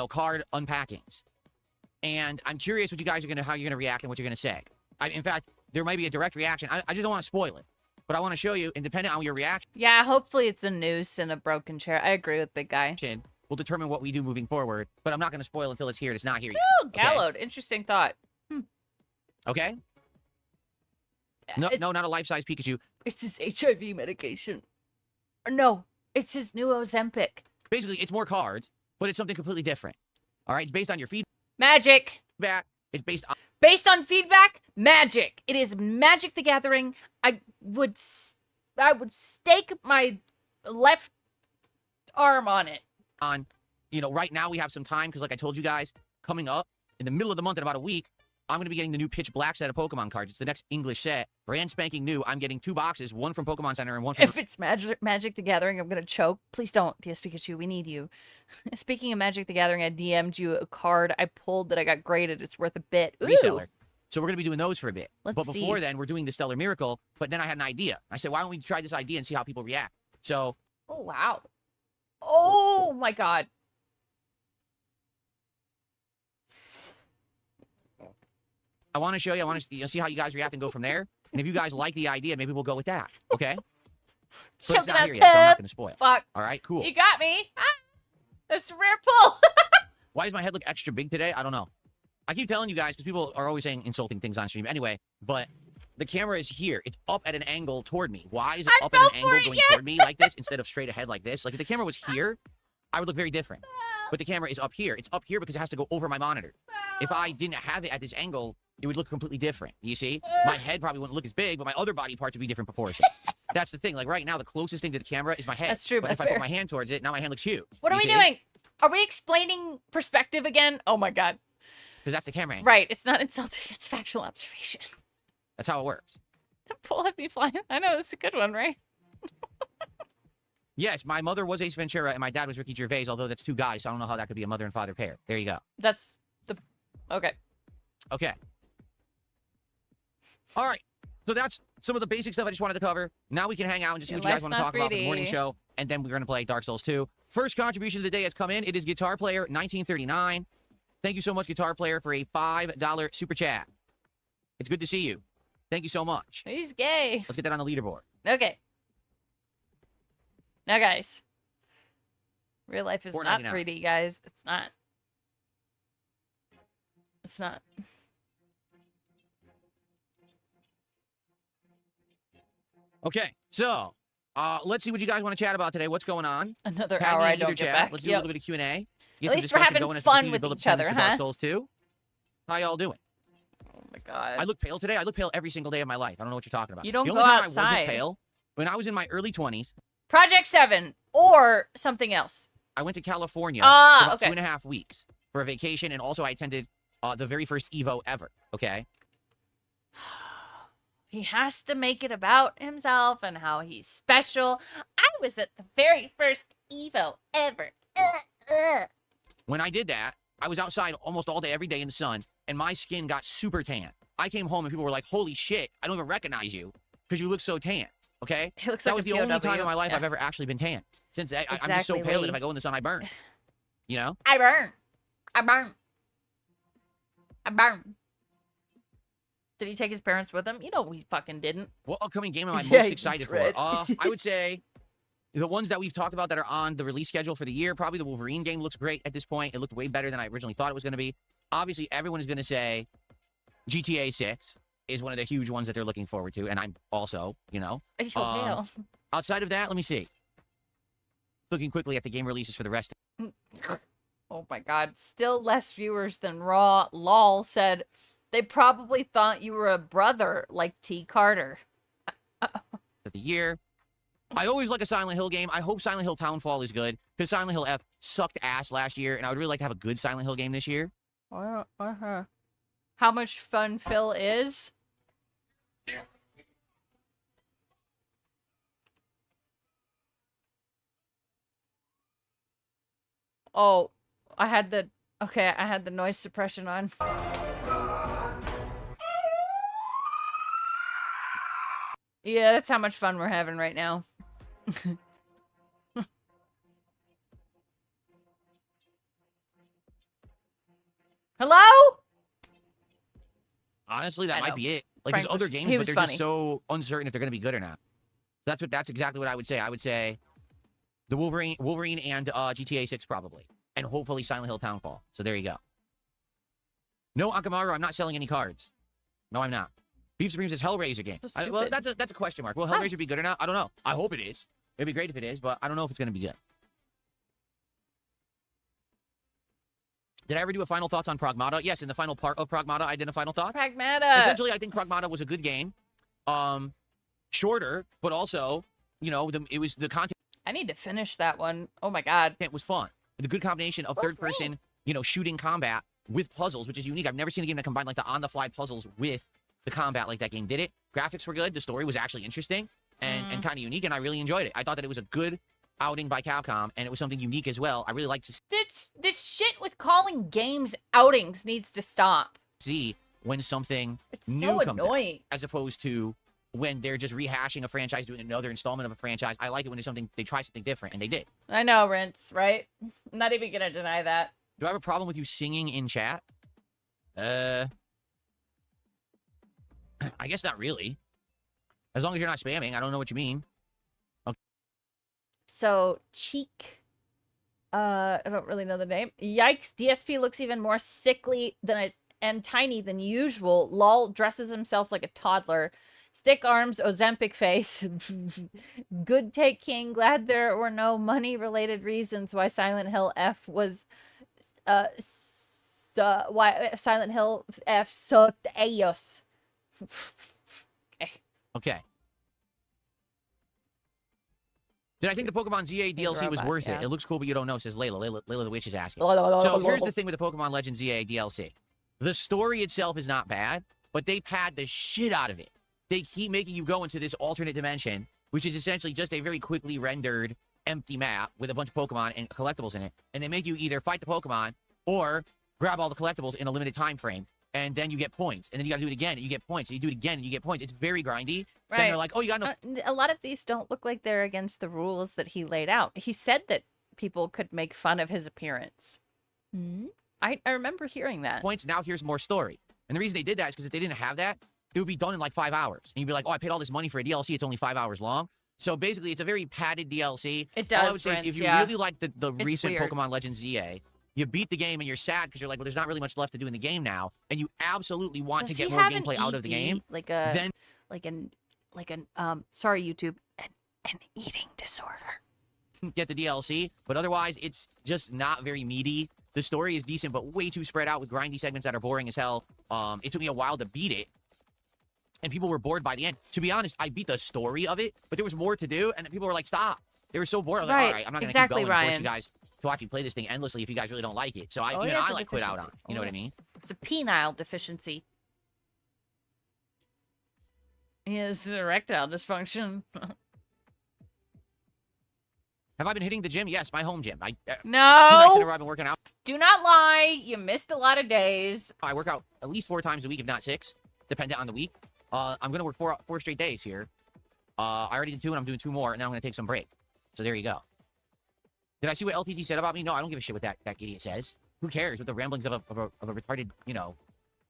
S1: card unpackings. And I'm curious what you guys are going to, how you're going to react and what you're going to say. In fact, there might be a direct reaction. I just don't want to spoil it. But I want to show you, and depending on your reaction,
S4: Yeah, hopefully it's a noose and a broken chair. I agree with Big Guy.
S1: will determine what we do moving forward. But I'm not going to spoil until it's here. It's not here yet.
S4: Oh, Gallowed. Interesting thought.
S1: Okay? No,
S4: It's-
S1: no, not a life-size Pikachu.
S4: It's his HIV medication. Or no. It's his new Ozempic.
S1: Basically, it's more cards, but it's something completely different. All right, it's based on your
S4: Magic.
S1: feedback. It's based on
S4: Based on feedback, Magic. It is Magic the Gathering. I would stake my left arm on it.
S1: Right now we have some time because, like I told you guys, coming up in the middle of the month in about a week, I'm going to be getting the new Pitch Black set of Pokemon cards. It's the next English set, brand spanking new. I'm getting 2 boxes, one from Pokemon Center and one from...
S4: If it's Magic the Gathering, I'm going to choke. Please don't, DS Pikachu. We need you. Speaking of Magic the Gathering, I DM'd you a card I pulled that I got graded. It's worth a bit. Ooh.
S1: Reseller. So we're going to be doing those for a bit.
S4: Let's
S1: but before
S4: see.
S1: then, we're doing the Stellar Miracle. But then I had an idea. I said, why don't we try this idea and see how people react? So...
S4: Oh, wow. Oh, my God.
S1: I want to show you. I want to see how you guys react and go from there. And if you guys like the idea, maybe we'll go with that. Okay? But it's
S4: Choking
S1: not
S4: out
S1: here yet, so I'm not
S4: cup.
S1: going to spoil.
S4: Fuck.
S1: All right, cool.
S4: You got me. Ah, that's a rare pull.
S1: Why does my head look extra big today? I don't know. I keep telling you guys because people are always saying insulting things on stream. Anyway, but the camera is here. It's up at an angle toward me. Why is it up at an angle going toward me like this instead of straight ahead like this? Like if the camera was here, I would look very different. But the camera is up here. It's up here because it has to go over my monitor. If I didn't have it at this angle, it would look completely different. You see? My head probably wouldn't look as big, but my other body parts would be different proportions. That's the thing. Like right now, the closest thing to the camera is my head.
S4: That's true,
S1: But
S4: that's
S1: if I
S4: fair.
S1: put my hand towards it, now my hand looks huge.
S4: What are we doing? Are we explaining perspective again? Oh, my God.
S1: Because that's the camera angle.
S4: Right. It's not insulting. It's factual observation.
S1: That's how it works.
S4: That pull had me flying. I know. This is a good one, right?
S1: Yes, my mother was Ace Ventura and my dad was Ricky Gervais, although that's 2 guys, so I don't know how that could be a mother and father pair. There you go.
S4: That's the... Okay.
S1: Okay. All right. So that's some of the basic stuff I just wanted to cover. Now we can hang out and just see
S4: Your
S1: what you guys
S4: life's
S1: want to
S4: not
S1: talk about for the morning
S4: 3D.
S1: show. And then we're going to play Dark Souls 2. First contribution of the day has come in. It is Guitar Player 1939. Thank you so much, Guitar Player, for a $5 super chat. It's good to see you. Thank you so much.
S4: He's gay.
S1: Let's get that on the leaderboard.
S4: Okay. Now, guys. Real life is not
S1: $4.99.
S4: 3D, guys. It's not. It's not.
S1: Okay. So, let's see what you guys want to chat about today. What's going on?
S4: Another
S1: Tag
S4: hour
S1: me in
S4: I
S1: either
S4: don't get
S1: chat.
S4: back.
S1: Let's do a
S4: Yep.
S1: little bit of Q&A.
S4: At least we're having fun with each other,
S1: Dark
S4: huh?
S1: Souls 2. How y'all doing?
S4: Oh, my God.
S1: I look pale today. I look pale every single day of my life. I don't know what you're talking about.
S4: You don't
S1: the
S4: go
S1: only time I
S4: outside.
S1: wasn't pale, when I was in my early 20s,
S4: Project 7 or something else.
S1: I went to California
S4: Ah,
S1: for about
S4: okay.
S1: 2.5 weeks for a vacation, and also I attended the very first Evo ever, okay?
S4: He has to make it about himself and how he's special. I was at the very first Evo ever.
S1: When I did that, I was outside almost all day, every day in the sun, and my skin got super tan. I came home and people were like, holy shit, I don't even recognize you because you look so tan, okay?
S4: He looks
S1: That
S4: like
S1: was
S4: a
S1: the only
S4: POW.
S1: time in my life
S4: Yeah.
S1: I've ever actually been tan. Since I'm just so
S4: Exactly,
S1: pale that
S4: Lee.
S1: if I go in the sun, I burn. You know?
S4: I burn. I burn. I burn. Did he take his parents with him? You know we fucking didn't.
S1: What upcoming game am I
S4: Yeah,
S1: most excited
S4: that's right.
S1: for? I would say the ones that we've talked about that are on the release schedule for the year. Probably the Wolverine game looks great at this point. It looked way better than I originally thought it was going to be. Obviously, everyone is going to say GTA 6 is one of the huge ones that they're looking forward to, and I'm also, you know.
S4: Are you so pale?
S1: Outside of that, let me see. Looking quickly at the game releases for the rest.
S4: Oh my God. Still less viewers than Raw. Lol said they probably thought you were a brother like T. Carter.
S1: Of the year. I always like a Silent Hill game. I hope Silent Hill Townfall is good, because Silent Hill F sucked ass last year, and I would really like to have a good Silent Hill game this year.
S4: How much fun Phil is? Oh, I had the noise suppression on. Yeah, that's how much fun we're having right now. Hello?
S1: Honestly, that
S4: I
S1: might
S4: know.
S1: be it. Like,
S4: Frank
S1: there's other
S4: was-
S1: games,
S4: he
S1: but
S4: was
S1: they're
S4: funny.
S1: just so uncertain if they're going to be good or not. That's exactly what I would say. I would say the Wolverine and GTA 6 probably, and hopefully Silent Hill Townfall. So there you go. No Akamaru, I'm not selling any cards. No, I'm not. Beef Supreme says Hellraiser game.
S4: So
S1: Well,
S4: stupid.
S1: that's a question mark. Will
S4: Huh.
S1: Hellraiser be good or not? I don't know. I hope it is. It'd be great if it is, but I don't know if it's going to be good. Did I ever do a final thoughts on Pragmata? Yes, in the final part of Pragmata, I did a final thoughts.
S4: Pragmata.
S1: Essentially, I think Pragmata was a good game. Shorter, but also, you know, it was the content.
S4: I need to finish that one. Oh my god.
S1: It was fun. The good combination of third-person, you know, shooting combat with puzzles, which is unique. I've never seen a game that combined like the on-the-fly puzzles with the combat like that game did it. Graphics were good. The story was actually interesting and kind of unique, and I really enjoyed it. I thought that it was a good outing by Capcom, and it was something unique as well. I really like to
S4: This shit with calling games outings needs to stop.
S1: see when something
S4: It's
S1: new
S4: so
S1: comes
S4: annoying.
S1: out, as opposed to when they're just rehashing a franchise, doing another installment of a franchise. I like it when there's something, they try something different, and they did.
S4: I know, Rince, right? I'm not even gonna deny that.
S1: Do I have a problem with you singing in chat? I guess not really. As long as you're not spamming, I don't know what you mean. Okay.
S4: So, Cheek. I don't really know the name. Yikes, DSP looks even more sickly and tiny than usual. Lol dresses himself like a toddler. Stick arms, Ozempic face. Good take, King. Glad there were no money-related reasons why Silent Hill F was... why Silent Hill F sucked ass.
S1: Okay. Did I think the Pokemon ZA DLC was worth it? It looks cool, but you don't know, says Layla. Layla the Witch is asking. So here's the thing with the Pokemon Legends ZA DLC. The story itself is not bad, but they pad the shit out of it. They keep making you go into this alternate dimension, which is essentially just a very quickly rendered empty map with a bunch of Pokemon and collectibles in it. And they make you either fight the Pokemon or grab all the collectibles in a limited time frame. And then you get points. And then you got to do it again, and you get points. And you do it again, and you get points. It's very grindy.
S4: Right.
S1: Then they're like, oh, you got no...
S4: A lot of these don't look like they're against the rules that he laid out. He said that people could make fun of his appearance. I remember hearing that.
S1: points. Now here's more story. And the reason they did that is because if they didn't have that, it would be done in like 5 hours. And you'd be like, oh, I paid all this money for a DLC. It's only 5 hours long. So basically, it's a very padded DLC.
S4: It does,
S1: All I would say is if you really like the recent
S4: weird.
S1: Pokemon Legends ZA, you beat the game and you're sad because you're like, well, there's not really much left to do in the game now, and you absolutely want to get more gameplay out of the game.
S4: Like sorry, YouTube, an eating disorder.
S1: Get the DLC, but otherwise, it's just not very meaty. The story is decent, but way too spread out with grindy segments that are boring as hell. It took me a while to beat it, and people were bored by the end. To be honest, I beat the story of it, but there was more to do, and people were like, stop. They were so bored. I was like, all right, I'm not going to keep going and force you guys to watch me play this thing endlessly if you guys really don't like it. So I like quit out on it. You know what I mean?
S4: It's a penile deficiency. He has erectile dysfunction.
S1: Have I been hitting the gym? Yes, my home gym.
S4: No!
S1: I've been working out.
S4: Do not lie. You missed a lot of days.
S1: I work out at least 4 times a week, if not 6, depending on the week. I'm going to work 4 straight days here. I already did 2, and I'm doing 2 more, and then I'm going to take some break. So there you go. Did I see what LTG said about me? No, I don't give a shit what that idiot says. Who cares what the ramblings of a retarded, you know,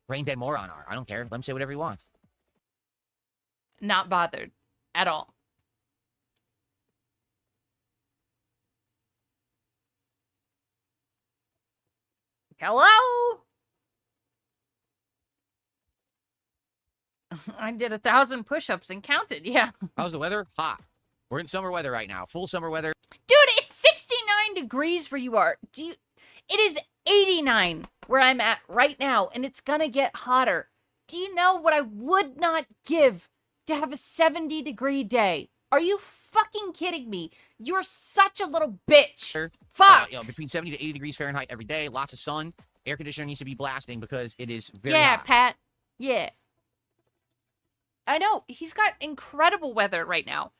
S1: brain-dead moron are? I don't care. Let him say whatever he wants.
S4: Not bothered. At all. Hello? I did 1,000 push-ups and counted, yeah.
S1: How's the weather? Hot. We're in summer weather right now. Full summer weather.
S4: Dude, it's 69 degrees where you are. It is 89 where I'm at right now, and it's gonna get hotter. Do you know what I would not give to have a 70-degree day? Are you fucking kidding me? You're such a little bitch. Fuck.
S1: Between 70 to 80 degrees Fahrenheit every day. Lots of sun. Air conditioner needs to be blasting because it is very hot.
S4: Pat. Yeah. I know. He's got incredible weather right now.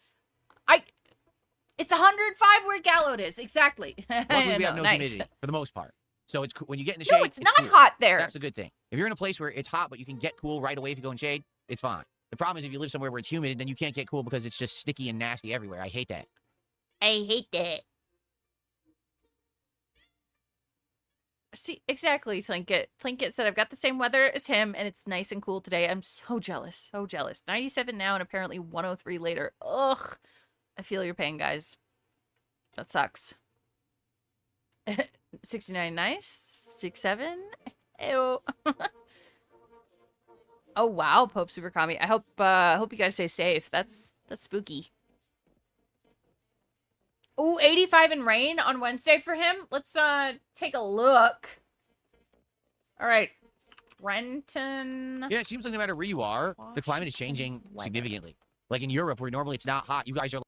S4: It's 105 where Gallo is. Exactly.
S1: Luckily, we have no humidity for the most part. So it's when you get in the shade.
S4: No, it's not
S1: cool.
S4: hot there.
S1: That's a good thing. If you're in a place where it's hot, but you can get cool right away if you go in shade, it's fine. The problem is if you live somewhere where it's humid, then you can't get cool because it's just sticky and nasty everywhere. I hate that.
S4: I hate that. See, exactly, Tlinkit. Tlinkit said, I've got the same weather as him, and it's nice and cool today. I'm so jealous. So jealous. 97 now, and apparently 103 later. Ugh. I feel your pain, guys. That sucks. 69, nice. 67. Ew. Oh, wow, Pope Super Kami. I hope you guys stay safe. That's spooky. Ooh, 85 and rain on Wednesday for him. Let's take a look. All right. Renton.
S1: Yeah, it seems like no matter where you are, the climate is changing significantly. Like in Europe, where normally it's not hot, you guys are.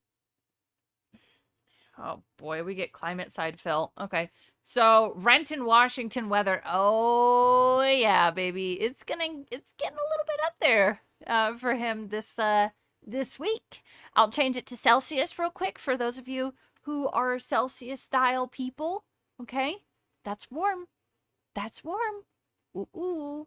S4: Oh boy, we get climate side Phil. Okay. So Renton, Washington weather. Oh yeah, baby. It's getting a little bit up there for him this week. I'll change it to Celsius real quick for those of you who are Celsius style people. Okay? That's warm. That's warm. Ooh.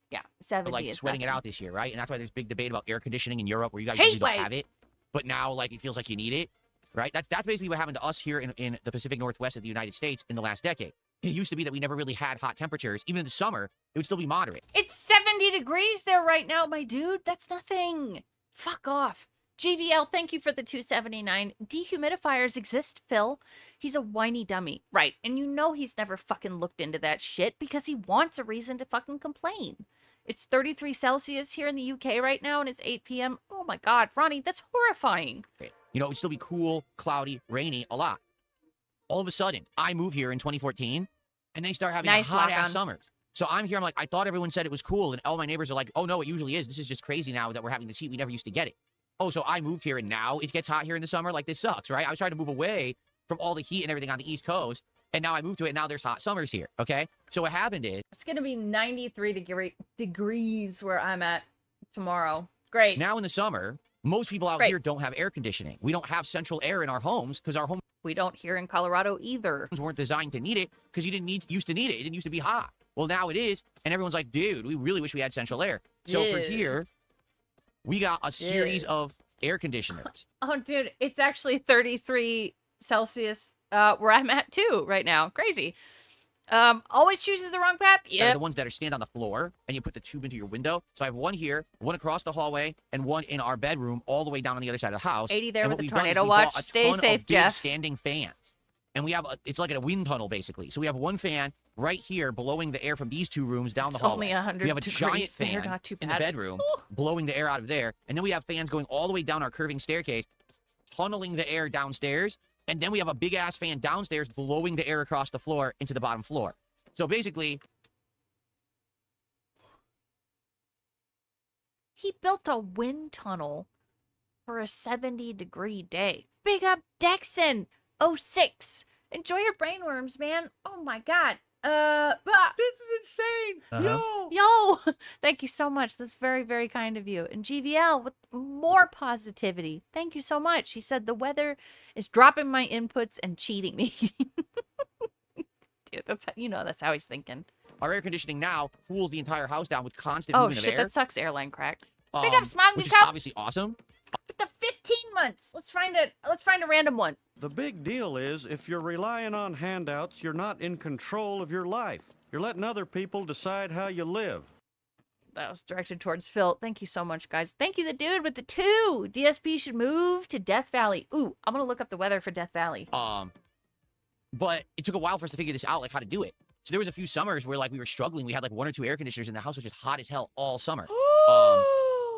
S4: Yeah, 70
S1: like
S4: is
S1: sweating it
S4: nothing.
S1: out this year, right? And that's why there's big debate about air conditioning in Europe, where you guys
S4: Heat
S1: usually don't
S4: wave.
S1: have it, but now like it feels like you need it, right? That's basically what happened to us here in the Pacific Northwest of the United States in the last decade. It used to be that we never really had hot temperatures. Even in the summer, it would still be moderate.
S4: It's 70 degrees there right now, my dude. That's nothing. Fuck off. GVL, thank you for the 279. Dehumidifiers exist, Phil. He's a whiny dummy. Right, and you know he's never fucking looked into that shit because he wants a reason to fucking complain. It's 33 Celsius here in the UK right now, and it's 8 p.m. Oh my god, Ronnie, that's horrifying.
S1: You know, it would still be cool, cloudy, rainy a lot. All of a sudden, I move here in 2014, and they start having
S4: Nice
S1: hot-ass
S4: lock-on.
S1: summers. So I'm here, I'm like, I thought everyone said it was cool, and all my neighbors are like, oh no, it usually is. This is just crazy now that we're having this heat. We never used to get it. Oh, so I moved here, and now it gets hot here in the summer? Like, this sucks, right? I was trying to move away from all the heat and everything on the East Coast, and now I moved to it, and now there's hot summers here, okay? So what happened is...
S4: It's going to be 93 degrees where I'm at tomorrow. Great.
S1: Now in the summer, most people out here don't have air conditioning. We don't have central air in our homes because our homes
S4: We don't here in Colorado either.
S1: weren't designed to need it because you didn't used to need it. It didn't used to be hot. Well, now it is, and everyone's like, dude, we really wish we had central air. So for
S4: Dude.
S1: here, we got a series of air conditioners.
S4: Oh, dude, it's actually 33 Celsius where I'm at too right now. Crazy. Always chooses the wrong path.
S1: They're
S4: Yeah.
S1: the ones that are stand on the floor, and you put the tube into your window. So I have one here, one across the hallway, and one in our bedroom, all the way down on the other side of the house.
S4: 80 there
S1: And
S4: with
S1: what
S4: the
S1: we've done is
S4: tornado
S1: we bought
S4: watch.
S1: a
S4: Stay
S1: ton
S4: safe,
S1: of big
S4: Jeff.
S1: standing fans. And we have it's like a wind tunnel basically. So we have one fan right here blowing the air from these two rooms down the
S4: It's
S1: hallway.
S4: only 100
S1: We have a
S4: degrees
S1: giant
S4: there,
S1: fan
S4: not too
S1: in the
S4: bad.
S1: bedroom blowing the air out of there, and then we have fans going all the way down our curving staircase, tunneling the air downstairs, and then we have a big ass fan downstairs blowing the air across the floor into the bottom floor. So basically,
S4: He built a wind tunnel for a 70-degree day. Big up Dexon 06. Enjoy your brainworms, man. Oh my god.
S1: this is insane.
S4: Yo, thank you so much. That's very, very kind of you. And GVL with more positivity. Thank you so much. He said the weather is dropping my inputs and cheating me. Dude, that's how, that's how he's thinking.
S1: Our air conditioning now cools the entire house down with constant
S4: Oh
S1: movement
S4: shit,
S1: of air.
S4: that sucks. Airline crack. Big up Smog
S1: which is
S4: Cup.
S1: obviously awesome.
S4: With the 15 months. Let's find a random one.
S9: The big deal is if you're relying on handouts, you're not in control of your life. You're letting other people decide how you live.
S4: That was directed towards Phil. Thank you so much, guys. Thank you, the dude with the 2. DSP should move to Death Valley. Ooh, I'm gonna look up the weather for Death Valley.
S1: But it took a while for us to figure this out, like how to do it. So there was a few summers where like we were struggling. We had like 1 or 2 air conditioners, and the house was just hot as hell all summer.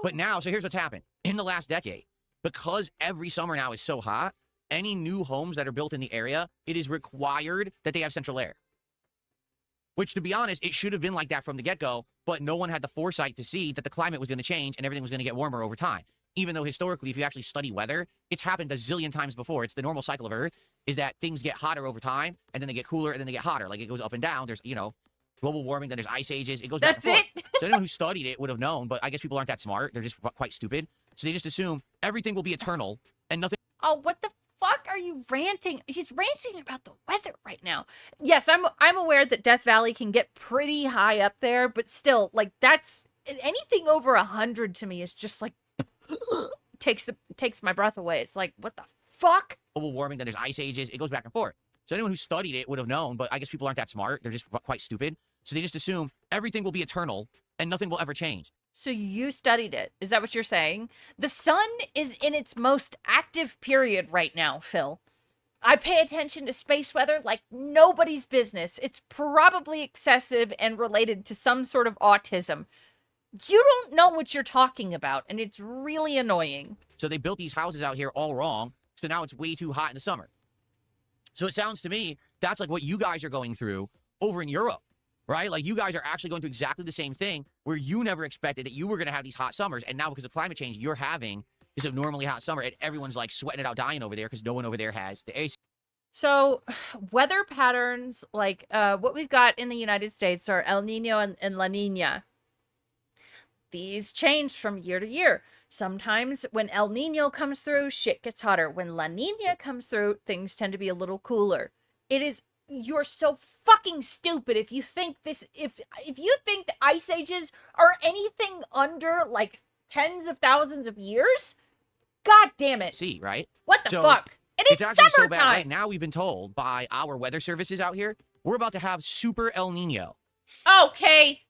S1: But now, so here's what's happened. In the last decade, because every summer now is so hot, any new homes that are built in the area, it is required that they have central air. Which, to be honest, it should have been like that from the get-go, but no one had the foresight to see that the climate was going to change and everything was going to get warmer over time. Even though historically, if you actually study weather, it's happened a zillion times before. It's the normal cycle of Earth, is that things get hotter over time, and then they get cooler, and then they get hotter. Like, it goes up and down. There's, global warming, then there's ice ages. It goes back and forth.
S4: That's it?
S1: So anyone who studied it would have known, but I guess people aren't that smart. They're just quite stupid. So they just assume everything will be eternal, and nothing...
S4: Oh, what the fuck are you ranting? He's ranting about the weather right now. Yes, I'm aware that Death Valley can get pretty high up there, but still, like, that's... Anything over 100 to me is just like... takes my breath away. It's like, what the fuck?
S1: Global warming, then there's ice ages. It goes back and forth. So anyone who studied it would have known, but I guess people aren't that smart. They're just quite stupid. So they just assume everything will be eternal and nothing will ever change.
S4: So you studied it. Is that what you're saying? The sun is in its most active period right now, Phil. I pay attention to space weather like nobody's business. It's probably excessive and related to some sort of autism. You don't know what you're talking about, and it's really annoying.
S1: So they built these houses out here all wrong. So now it's way too hot in the summer. So it sounds to me that's like what you guys are going through over in Europe, right? Like you guys are actually going through exactly the same thing where you never expected that you were going to have these hot summers. And now because of climate change, you're having this abnormally hot summer and everyone's like sweating it out, dying over there because no one over there has the AC.
S4: So weather patterns, like what we've got in the United States are El Nino and La Nina. These change from year to year. Sometimes when El Nino comes through, shit gets hotter. When La Nina comes through, things tend to be a little cooler. You're so fucking stupid if you think if you think the ice ages are anything under like tens of thousands of years. God damn it.
S1: See, right?
S4: What the fuck? And it's
S1: actually
S4: summertime.
S1: So bad. Right now we've been told by our weather services out here, we're about to have super El Nino.
S4: Okay.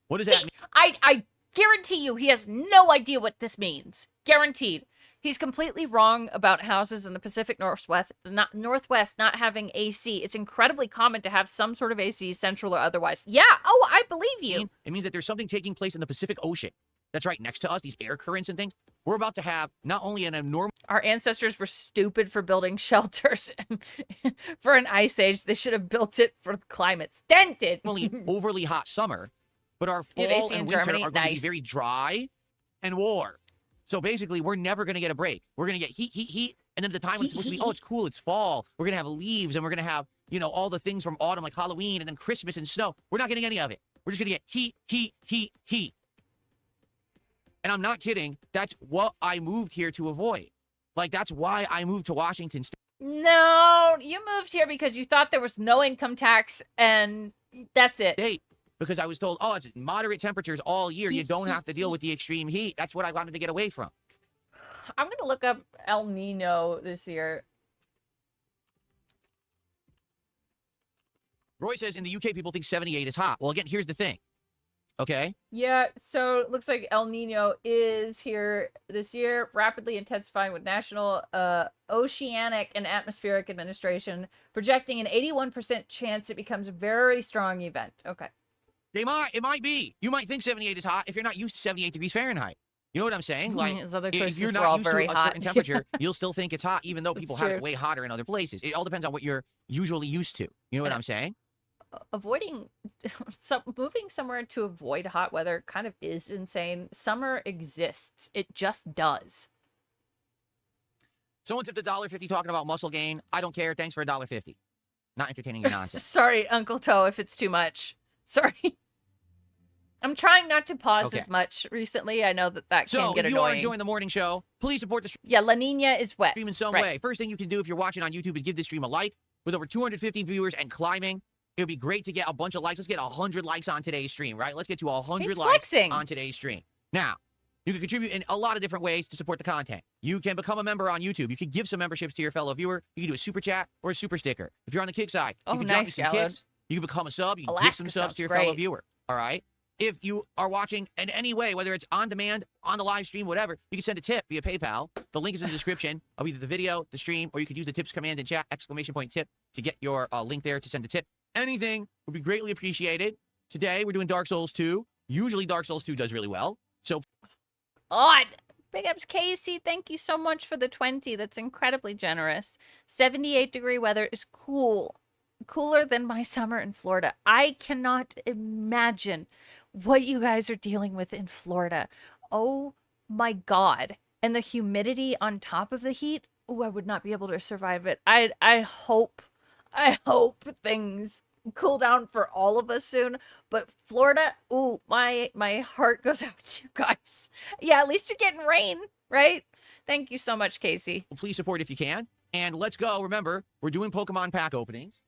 S1: What does that mean?
S4: I guarantee you he has no idea what this means. Guaranteed. He's completely wrong about houses in the Pacific Northwest not having AC. It's incredibly common to have some sort of AC, central or otherwise. Yeah, oh, I believe you.
S1: It means that there's something taking place in the Pacific Ocean that's right next to us, these air currents and things. We're about to have not only an abnormal...
S4: Our ancestors were stupid for building shelters for an ice age. They should have built it for the climate's dented.
S1: overly hot summer, but our fall and winter are going to be very dry and warm. So basically, we're never going to get a break. We're going to get heat, and then the time when it's supposed to be, oh, it's cool, it's fall. We're going to have leaves, and we're going to have, you know, all the things from autumn, like Halloween, and then Christmas and snow. We're not getting any of it. We're just going to get heat. And I'm not kidding. That's what I moved here to avoid. Like, that's why I moved to Washington State.
S4: No, you moved here because you thought there was no income tax, and that's it.
S1: Because I was told, oh, it's moderate temperatures all year. You don't have to deal with the extreme heat. That's what I wanted to get away from.
S4: I'm going to look up El Nino this year.
S1: Roy says in the UK, people think 78 is hot. Well, again, here's the thing. Okay?
S4: Yeah, so it looks like El Nino is here this year, rapidly intensifying with National Oceanic and Atmospheric Administration projecting an 81% chance it becomes a very strong event. Okay.
S1: It might be. You might think 78 is hot if you're not used to 78 degrees Fahrenheit. You know what I'm saying? Like, if you're not used to a certain temperature, you'll still think it's hot, even though people have it way hotter in other places. It all depends on what you're usually used to. You know what I'm saying?
S4: Moving somewhere to avoid hot weather kind of is insane. Summer exists. It just does.
S1: Someone tipped $1.50 talking about muscle gain. I don't care. Thanks for $1.50. Not entertaining your nonsense.
S4: Sorry, Uncle Toe, if it's too much. Sorry. I'm trying not to pause as much recently. I know that can get annoying.
S1: So, if you are enjoying the morning show, please support the stream.
S4: Yeah, La Nina is wet.
S1: Stream in some way. First thing you can do if you're watching on YouTube is give this stream a like. With over 250 viewers and climbing, it would be great to get a bunch of likes. Let's get 100 likes on today's stream, right? Let's get to 100 likes on today's stream. Now, you can contribute in a lot of different ways to support the content. You can become a member on YouTube. You can give some memberships to your fellow viewer. You can do a super chat or a super sticker. If you're on the kick side, you can drop me some kicks. You can become a sub. You can give some subs to your fellow viewer. All right? If you are watching in any way, whether it's on demand, on the live stream, whatever, you can send a tip via PayPal. The link is in the description of either the video, the stream, or you could use the tips command in chat, ! Tip, to get your link there to send a tip. Anything would be greatly appreciated. Today, we're doing Dark Souls 2. Usually, Dark Souls 2 does really well. So,
S4: odd. Big ups, Casey. Thank you so much for the 20. That's incredibly generous. 78-degree weather is cool. Cooler than my summer in Florida. I cannot imagine what you guys are dealing with in Florida. Oh my God. And the humidity on top of the heat. Oh, I would not be able to survive it. I hope things cool down for all of us soon. But Florida, ooh, my heart goes out to you guys. Yeah, at least you're getting rain, right? Thank you so much, Casey.
S1: Please support if you can. And let's go. Remember, we're doing Pokemon pack openings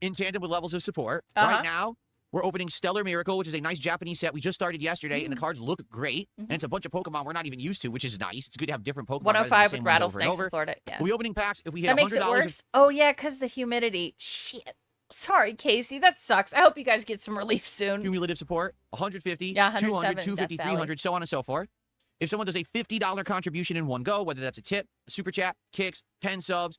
S1: in tandem with levels of support. Right now, we're opening Stellar Miracle, which is a nice Japanese set. We just started yesterday, and the cards look great. And it's a bunch of Pokemon we're not even used to, which is nice. It's good to have different Pokemon.
S4: 105 with rattlesnakes in Florida. Yeah.
S1: We'll be opening packs if we hit
S4: $100. That makes it worse? Oh, yeah, because the humidity. Shit. Sorry, Casey. That sucks. I hope you guys get some relief soon.
S1: Cumulative support, 150, 200, 250, 300, so on and so forth. If someone does a $50 contribution in one go, whether that's a tip, a super chat, kicks, 10 subs,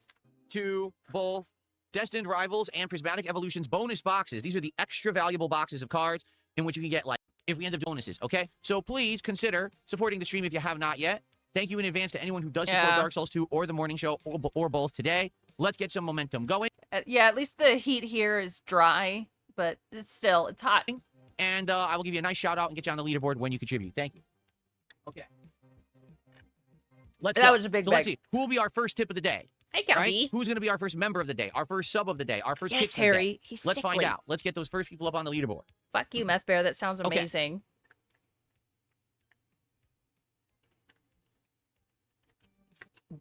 S1: to both Destined Rivals and Prismatic Evolutions bonus boxes. These are the extra valuable boxes of cards in which you can get, like, if we end up bonuses, okay? So please consider supporting the stream if you have not yet. Thank you in advance to anyone who does support Dark Souls 2 or the morning show or both today. Let's get some momentum going.
S4: Yeah, at least the heat here is dry, but still, it's hot.
S1: And I will give you a nice shout out and get you on the leaderboard when you contribute. Thank you. Okay. Let's
S4: That was a big
S1: Let's see. Who will be our first tip of the day?
S4: Hey, Gabby.
S1: Right? Who's going to be our first member of the day? Our first sub of the day? Our first
S4: Yes,
S1: pick of the
S4: Harry.
S1: day?
S4: He's
S1: Let's find
S4: sickly.
S1: out. Let's get those first people up on the leaderboard.
S4: Fuck you, Meth Bear. That sounds
S1: Okay.
S4: amazing.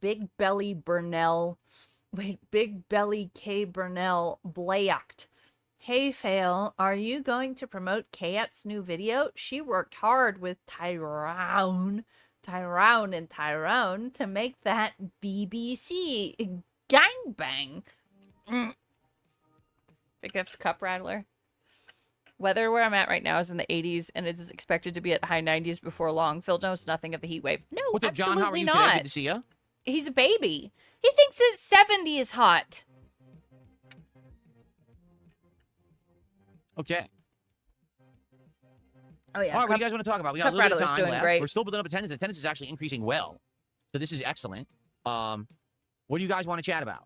S4: Big Belly Burnell. Wait, Big Belly K. Burnell Blayacht. Hey, Fail, are you going to promote Kayat's new video? She worked hard with Tyrone and Tyrone to make that BBC gangbang. Big F's Cup Rattler. Weather where I'm at right now is in the 80s, and it is expected to be at high 90s before long. Phil knows nothing of the heat wave. No,
S1: What's up, John?
S4: absolutely
S1: How are you
S4: not.
S1: today? Good to see you.
S4: He's a baby. He thinks that 70 is hot.
S1: Okay.
S4: Oh, yeah.
S1: All right, what do you guys want to talk about? We got a
S4: Cup
S1: little bit of
S4: Rattler's
S1: time
S4: doing
S1: left.
S4: great.
S1: We're still building up attendance. Attendance is actually increasing well. So this is excellent. What do you guys want to chat about?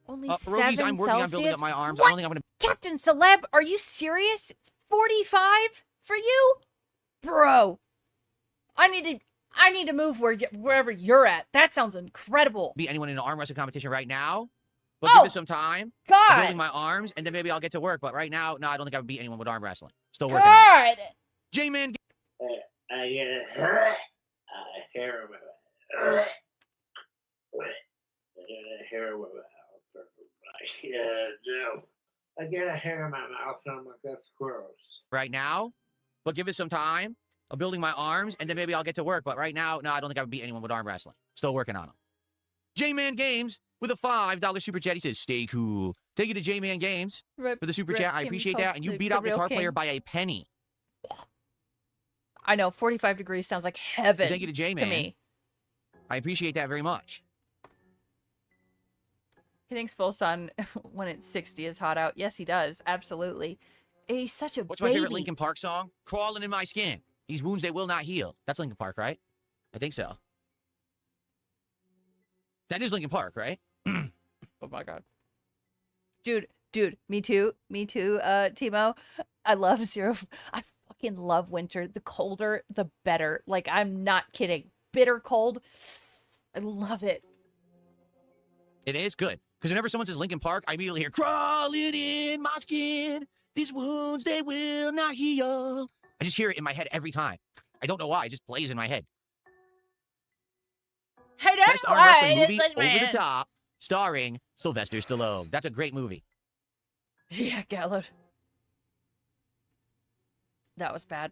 S4: Only
S1: Pierogies,
S4: 7
S1: I'm working on
S4: Celsius?
S1: building up my arms.
S4: What?
S1: I don't think I'm going to...
S4: Captain Celeb, are you serious? 45 for you? Bro, I need to move wherever you're at. That sounds incredible.
S1: be anyone in an arm wrestling competition right now. But
S4: Oh,
S1: give it some time. I'm
S4: God.
S1: building my arms, and then maybe I'll get to work. But right now, no, I don't think I would beat anyone with arm wrestling. Still working on it.
S4: God.
S1: J-Man...
S10: I get a hair I get a hair in my mouth, and I'm like, that's gross.
S1: Right now, but give it some time. I'm building my arms, and then maybe I'll get to work. But right now, no, I don't think I would beat anyone with arm wrestling. Still working on them. J-Man Games with a $5 super chat. He says, stay cool. Thank you to J-Man Games for the super chat. I appreciate that. And you beat out Guitar Player by a penny.
S4: I know, 45 degrees sounds like heaven
S1: Thank you to J-Man.
S4: to me.
S1: I appreciate that very much.
S4: He thinks full sun when it's 60 is hot out. Yes, he does. Absolutely. He's such a
S1: What's
S4: baby.
S1: my favorite Linkin Park song? Crawling in My Skin. These wounds, they will not heal. That's Linkin Park, right? I think so. That is Linkin Park, right?
S4: Oh my God. Dude, me too, Timo. I love I fucking love winter. The colder, the better. Like, I'm not kidding. Bitter cold. I love it.
S1: It is good. Because whenever someone says Linkin Park, I immediately hear, crawling in my skin. These wounds, they will not heal. I just hear it in my head every time. I don't know why. It just plays in my head.
S4: I don't
S1: Best
S4: know
S1: arm wrestling
S4: why.
S1: movie, Over the Top, starring Sylvester Stallone. That's a great movie.
S4: Yeah, Gallard. That was bad.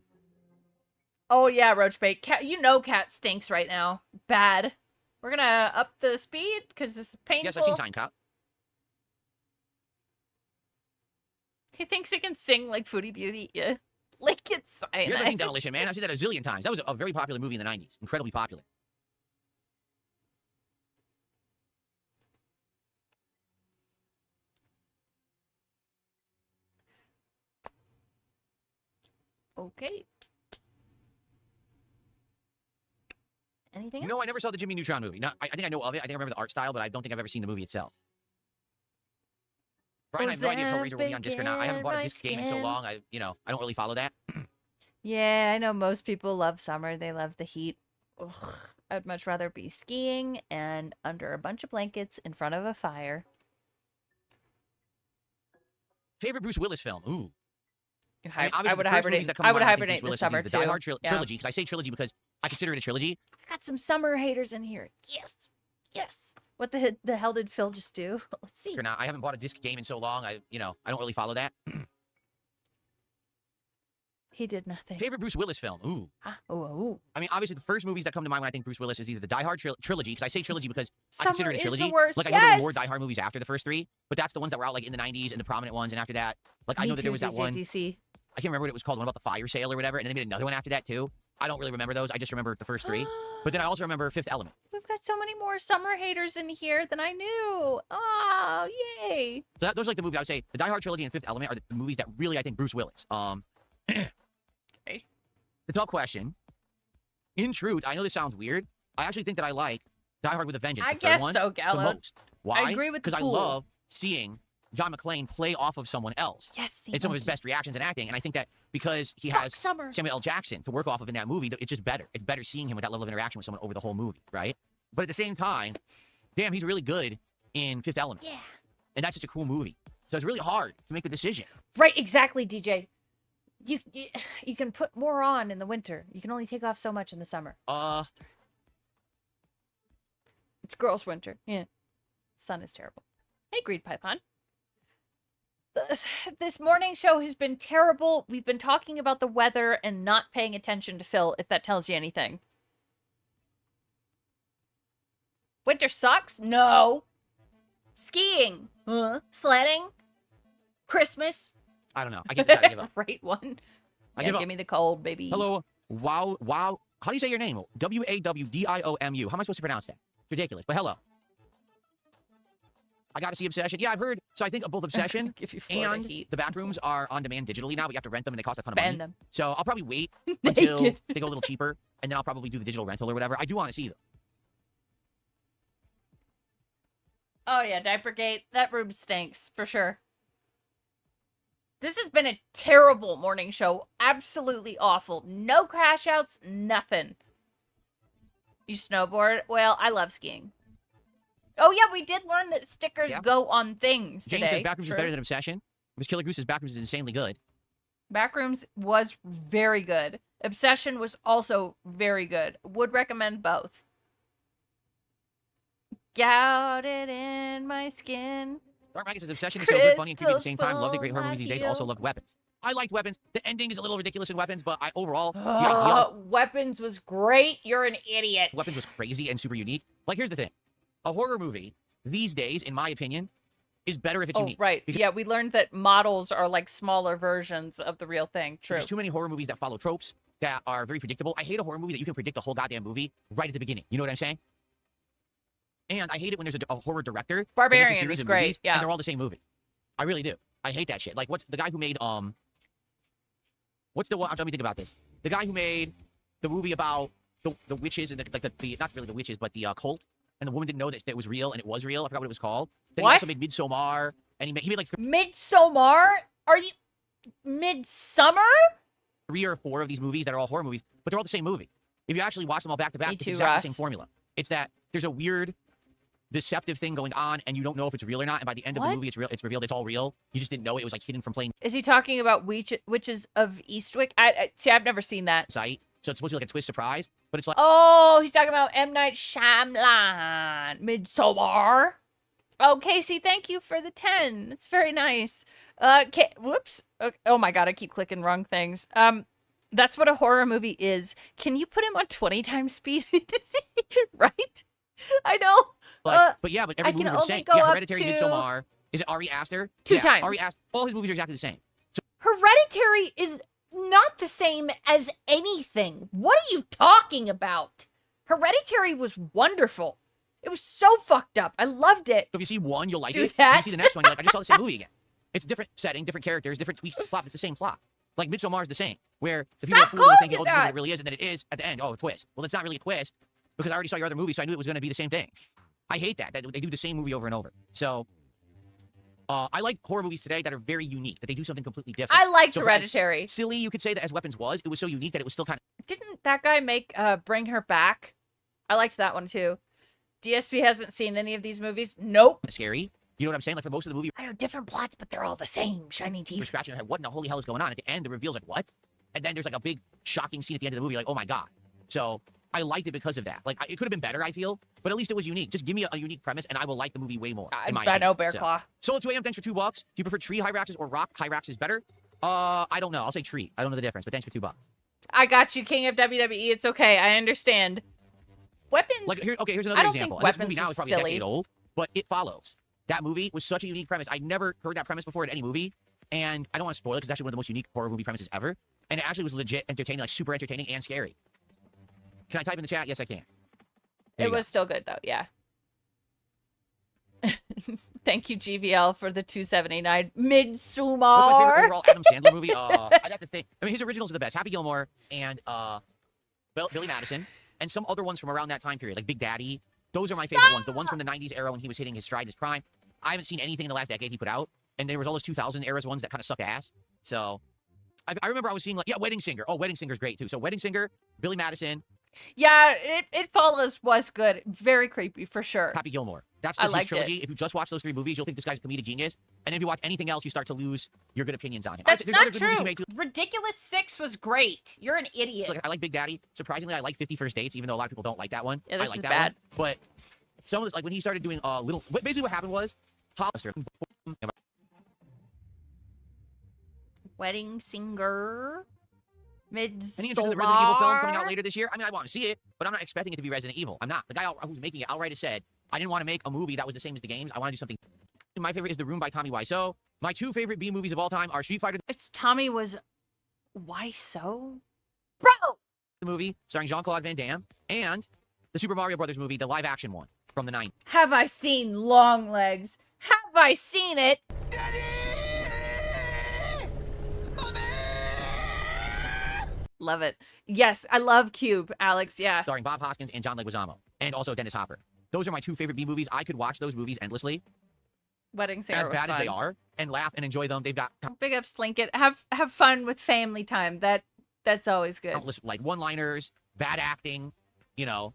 S4: Oh, yeah, Roachbait. Cat, you know Cat stinks right now. Bad. We're gonna up the speed, because this is painful.
S1: Yes, I've seen Time Cop.
S4: He thinks he can sing like Foodie Beauty. Yeah. Like it's
S1: Yes, I've seen
S4: cyanide.
S1: Demolition Man. I've seen that a zillion times. That was a very popular movie in the 90s. Incredibly popular.
S4: Okay. Anything else?
S1: No, I never saw the Jimmy Neutron movie. No, I think I know of it. I think I remember the art style, but I don't think I've ever seen the movie itself. Brian, I have no idea if Hellraiser will be on disc or not. I haven't bought a disc game in so long. I don't really follow that.
S4: Yeah, I know most people love summer. They love the heat. Ugh. I'd much rather be skiing and under a bunch of blankets in front of a fire.
S1: Favorite Bruce Willis film? Ooh.
S4: I
S1: obviously,
S4: would
S1: the first movies
S4: hibernate.
S1: that come to
S4: I would
S1: mind, think
S4: hibernate
S1: Bruce
S4: in the
S1: Willis is
S4: summer
S1: either the
S4: too.
S1: Die Hard
S4: Yeah.
S1: trilogy, because I say trilogy because I consider it a trilogy.
S4: I got some summer haters in here. Yes. Yes. What the hell did Phil just do? Let's see.
S1: Or not. I haven't bought a disc game in so long. I don't really follow that.
S4: He did nothing.
S1: Favorite Bruce Willis film? Ooh.
S4: Oh.
S1: I mean, obviously, the first movies that come to mind when I think Bruce Willis is either the Die Hard trilogy, because I say trilogy because I consider it a
S4: Summer is
S1: trilogy.
S4: the worst.
S1: Like, I know there were more
S4: Yes!
S1: Die Hard movies after the first three, but that's the ones that were out, like, in the 90s and the prominent ones, and after that, like, I
S4: Me
S1: know that there
S4: too,
S1: was that one.
S4: DJDC.
S1: I can't remember what it was called, one about the fire sale or whatever, and then they made another one after that, too. I don't really remember those. I just remember the first three. But then I also remember Fifth Element.
S4: We've got so many more summer haters in here than I knew. Oh, yay.
S1: So those are like the movies I would say. The Die Hard trilogy and Fifth Element are the movies that really, I think, Bruce Willis.
S4: Okay.
S1: The tough question. In truth, I know this sounds weird. I actually think that I like Die Hard with a Vengeance.
S4: I
S1: the third
S4: guess
S1: one,
S4: so,
S1: the
S4: Gallo.
S1: most. Why?
S4: I agree with the
S1: Because I
S4: pool.
S1: love seeing John McClane play off of someone else.
S4: Yes,
S1: It's some of his best reactions and acting, and I think that because he
S4: Fuck
S1: has
S4: Summer.
S1: Samuel L. Jackson to work off of in that movie, it's just better. It's better seeing him with that level of interaction with someone over the whole movie, right? But at the same time, damn, he's really good in Fifth Element.
S4: Yeah.
S1: And that's such a cool movie. So it's really hard to make the decision.
S4: Right, exactly, DJ. You can put more on in the winter. You can only take off so much in the summer. It's girls' winter. Yeah. Sun is terrible. Hey, Greed Python. This morning show has been terrible. We've been talking about the weather and not paying attention to Phil, if that tells you anything. Winter sucks? No. Skiing? Sledding? Christmas?
S1: I don't know. I give up.
S4: Right one.
S1: I
S4: Yeah,
S1: give up.
S4: give me the cold, baby.
S1: Hello. Wow. How do you say your name? W-A-W-D-I-O-M-U. How am I supposed to pronounce that? It's ridiculous, but hello. I got to see Obsession. Yeah, I've heard. So I think both Obsession
S4: Give you Florida
S1: and
S4: heat.
S1: the Backrooms are on demand digitally now, but you have to rent them and they cost a ton of
S4: Ban
S1: money.
S4: them.
S1: So I'll probably wait until
S4: Naked.
S1: they go a little cheaper, and then I'll probably do the digital rental or whatever. I do want to see them.
S4: Oh yeah, Diapergate. That room stinks, for sure. This has been a terrible morning show. Absolutely awful. No crash outs, nothing. You snowboard? Well, I love skiing. Oh yeah, we did learn that stickers go on things
S1: James
S4: today.
S1: says Backrooms is better than Obsession. Miss Killer Goose says Backrooms is insanely good.
S4: Backrooms was very good. Obsession was also very good. Would recommend both. Got it in my skin.
S1: Dark Maggot says Obsession is so good, funny, and creepy at the same time. Loved it. Great horror movies these days. Also loved Weapons. I liked Weapons. The ending is a little ridiculous in Weapons, but overall, the idea
S4: Weapons was great. You're an idiot.
S1: Weapons was crazy and super unique. Like, here's the thing. A horror movie these days, in my opinion, is better if it's unique.
S4: Right.
S1: Because
S4: Yeah, we learned that models are like smaller versions of the real thing. True.
S1: there's too many horror movies that follow tropes that are very predictable. I hate a horror movie that you can predict the whole goddamn movie right at the beginning. You know what I'm saying? And I hate it when there's a horror director that makes a
S4: Barbarian
S1: series
S4: was
S1: of
S4: great,
S1: movies,
S4: yeah.
S1: and they're all the same movie. I really do. I hate that shit. Like, what's the guy who made what's the one? Let me think about this. The guy who made the movie about the witches and the not really the witches, but the cult, and the woman didn't know that it was real, and it was real. I forgot what it was called. Then
S4: What?
S1: he also made Midsommar, and he made like
S4: Midsommar? Are you Midsummer?
S1: 3 or 4 of these movies that are all horror movies, but they're all the same movie. If you actually watch them all back to back,
S4: Me
S1: it's
S4: too,
S1: exactly
S4: Russ.
S1: the same formula. It's that there's a weird, deceptive thing going on, and you don't know if it's real or not. And by the end of the
S4: What?
S1: movie, it's revealed it's all real. You just didn't know it. It was like hidden from plain
S4: Is he talking about Witches of Eastwick? See, I've never seen that.
S1: sight. So it's supposed to be like a twist surprise, but it's like
S4: Oh, he's talking about M. Night Shyamalan. Midsommar. Oh, Casey, thank you for the 10. That's very nice. Whoops. Oh my god, I keep clicking wrong things. That's what a horror movie is. Can you put him on 20 times speed? Right? I know.
S1: but yeah, but every
S4: I
S1: movie
S4: can
S1: was the
S4: only
S1: same.
S4: go
S1: Yeah,
S4: up
S1: Hereditary,
S4: to
S1: Midsommar. Is it Ari Aster?
S4: 2
S1: Yeah,
S4: times.
S1: Ari Aster. All his movies are exactly the same.
S4: Hereditary is not the same as anything. What are you talking about? Hereditary was wonderful. It was so fucked up. I loved it.
S1: So if you see one, you'll like
S4: Do
S1: it.
S4: that.
S1: If you see the next one, you're like, I just saw the same movie again. It's different setting, different characters, different tweaks to the plot. But it's the same plot. Like Midsommar is the same, where the people are
S4: Stop
S1: fooling
S4: calling
S1: thinking,
S4: it
S1: oh, this is what
S4: that.
S1: it really is, and then it is at the end. Oh, a twist. Well, it's not really a twist because I already saw your other movie, so I knew it was going to be the same thing. I hate that they do the same movie over and over. So I like horror movies today that are very unique, that they do something completely different.
S4: I liked
S1: So for as
S4: Hereditary.
S1: silly you could say that as Weapons was, it was so unique that it was still kind
S4: Didn't that guy make Bring Her Back? I liked that one too. DSP hasn't seen any of these movies. Nope.
S1: of scary. You know what I'm saying? Like for most of the movie,
S4: I know different plots, but they're all the same. Shiny
S1: you're
S4: teeth.
S1: scratching your head. What in the holy hell is going on? At the end, the reveal's like, what? And then there's like a big shocking scene at the end of the movie, like, oh my god. So I liked it because of that. Like it could have been better, I feel, but at least it was unique. Just give me a unique premise, and I will like the movie way more. In my
S4: I know,
S1: opinion.
S4: Bear
S1: So.
S4: Claw.
S1: Solo 2 AM, thanks for $2. Do you prefer tree Hyraxes or rock Hyraxes better? I don't know. I'll say tree. I don't know the difference, but thanks for $2.
S4: I got you, King of WWE. It's okay. I understand. Weapons.
S1: Like here's
S4: I
S1: another
S4: don't
S1: example.
S4: think
S1: And this movie
S4: Weapons
S1: now
S4: was
S1: is probably a
S4: silly.
S1: decade old, but It Follows. That movie was such a unique premise. I'd never heard that premise before in any movie, and I don't want to spoil it because it's actually one of the most unique horror movie premises ever. And it actually was legit entertaining, like super entertaining and scary. Can I type in the chat? Yes, I can. There
S4: It
S1: you go.
S4: was still good though. Yeah. Thank you, GVL, for the 279.
S1: What's my favorite
S4: Midsommar.
S1: overall Adam Sandler movie? I'd have to think. I mean, his originals are the best. Happy Gilmore and Billy Madison, and some other ones from around that time period, like Big Daddy. Those are my favorite ones. The ones from the 90s era when he was hitting his stride, his prime. I haven't seen anything in the last decade he put out. And there was all those 2000 eras ones that kind of suck ass. So I remember I was seeing Wedding Singer. Oh, Wedding Singer's great too. So Wedding Singer, Billy Madison.
S4: Yeah, It Follows was good. Very creepy, for sure.
S1: Happy Gilmore. That's
S4: I
S1: his
S4: liked
S1: trilogy.
S4: it.
S1: If you just watch those 3 movies, you'll think this guy's a comedic genius. And if you watch anything else, you start to lose your good opinions on him.
S4: That's
S1: There's
S4: not
S1: other good movies
S4: true.
S1: he made, too.
S4: Ridiculous 6 was great. You're an idiot.
S1: Look, I like Big Daddy. Surprisingly, I like 50 First Dates, even though a lot of people don't like that one.
S4: Yeah,
S1: I
S4: this
S1: like
S4: is
S1: that
S4: bad.
S1: one. But some of this, like when he started doing basically what happened was,
S4: Wedding Singer. Midsommar.
S1: Any interest in the Resident Evil film coming out later this year? I mean, I want to see it, but I'm not expecting it to be Resident Evil. I'm not. The guy who's making it outright has said, I didn't want to make a movie that was the same as the games. I want to do something. My favorite is The Room by Tommy Wiseau. My 2 favorite B movies of all time are Street Fighter
S4: It's Tommy was... Why so? Bro!
S1: the movie starring Jean-Claude Van Damme and the Super Mario Brothers movie, the live action one from the 90s.
S4: Have I seen Longlegs? Have I seen it? Love it. Yes, I love Cube, Alex. Yeah.
S1: Starring Bob Hoskins and John Leguizamo, and also Dennis Hopper. Those are my 2 favorite B movies. I could watch those movies endlessly,
S4: Wedding Singer
S1: as
S4: was
S1: bad as they
S4: fun.
S1: are, and laugh and enjoy them. They've got
S4: Big up Slinkit. Have fun with family time. That's always good.
S1: countless like one-liners, bad acting, you know.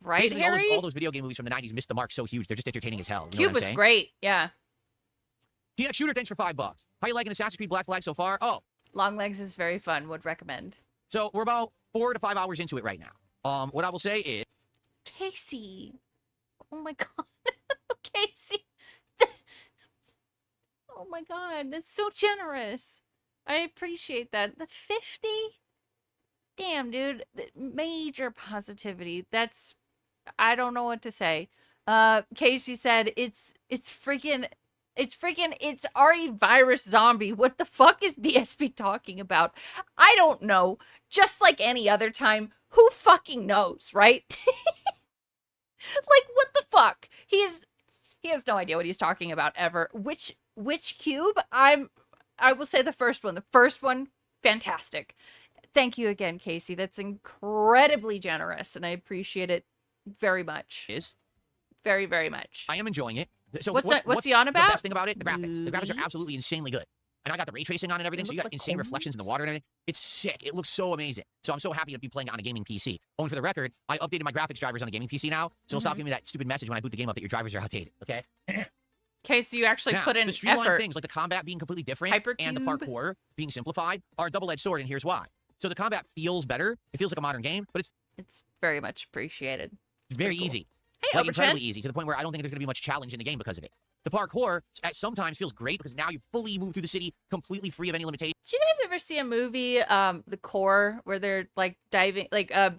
S4: Right,
S1: Basically,
S4: Harry?
S1: all those video game movies from the 90s missed the mark so huge. They're just entertaining as hell. You know
S4: Cube
S1: what I'm
S4: was
S1: saying?
S4: great. Yeah.
S1: TX Shooter, thanks for $5. How you liking Assassin's Creed Black Flag so far? Oh,
S4: Longlegs is very fun. Would recommend.
S1: so we're about 4 to 5 hours into it right now. What I will say is,
S4: Casey. Oh my god. Casey. Oh my god. That's so generous. I appreciate that. The 50? Damn, dude. Major positivity. That's... I don't know what to say. Casey said it's RE virus zombie. What the fuck is DSP talking about? I don't know. Just like any other time, who fucking knows, right? Like, what the fuck? He has no idea what he's talking about ever. Which cube? I will say the first one. The first one, fantastic. Thank you again, Casey. That's incredibly generous, and I appreciate it very much. Very, very much.
S1: I am enjoying it. So
S4: what's he on about?
S1: The best thing about it, the graphics. The graphics are absolutely insanely good. And I got the ray tracing on and everything, so you got
S4: like
S1: insane reflections in the water and everything. It's sick. It looks so amazing. So I'm so happy to be playing it on a gaming PC. Oh, and for the record, I updated my graphics drivers on the gaming PC now, so it'll stop giving me that stupid message when I boot the game up that your drivers are outdated, okay?
S4: Okay, so you actually
S1: Now,
S4: put in
S1: the streamlined
S4: effort.
S1: things, like the combat being completely different and the
S4: Hypercube.
S1: parkour being simplified, are a double-edged sword, and here's why. So the combat feels better. It feels like a modern game, but
S4: It's very much appreciated.
S1: it's very
S4: pretty cool.
S1: easy.
S4: Hey,
S1: Like,
S4: Oberchan.
S1: incredibly easy, to the point where I don't think there's going to be much challenge in the game because of it. The parkour at sometimes feels great because now you fully move through the city completely free of any limitations.
S4: Did you guys ever see a movie, The Core, where they're like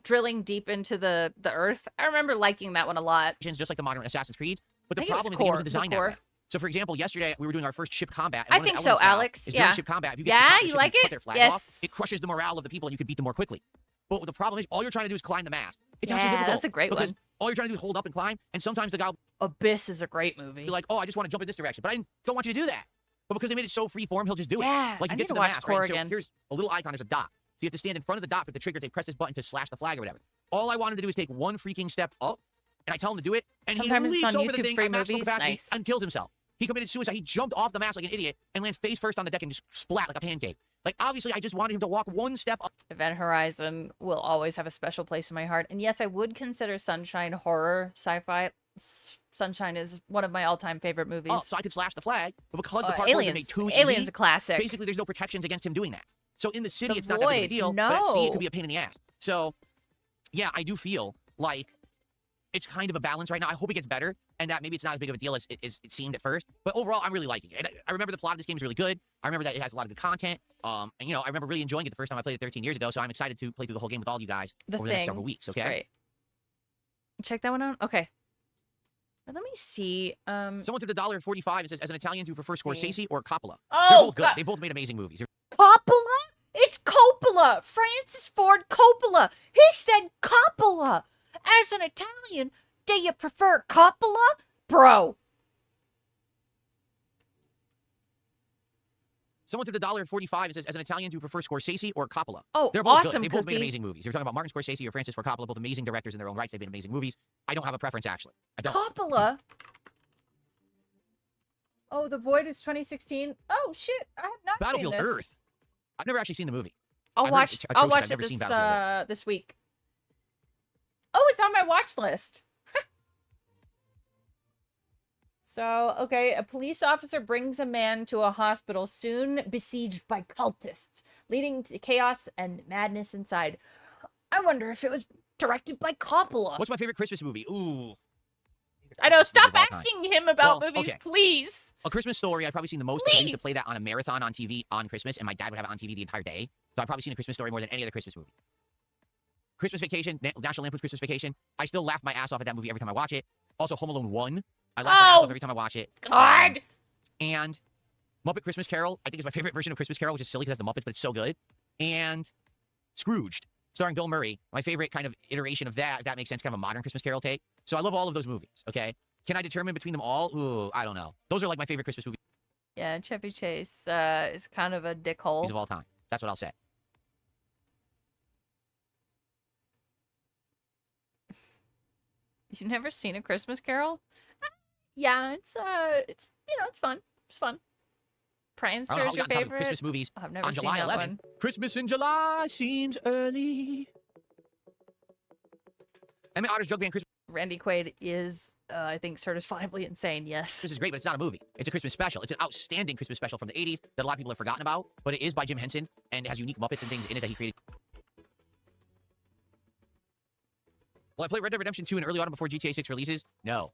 S4: drilling deep into the earth? I remember liking that one a lot.
S1: Just like the modern Assassin's Creed. But
S4: I
S1: the
S4: think it was
S1: problem is the game
S4: Core,
S1: wasn't
S4: the
S1: designed that
S4: Core.
S1: way. So, for example, yesterday we were doing our first ship combat.
S4: I
S1: And one of
S4: think
S1: the
S4: so,
S1: elements now
S4: Alex.
S1: is
S4: Yeah.
S1: during ship combat, if you get
S4: Yeah,
S1: to the top of the
S4: you
S1: ship
S4: like
S1: and
S4: it?
S1: put their flag
S4: Yes.
S1: off, it crushes the morale of the people and you can beat them more quickly. But the problem is, all you're trying to do is climb the mast. It's actually
S4: Yeah,
S1: difficult.
S4: that's a great
S1: because
S4: one.
S1: all you're trying to do is hold up and climb, and sometimes the guy will
S4: Abyss is a great movie.
S1: be like, oh, I just want to jump in this direction, but I don't want you to do that. But because they made it so free form, he'll just do it.
S4: Yeah,
S1: Like
S4: I
S1: you
S4: need
S1: get to
S4: to
S1: the
S4: watch
S1: mast,
S4: Core
S1: right? So
S4: again.
S1: here's a little icon, there's a dot. So you have to stand in front of the dot with the trigger, they press this button to slash the flag or whatever. All I wanted to do is take one freaking step up, and I tell him to do it, and
S4: Sometimes
S1: he
S4: it's
S1: leaps
S4: on
S1: over the
S4: YouTube
S1: thing
S4: free
S1: at maximum
S4: movies.
S1: capacity
S4: Nice.
S1: and kills himself. He committed suicide. He jumped off the mast like an idiot and lands face first on the deck and just splat like a pancake. Like, obviously, I just wanted him to walk one step up.
S4: Event Horizon will always have a special place in my heart. And yes, I would consider Sunshine horror, sci-fi. Sunshine is one of my all-time favorite movies.
S1: So I could slash the flag, but because the parkour
S4: Aliens.
S1: made too
S4: Aliens
S1: easy,
S4: a classic.
S1: basically there's no protections against him doing that. So in the city,
S4: The
S1: it's not that big of a
S4: Void,
S1: deal, but at sea, it
S4: no.
S1: could be a pain in the ass. So, yeah, I do feel like it's kind of a balance right now. I hope it gets better, and that maybe it's not as big of a deal as it seemed at first. But overall, I'm really liking it. And I remember the plot of this game is really good. I remember that it has a lot of good content. And, you know, I remember really enjoying it the first time I played it 13 years ago, so I'm excited to play through the whole game with all you guys over the next several weeks, okay?
S4: Great. Check that one out. Okay. Let me see.
S1: Someone threw the $1.45 and says, as an Italian, do you prefer Scorsese or Coppola?
S4: Oh,
S1: They're both good.
S4: God.
S1: They both made amazing movies.
S4: Coppola? It's Coppola. Francis Ford Coppola. He said Coppola. As an Italian, do you prefer Coppola? Bro,
S1: Someone took $1.45 and says, as an Italian, do you prefer Scorsese or Coppola?
S4: Oh,
S1: they're both
S4: awesome,
S1: good. They've both made
S4: Cookie.
S1: amazing movies. You're talking about Martin Scorsese or Francis Ford Coppola, both amazing directors in their own rights. They've made amazing movies. I don't have a preference, actually. I don't.
S4: Coppola? Oh, The Void is 2016. Oh, shit. I have not
S1: Battlefield
S4: seen this.
S1: Earth. I've never actually seen the movie.
S4: I'll
S1: I've heard
S4: watch
S1: it's
S4: I'll
S1: atrocious.
S4: watch
S1: I've
S4: it
S1: never seen
S4: this,
S1: Battlefield Earth.
S4: this week. Oh, it's on my watch list. So, okay, a police officer brings a man to a hospital soon besieged by cultists, leading to chaos and madness inside. I wonder if it was directed by Coppola.
S1: What's my favorite Christmas movie? Ooh.
S4: I know, stop
S1: Movie of all time.
S4: asking him about
S1: Well,
S4: movies,
S1: okay.
S4: please.
S1: A Christmas Story, I've probably seen the most. Because I used to
S4: Please.
S1: play that on a marathon on TV on Christmas, and my dad would have it on TV the entire day. So I've probably seen A Christmas Story more than any other Christmas movie. Christmas Vacation, National Lampoon's Christmas Vacation. I still laugh my ass off at that movie every time I watch it. Also, Home Alone 1. I laugh my ass
S4: Oh,
S1: off every time I watch it.
S4: God.
S1: And Muppet Christmas Carol, I think is my favorite version of Christmas Carol, which is silly because it has the Muppets, but it's so good. And Scrooged, starring Bill Murray. My favorite kind of iteration of that, if that makes sense, kind of a modern Christmas Carol take. So I love all of those movies, okay? Can I determine between them all? Ooh, I don't know. Those are like my favorite Christmas movies
S4: Yeah, Chevy Chase is kind of a dickhole.
S1: of all time. That's what I'll say.
S4: You've never seen A Christmas Carol? Yeah, it's you know, it's fun. It's fun.
S1: I don't know how
S4: Prancer's
S1: we
S4: your
S1: got on top of
S4: favorite.
S1: Christmas movies
S4: I've never
S1: on
S4: seen
S1: July
S4: that
S1: 11th.
S4: one.
S1: Christmas in July seems early. Emmett Otter's Drug Band Christmas
S4: Randy Quaid is, I think, certifiably insane. Yes.
S1: is great, but it's not a movie. It's a Christmas special. It's an outstanding Christmas special from the 80s that a lot of people have forgotten about, but it is by Jim Henson and it has unique Muppets and things in it that he created. Will I play Red Dead Redemption 2 in early autumn before GTA 6 releases? No.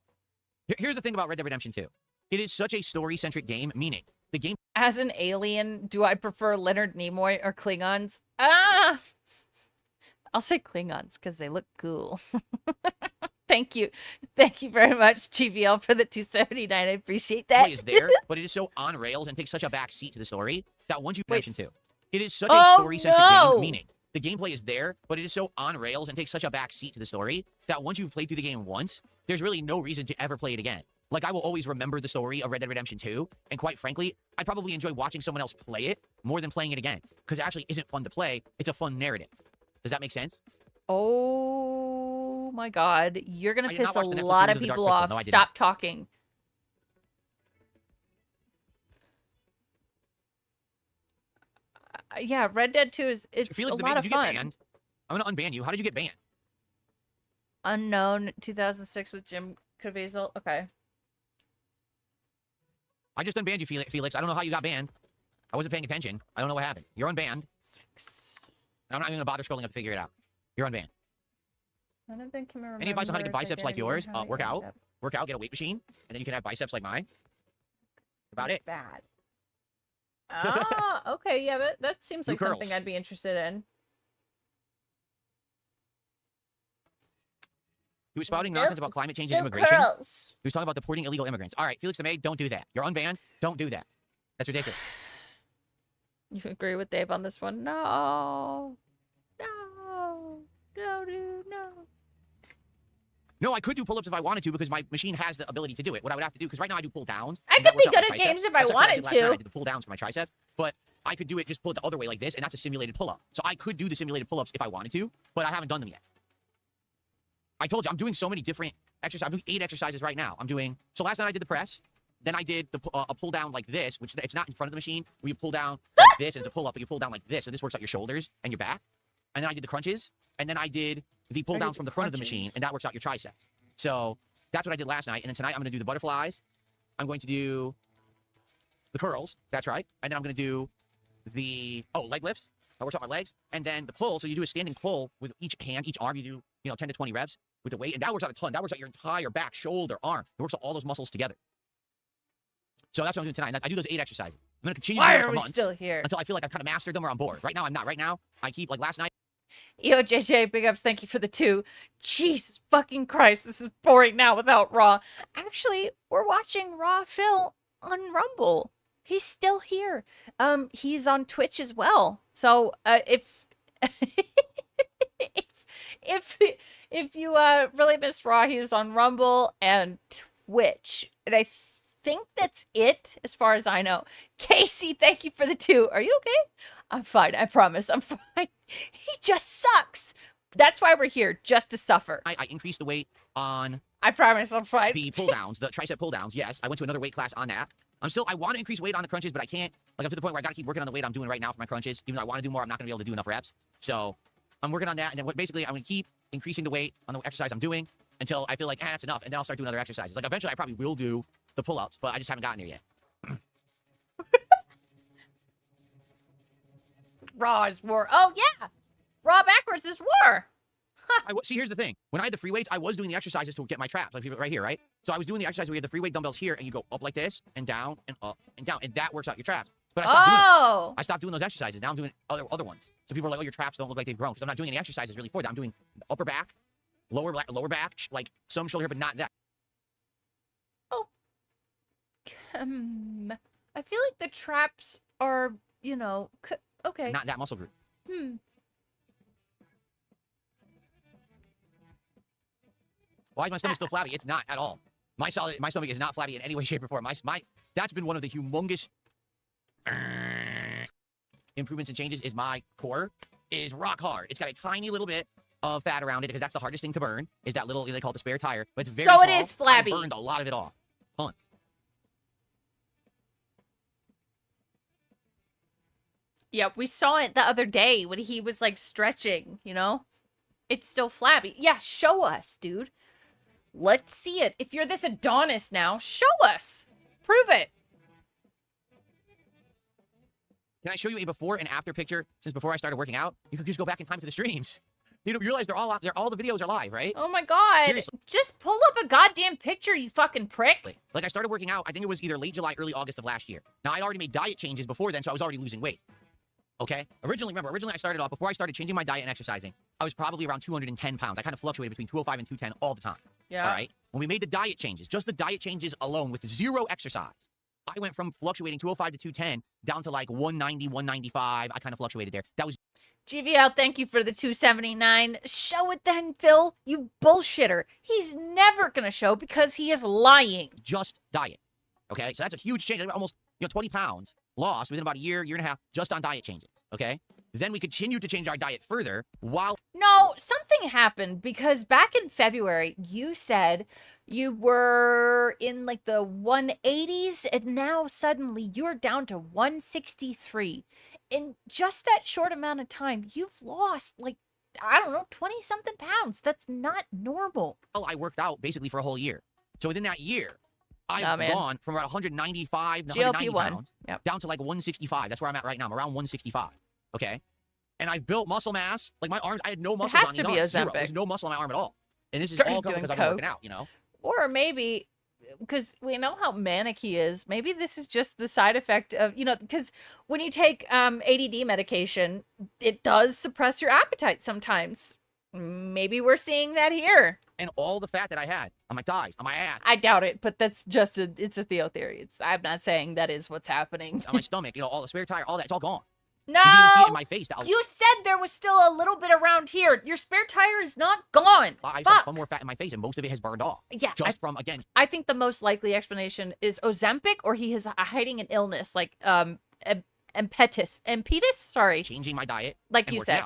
S1: Here's the thing about Red Dead Redemption 2. It is such a story-centric game, meaning the game
S4: As an alien, do I prefer Leonard Nimoy or Klingons? Ah! I'll say Klingons because they look cool. Thank you. Thank you very much, GVL, for the 279. I appreciate that.
S1: play is there, but it is so on rails and takes such a back seat to the story that once you
S4: Wait,
S1: Redemption 2, it is such a
S4: oh,
S1: story-centric
S4: no!
S1: game, meaning the gameplay is there, but it is so on rails and takes such a back seat to the story that once you've played through the game once, there's really no reason to ever play it again. Like, I will always remember the story of Red Dead Redemption 2, and quite frankly, I probably enjoy watching someone else play it more than playing it again, because it actually isn't fun to play, it's a fun narrative. Does that make sense?
S4: Oh my god. You're going
S1: I
S4: to
S1: did not
S4: piss a
S1: watch the Netflix
S4: lot
S1: series
S4: of
S1: of The Dark
S4: people
S1: Crystal.
S4: off.
S1: No, I did
S4: Stop
S1: not.
S4: talking. Yeah, Red Dead 2 is it's
S1: Felix,
S4: a
S1: the
S4: lot
S1: ban,
S4: of
S1: did you get
S4: fun.
S1: banned? I'm going to unban you. How did you get banned?
S4: Unknown 2006 with Jim Caviezel. Okay.
S1: I just unbanned you, Felix. I don't know how you got banned. I wasn't paying attention. I don't know what happened. You're unbanned. I'm not even going to bother scrolling up to figure it out. You're unbanned.
S4: None of them can remember.
S1: Any advice on how to get biceps like yours?
S4: How to
S1: Work
S4: end
S1: out.
S4: up
S1: Work out, get a weight machine, and then you can have biceps like mine. About it.
S4: Bad. Ah, okay, yeah, that seems
S1: New
S4: like
S1: curls.
S4: something I'd be interested in.
S1: He was spouting nonsense about climate change and immigration.
S4: Curls.
S1: He was talking about deporting illegal immigrants. All right, Felix the Maid, don't do that. You're unbanned. Don't do that. That's ridiculous.
S4: You agree with Dave on this one? No. No. No, dude, no.
S1: No, I could do pull-ups if I wanted to because my machine has the ability to do it. What I would have to do, because right now I do pull-downs.
S4: I
S1: and that
S4: could be
S1: works out
S4: good
S1: my
S4: at
S1: triceps.
S4: games if I
S1: That's actually what
S4: wanted
S1: did last night.
S4: to.
S1: I did the pull-downs for my triceps, but I could do it, just pull it the other way like this, and that's a simulated pull-up. So I could do the simulated pull-ups if I wanted to, but I haven't done them yet. I told you, I'm doing so many different exercises. I'm doing 8 exercises right now. So last night I did the press. Then I did a pull-down like this, which it's not in front of the machine, where you pull down like this, and it's a pull-up, but you pull down like this, so this works out your shoulders and your back. And then I did the crunches, and then I did the pull-downs from the front of the machine, and that works out your triceps. So that's what I did last night. And then tonight I'm going to do the butterflies. I'm going to do the curls. That's right. And then I'm going to do the, leg lifts. That works out my legs. And then the pull. So you do a standing pull with each hand, each arm. You do, 10 to 20 reps with the weight. And that works out a ton. That works out your entire back, shoulder, arm. It works out all those muscles together. So that's what I'm doing tonight. I do those 8 exercises. I'm going to continue to do
S4: Why
S1: that
S4: are
S1: for
S4: we
S1: months
S4: still here?
S1: until I feel like I've kind of mastered them or I'm bored. Right now, I'm not. Right now, I keep, like last night,
S4: Yo, JJ, big ups. Thank you for the 2. Jesus fucking Christ, this is boring now without Raw. Actually, we're watching Raw Phil on Rumble. He's still here. He's on Twitch as well. So, if if you really missed Raw, he was on Rumble and Twitch. And I think that's it, as far as I know. Casey, thank you for the 2. Are you okay? I'm fine. I promise. I'm fine. He just sucks. That's why we're here, just to suffer.
S1: I increased the weight on
S4: I promise I'm fine.
S1: the pull downs, the tricep pull downs. Yes, I went to another weight class on that. I want to increase weight on the crunches, but I can't. Like, I'm to the point where I got to keep working on the weight I'm doing right now for my crunches. Even though I want to do more, I'm not going to be able to do enough reps. So I'm working on that. And then basically, I'm going to keep increasing the weight on the exercise I'm doing until I feel like, that's enough. And then I'll start doing other exercises. Like, eventually, I probably will do the pull-ups, but I just haven't gotten there yet.
S4: Raw is war. Oh, yeah. Raw backwards is war.
S1: See, here's the thing. When I had the free weights, I was doing the exercises to get my traps, like right here, right? So I was doing the exercise where you have the free weight dumbbells here, and you go up like this, and down, and up, and down, and that works out your traps. But I stopped doing them. I stopped doing those exercises. Now I'm doing other ones. So people are like, oh, your traps don't look like they've grown, because I'm not doing any exercises really for that. I'm doing upper back, lower back, like some shoulder, but not that.
S4: Oh. I feel like the traps are, okay.
S1: Not that muscle group. Why is my stomach still flabby? It's not at all. My stomach is not flabby in any way, shape, or form. That's been one of the humongous improvements and changes. Is my core is rock hard. It's got a tiny little bit of fat around it because that's the hardest thing to burn. Is that little, they call it the spare tire, but it's very small.
S4: So it is flabby.
S1: I burned a lot of it off. Tons.
S4: Yeah, we saw it the other day when he was like stretching. It's still flabby. Yeah, show us, dude. Let's see it. If you're this Adonis now, show us. Prove it.
S1: Can I show you a before and after picture since before I started working out? You could just go back in time to the streams. You realize all the videos are live, right?
S4: Oh my God.
S1: Seriously.
S4: Just pull up a goddamn picture, you fucking prick.
S1: Like I started working out, I think it was either late July, early August of last year. Now I'd already made diet changes before then, so I was already losing weight. Okay? Originally I started off, before I started changing my diet and exercising, I was probably around 210 pounds. I kind of fluctuated between 205 and 210 all the time.
S4: Yeah.
S1: All right? When we made the diet changes, just the diet changes alone with zero exercise, I went from fluctuating 205 to 210 down to like 190, 195. I kind of fluctuated there. That was...
S4: GVL, thank you for the 279. Show it then, Phil. You bullshitter. He's never going to show because he is lying.
S1: Just diet. Okay? So that's a huge change. Almost 20 pounds lost within about a year and a half just on diet changes. Okay? Then we continued to change our diet further while...
S4: No, something happened because back in February, you said you were in like the 180s and now suddenly you're down to 163. In just that short amount of time, you've lost like, I don't know, 20-something pounds. That's not normal.
S1: I worked out basically for a whole year. So within that year, I've gone from around 195, 190 pounds down to like 165. That's where I'm at right now. I'm around 165. Okay? And I've built muscle mass. Like my arms, I had no muscles on these arms. Zero. There's no muscle on my arm at all. And this is all coming because I've been working out,
S4: Or maybe, because we know how manic he is, maybe this is just the side effect of, because when you take ADD medication, it does suppress your appetite sometimes. Maybe we're seeing that here.
S1: And all the fat that I had on my thighs, on my ass.
S4: I doubt it, but that's just it's a Theo theory. I'm not saying that is what's happening.
S1: On my stomach, all the spare tire, all that, it's all gone.
S4: No!
S1: You didn't see it in my face.
S4: You said there was still a little bit around here. Your spare tire is not gone.
S1: I have some more fat in my face, and most of it has burned off.
S4: Yeah.
S1: Just from, again.
S4: I think the most likely explanation is Ozempic, or he is hiding an illness, like impetus. Sorry.
S1: Changing my diet.
S4: Like you said.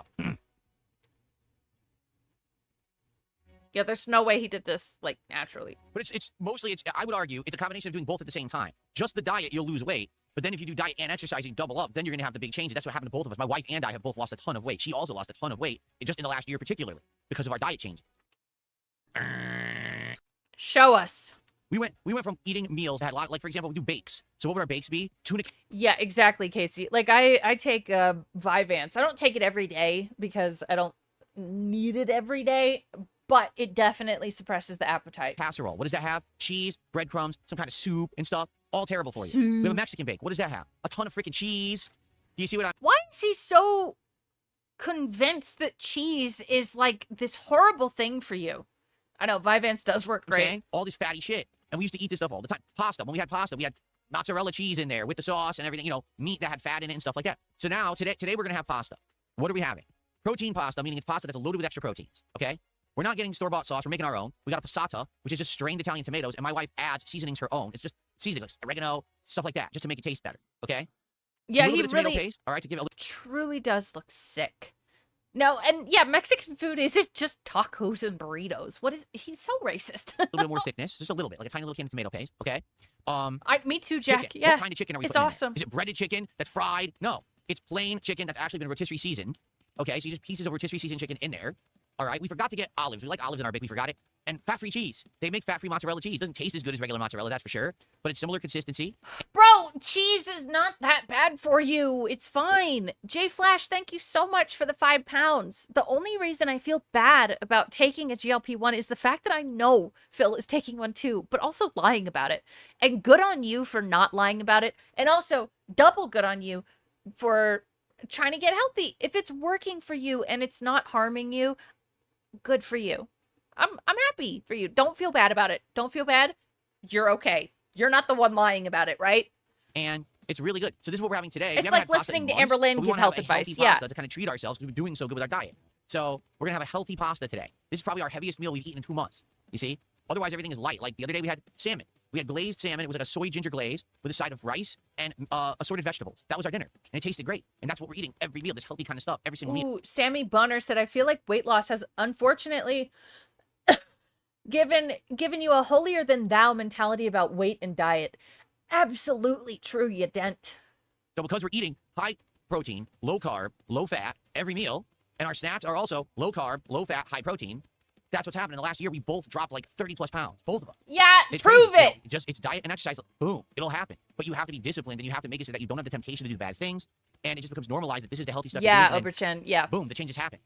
S4: Yeah, there's no way he did this, like, naturally.
S1: But it's mostly, I would argue, it's a combination of doing both at the same time. Just the diet, you'll lose weight. But then if you do diet and exercise, you double up, then you're going to have the big changes. That's what happened to both of us. My wife and I have both lost a ton of weight. She also lost a ton of weight, just in the last year particularly, because of our diet changes.
S4: Show us.
S1: We went from eating meals that had a lot, like, for example, we do bakes. So what would our bakes be? Tuna.
S4: Yeah, exactly, Casey. Like, I take Vyvanse. I don't take it every day because I don't need it every day, but it definitely suppresses the appetite.
S1: Casserole. What does that have? Cheese, breadcrumbs, some kind of soup and stuff. All terrible for you.
S4: Soup.
S1: We have a Mexican bake. What does that have? A ton of freaking cheese. Do you see what I'm...
S4: Why is he so convinced that cheese is like this horrible thing for you? I know, Vyvanse does work great.
S1: Saying, all this fatty shit. And we used to eat this stuff all the time. Pasta. When we had pasta, we had mozzarella cheese in there with the sauce and everything, meat that had fat in it and stuff like that. So now, today we're going to have pasta. What are we having? Protein pasta, meaning it's pasta that's loaded with extra proteins, okay? We're not getting store-bought sauce. We're making our own. We got a passata, which is just strained Italian tomatoes, and my wife adds seasonings her own. It's just seasonings, like oregano, stuff like that, just to make it taste better. Okay.
S4: Yeah,
S1: he
S4: he really
S1: paste, all right, to give it a little.
S4: truly does look sick. No, and yeah, Mexican food isn't just tacos and burritos. What is he's so racist.
S1: A little bit more thickness, just a little bit, like a tiny little can of tomato paste. Okay.
S4: Me too, Jack.
S1: Chicken.
S4: Yeah,
S1: What kind of chicken are we
S4: it's
S1: putting
S4: awesome.
S1: in there? Is it breaded chicken that's fried? No, it's plain chicken that's actually been rotisserie seasoned. Okay, so you just pieces of rotisserie seasoned chicken in there. All right, we forgot to get olives. We like olives in our bake. We forgot it. And fat-free cheese. They make fat-free mozzarella cheese. Doesn't taste as good as regular mozzarella, that's for sure. But it's similar consistency.
S4: Bro, cheese is not that bad for you. It's fine. J Flash, thank you so much for the 5 pounds. The only reason I feel bad about taking a GLP-1 is the fact that I know Phil is taking one too, but also lying about it. And good on you for not lying about it. And also, double good on you for trying to get healthy. If it's working for you and it's not harming you, good for you. I'm happy for you. Don't feel bad about it. Don't feel bad. You're okay. You're not the one lying about it, right?
S1: And it's really good. So this is what we're having today.
S4: It's like listening to Amber Lynn give health advice. Yeah.
S1: To kind of treat ourselves because we're doing so good with our diet. So we're going to have a healthy pasta today. This is probably our heaviest meal we've eaten in 2 months. You see? Otherwise, everything is light. Like the other day, we had salmon. We had glazed salmon. It was like a soy ginger glaze with a side of rice and assorted vegetables. That was our dinner. And it tasted great. And that's what we're eating every meal, this healthy kind of stuff, every single meal.
S4: Ooh, Sammy Bunner said, I feel like weight loss has unfortunately given you a holier than thou mentality about weight and diet. Absolutely true, you dent.
S1: So because we're eating high protein, low carb, low fat every meal, and our snacks are also low carb, low fat, high protein, that's what's happened. In the last year, we both dropped like 30 plus pounds, both of us.
S4: Yeah,
S1: it's
S4: prove
S1: crazy.
S4: it.
S1: You know, it's diet and exercise. Boom, it'll happen. But you have to be disciplined and you have to make it so that you don't have the temptation to do bad things. And it just becomes normalized that this is the healthy stuff.
S4: Yeah,
S1: you're doing,
S4: Oberchen. Yeah.
S1: Boom, the changes happen.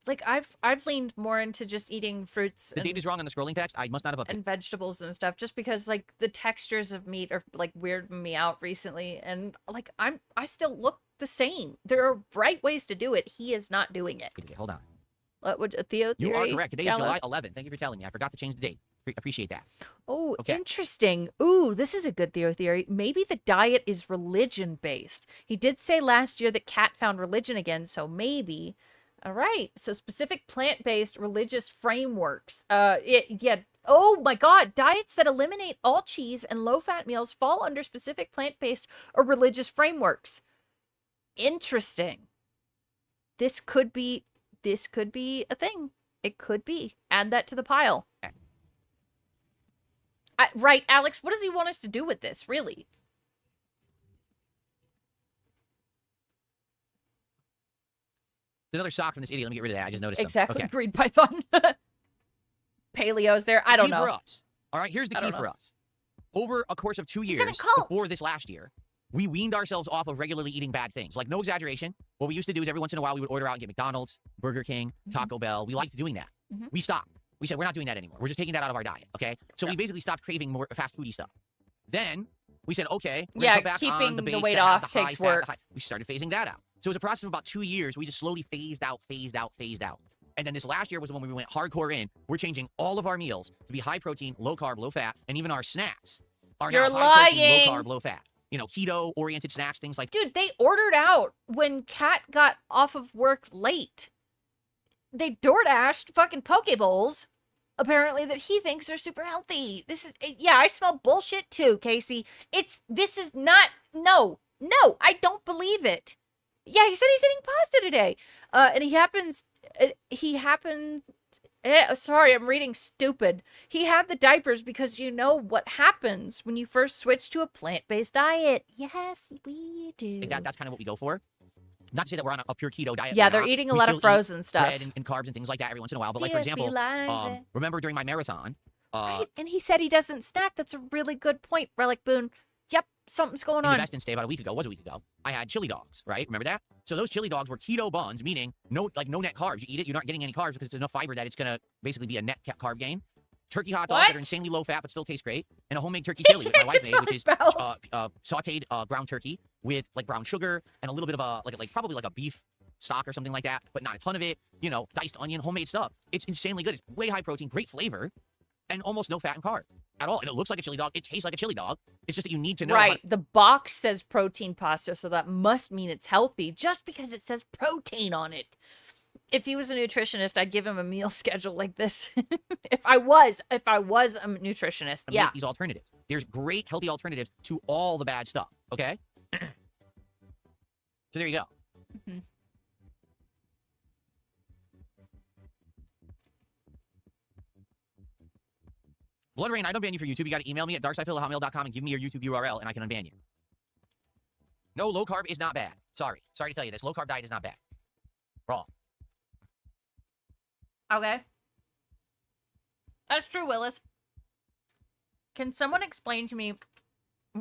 S4: Like I've leaned more into just eating fruits.
S1: The date is wrong on the scrolling text. I must not have updated.
S4: And vegetables and stuff, just because like the textures of meat are like weirding me out recently, and like I still look the same. There are right ways to do it. He is not doing it.
S1: Okay, hold on.
S4: What would Theo?
S1: You are
S4: theory,
S1: correct. Today
S4: Gallo?
S1: is July 11th. Thank you for telling me. I forgot to change the date. Appreciate that.
S4: Oh,
S1: Okay.
S4: interesting. Ooh, this is a good Theo theory. Maybe the diet is religion based. He did say last year that Cat found religion again, so maybe. All right. So specific plant-based religious frameworks. Yeah. Oh my God. Diets that eliminate all cheese and low-fat meals fall under specific plant-based or religious frameworks. Interesting. This could be a thing. It could be. Add that to the pile. Right, Alex, what does he want us to do with this, really?
S1: Another sock from this idiot. Let me get rid of that. I just noticed
S4: Exactly.
S1: them. Okay.
S4: Green Python. Paleo's there. I don't
S1: Key
S4: know.
S1: for us. All right, here's the key for us. Over a course of 2
S4: He's
S1: years,
S4: in a cult.
S1: before this last year, we weaned ourselves off of regularly eating bad things. Like, no exaggeration. What we used to do is every once in a while we would order out and get McDonald's, Burger King, Taco Bell. We liked doing that. We stopped. We said, we're not doing that anymore. We're just taking that out of our diet, okay? So we basically stopped craving more fast foodie stuff. Then we said, okay, we're gonna cut back on
S4: keeping
S1: the,
S4: the
S1: bakes
S4: weight
S1: that have
S4: off
S1: the high
S4: takes
S1: fat,
S4: work.
S1: We started phasing that out. So it was a process of about 2 years. We just slowly phased out. And then this last year was when we went hardcore in. We're changing all of our meals to be high protein, low carb, low fat, and even our snacks are
S4: You're
S1: now high protein,
S4: lying.
S1: low carb, low fat. You know, keto-oriented snacks, things like.
S4: Dude, they ordered out when Kat got off of work late. They DoorDashed fucking poke bowls, apparently, that he thinks are super healthy. This is, yeah, I smell bullshit too, Casey. This is not, no, I don't believe it. Yeah, he said he's eating pasta today. And sorry, I'm reading stupid. He had the diapers because you know what happens when you first switch to a plant-based diet. Yes, we do.
S1: That's kind of what we go for. Not to say that we're on a pure keto diet.
S4: Yeah,
S1: we're
S4: they're
S1: not.
S4: eating a
S1: We
S4: lot of
S1: still eat
S4: frozen stuff.
S1: bread and carbs and things like that every once in a while. But like, for
S4: DSP
S1: example,
S4: Liza.
S1: remember during my marathon,
S4: Right, and he said he doesn't snack. That's a really good point, Relic Boone. Yep, something's going
S1: in the
S4: on.
S1: Veston Stay about a week ago, I had chili dogs, right? Remember that? So those chili dogs were keto buns, meaning no net carbs. You eat it, you're not getting any carbs because there's enough fiber that it's going to basically be a net carb gain. Turkey hot dogs that are insanely low fat but still taste great. And a homemade turkey chili which my wife made, which is sauteed ground turkey with like brown sugar and a little bit of a, probably like a beef stock or something like that, but not a ton of it. You know, diced onion, homemade stuff. It's insanely good. It's way high protein, great flavor, and almost no fat and carb at all. And it looks like a chili dog. It tastes like a chili dog. It's just that you need to know.
S4: Right. The box says protein pasta, so that must mean it's healthy just because it says protein on it. If he was a nutritionist, I'd give him a meal schedule like this. if I was a nutritionist, yeah.
S1: Make these alternatives. There's great healthy alternatives to all the bad stuff. Okay. So there you go.
S4: Mm-hmm.
S1: Blood Rain, I don't ban you for YouTube. You got to email me at darksidepill@hotmail.com and give me your YouTube URL, and I can unban you. No, low carb is not bad. Sorry to tell you this. Low carb diet is not bad. Wrong.
S4: Okay. That's true, Willis. Can someone explain to me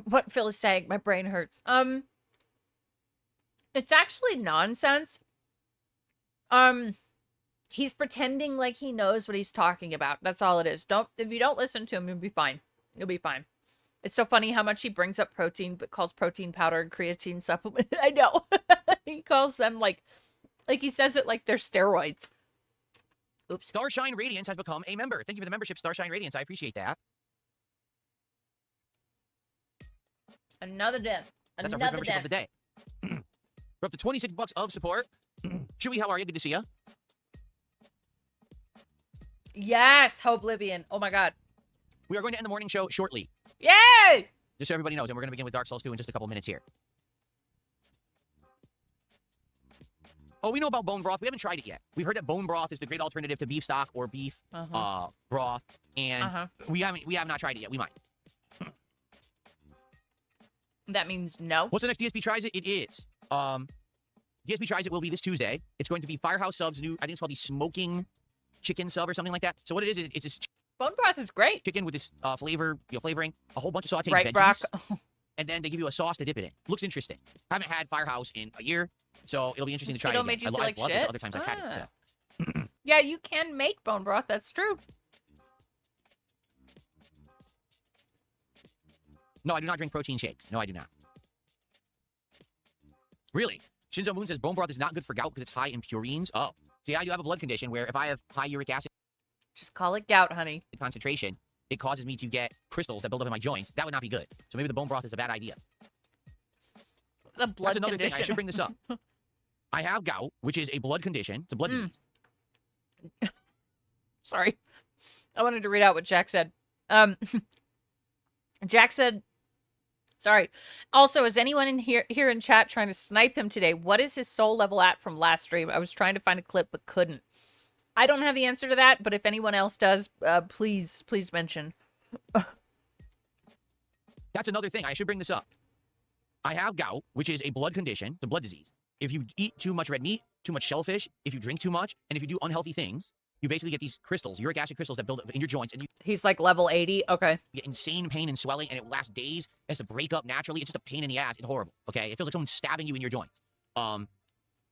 S4: what Phil is saying? My brain hurts. It's actually nonsense. He's pretending like he knows what he's talking about. That's all it is. If you don't listen to him, you'll be fine. You'll be fine. It's so funny how much he brings up protein, but calls protein powder and creatine supplement. I know. He calls them like he says it like they're steroids. Oops.
S1: Starshine Radiance has become a member. Thank you for the membership, Starshine Radiance. I appreciate that.
S4: Another den.
S1: That's our first membership of the day. We're up to $26 of support. Chewy, how are you? Good to see you.
S4: Yes, Hoblivion. Oh my god.
S1: We are going to end the morning show shortly.
S4: Yay!
S1: Just so everybody knows, and we're going to begin with Dark Souls 2 in just a couple minutes here. Oh, we know about bone broth. We haven't tried it yet. We've heard that bone broth is the great alternative to beef stock or beef broth, and we have not tried it yet. We might.
S4: That means no.
S1: What's the next DSP tries it? It is. DSP tries it will be this Tuesday. It's going to be Firehouse Subs' new, I think it's called the Smoking Chicken Sub or something like that. So what it is it's this
S4: bone broth is great.
S1: Chicken with this flavoring, a whole bunch of sauteed
S4: right,
S1: veggies,
S4: Brock.
S1: and then they give you a sauce to dip it in. Looks interesting. Haven't had Firehouse in a year, so it'll be interesting to try it again.
S4: Made you feel like
S1: I've loved
S4: shit?
S1: it the other times I've had it. So.
S4: Yeah, you can make bone broth. That's true.
S1: No, I do not drink protein shakes. No, I do not. Really? Shinzo Moon says bone broth is not good for gout because it's high in purines. Oh. See, I do have a blood condition where if I have high uric acid
S4: just call it gout, honey.
S1: Concentration, it causes me to get crystals that build up in my joints. That would not be good. So maybe the bone broth is a bad idea.
S4: The blood
S1: That's another
S4: condition.
S1: thing. I should bring this up. I have gout, which is a blood condition. It's a blood disease.
S4: Sorry. I wanted to read out what Jack said. Jack said, sorry. Also, is anyone in here in chat trying to snipe him today? What is his soul level at from last stream? I was trying to find a clip, but couldn't. I don't have the answer to that, but if anyone else does, please mention.
S1: That's another thing. I should bring this up. I have gout, which is a blood condition, the blood disease. If you eat too much red meat, too much shellfish, if you drink too much, and if you do unhealthy things, you basically get these crystals, uric acid crystals that build up in your joints, and you
S4: He's like level 80. Okay.
S1: get insane pain and swelling, and it lasts days. It has to break up naturally. It's just a pain in the ass. It's horrible. Okay, it feels like someone's stabbing you in your joints.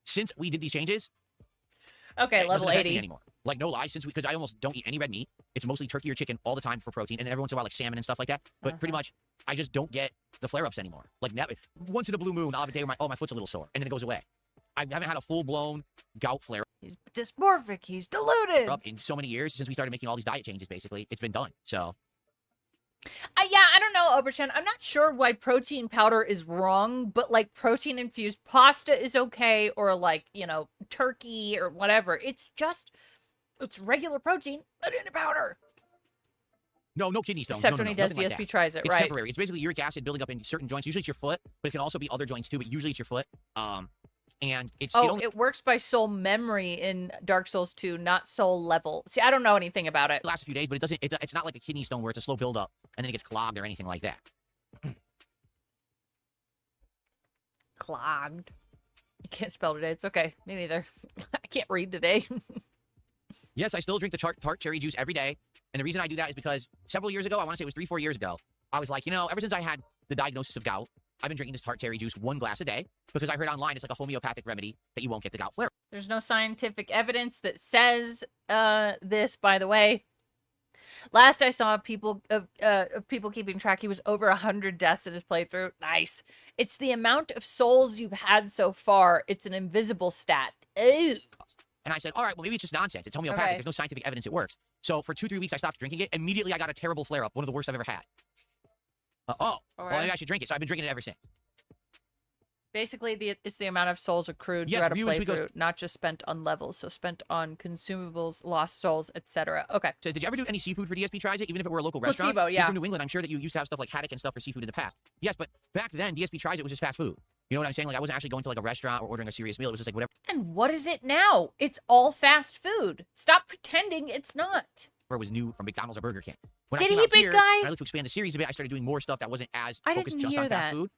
S1: Since we did these changes,
S4: okay,
S1: it
S4: level
S1: doesn't affect me
S4: 80
S1: anymore. Like no lie, because I almost don't eat any red meat. It's mostly turkey or chicken all the time for protein, and then every once in a while like salmon and stuff like that. But pretty much, I just don't get the flare-ups anymore. Like once in a blue moon, I'll have a day where my foot's a little sore, and then it goes away. I haven't had a full-blown gout flare.
S4: He's dysmorphic. He's deluded.
S1: Up in so many years since we started making all these diet changes. Basically, it's been done. So.
S4: Yeah, I don't know, Oberchan. I'm not sure why protein powder is wrong, but like protein infused pasta is okay, or like, turkey or whatever. It's regular protein, but in a powder.
S1: No kidney stones.
S4: Except
S1: no,
S4: when he does
S1: nothing
S4: DSP
S1: like
S4: tries it,
S1: it's
S4: right?
S1: It's temporary. It's basically uric acid building up in certain joints. Usually it's your foot, but it can also be other joints too, but usually it's your foot. And it's...
S4: it works by soul memory in Dark Souls 2, not soul level. See, I don't know anything about it.
S1: It lasts a few days, but it's not like a kidney stone where it's a slow build-up and then it gets clogged or anything like that.
S4: Clogged. You can't spell today. It's okay. Me neither. I can't read today.
S1: Yes, I still drink the tart cherry juice every day. And the reason I do that is because several years ago, I want to say it was 3-4 years ago, I was like, ever since I had the diagnosis of gout, I've been drinking this tart cherry juice 1 glass a day because I heard online it's like a homeopathic remedy that you won't get the gout flare.
S4: There's no scientific evidence that says this, by the way. Last I saw people keeping track, he was over 100 deaths in his playthrough. Nice. It's the amount of souls you've had so far. It's an invisible stat. Ew.
S1: And I said, all right, well, maybe it's just nonsense. It's homeopathic.
S4: Okay.
S1: There's no scientific evidence it works. So for 2-3 weeks, I stopped drinking it. Immediately, I got a terrible flare-up, one of the worst I've ever had. Well, maybe I should drink it. So I've been drinking it ever since.
S4: Basically, it's the amount of souls accrued
S1: Yes,
S4: throughout a
S1: viewers, we go-
S4: playthrough, not just spent on levels, so spent on consumables, lost souls, etc. Okay.
S1: Says, did you ever do any seafood for DSP Tries It, even if it were a local restaurant?
S4: Placebo,
S1: You're
S4: yeah.
S1: from New England, I'm sure that you used to have stuff like haddock and stuff for seafood in the past. Yes, but back then, DSP Tries It was just fast food. You know what I'm saying? Like, I wasn't actually going to like a restaurant or ordering a serious meal. It was just like whatever
S4: And what is it now? It's all fast food. Stop pretending it's not.
S1: was new from McDonald's or Burger King. When
S4: Did
S1: I came
S4: he,
S1: out
S4: big
S1: here,
S4: guy?
S1: and I looked to expand the series a bit, I started doing more stuff that wasn't as
S4: I
S1: focused
S4: didn't
S1: just
S4: hear
S1: on fast
S4: that.
S1: food.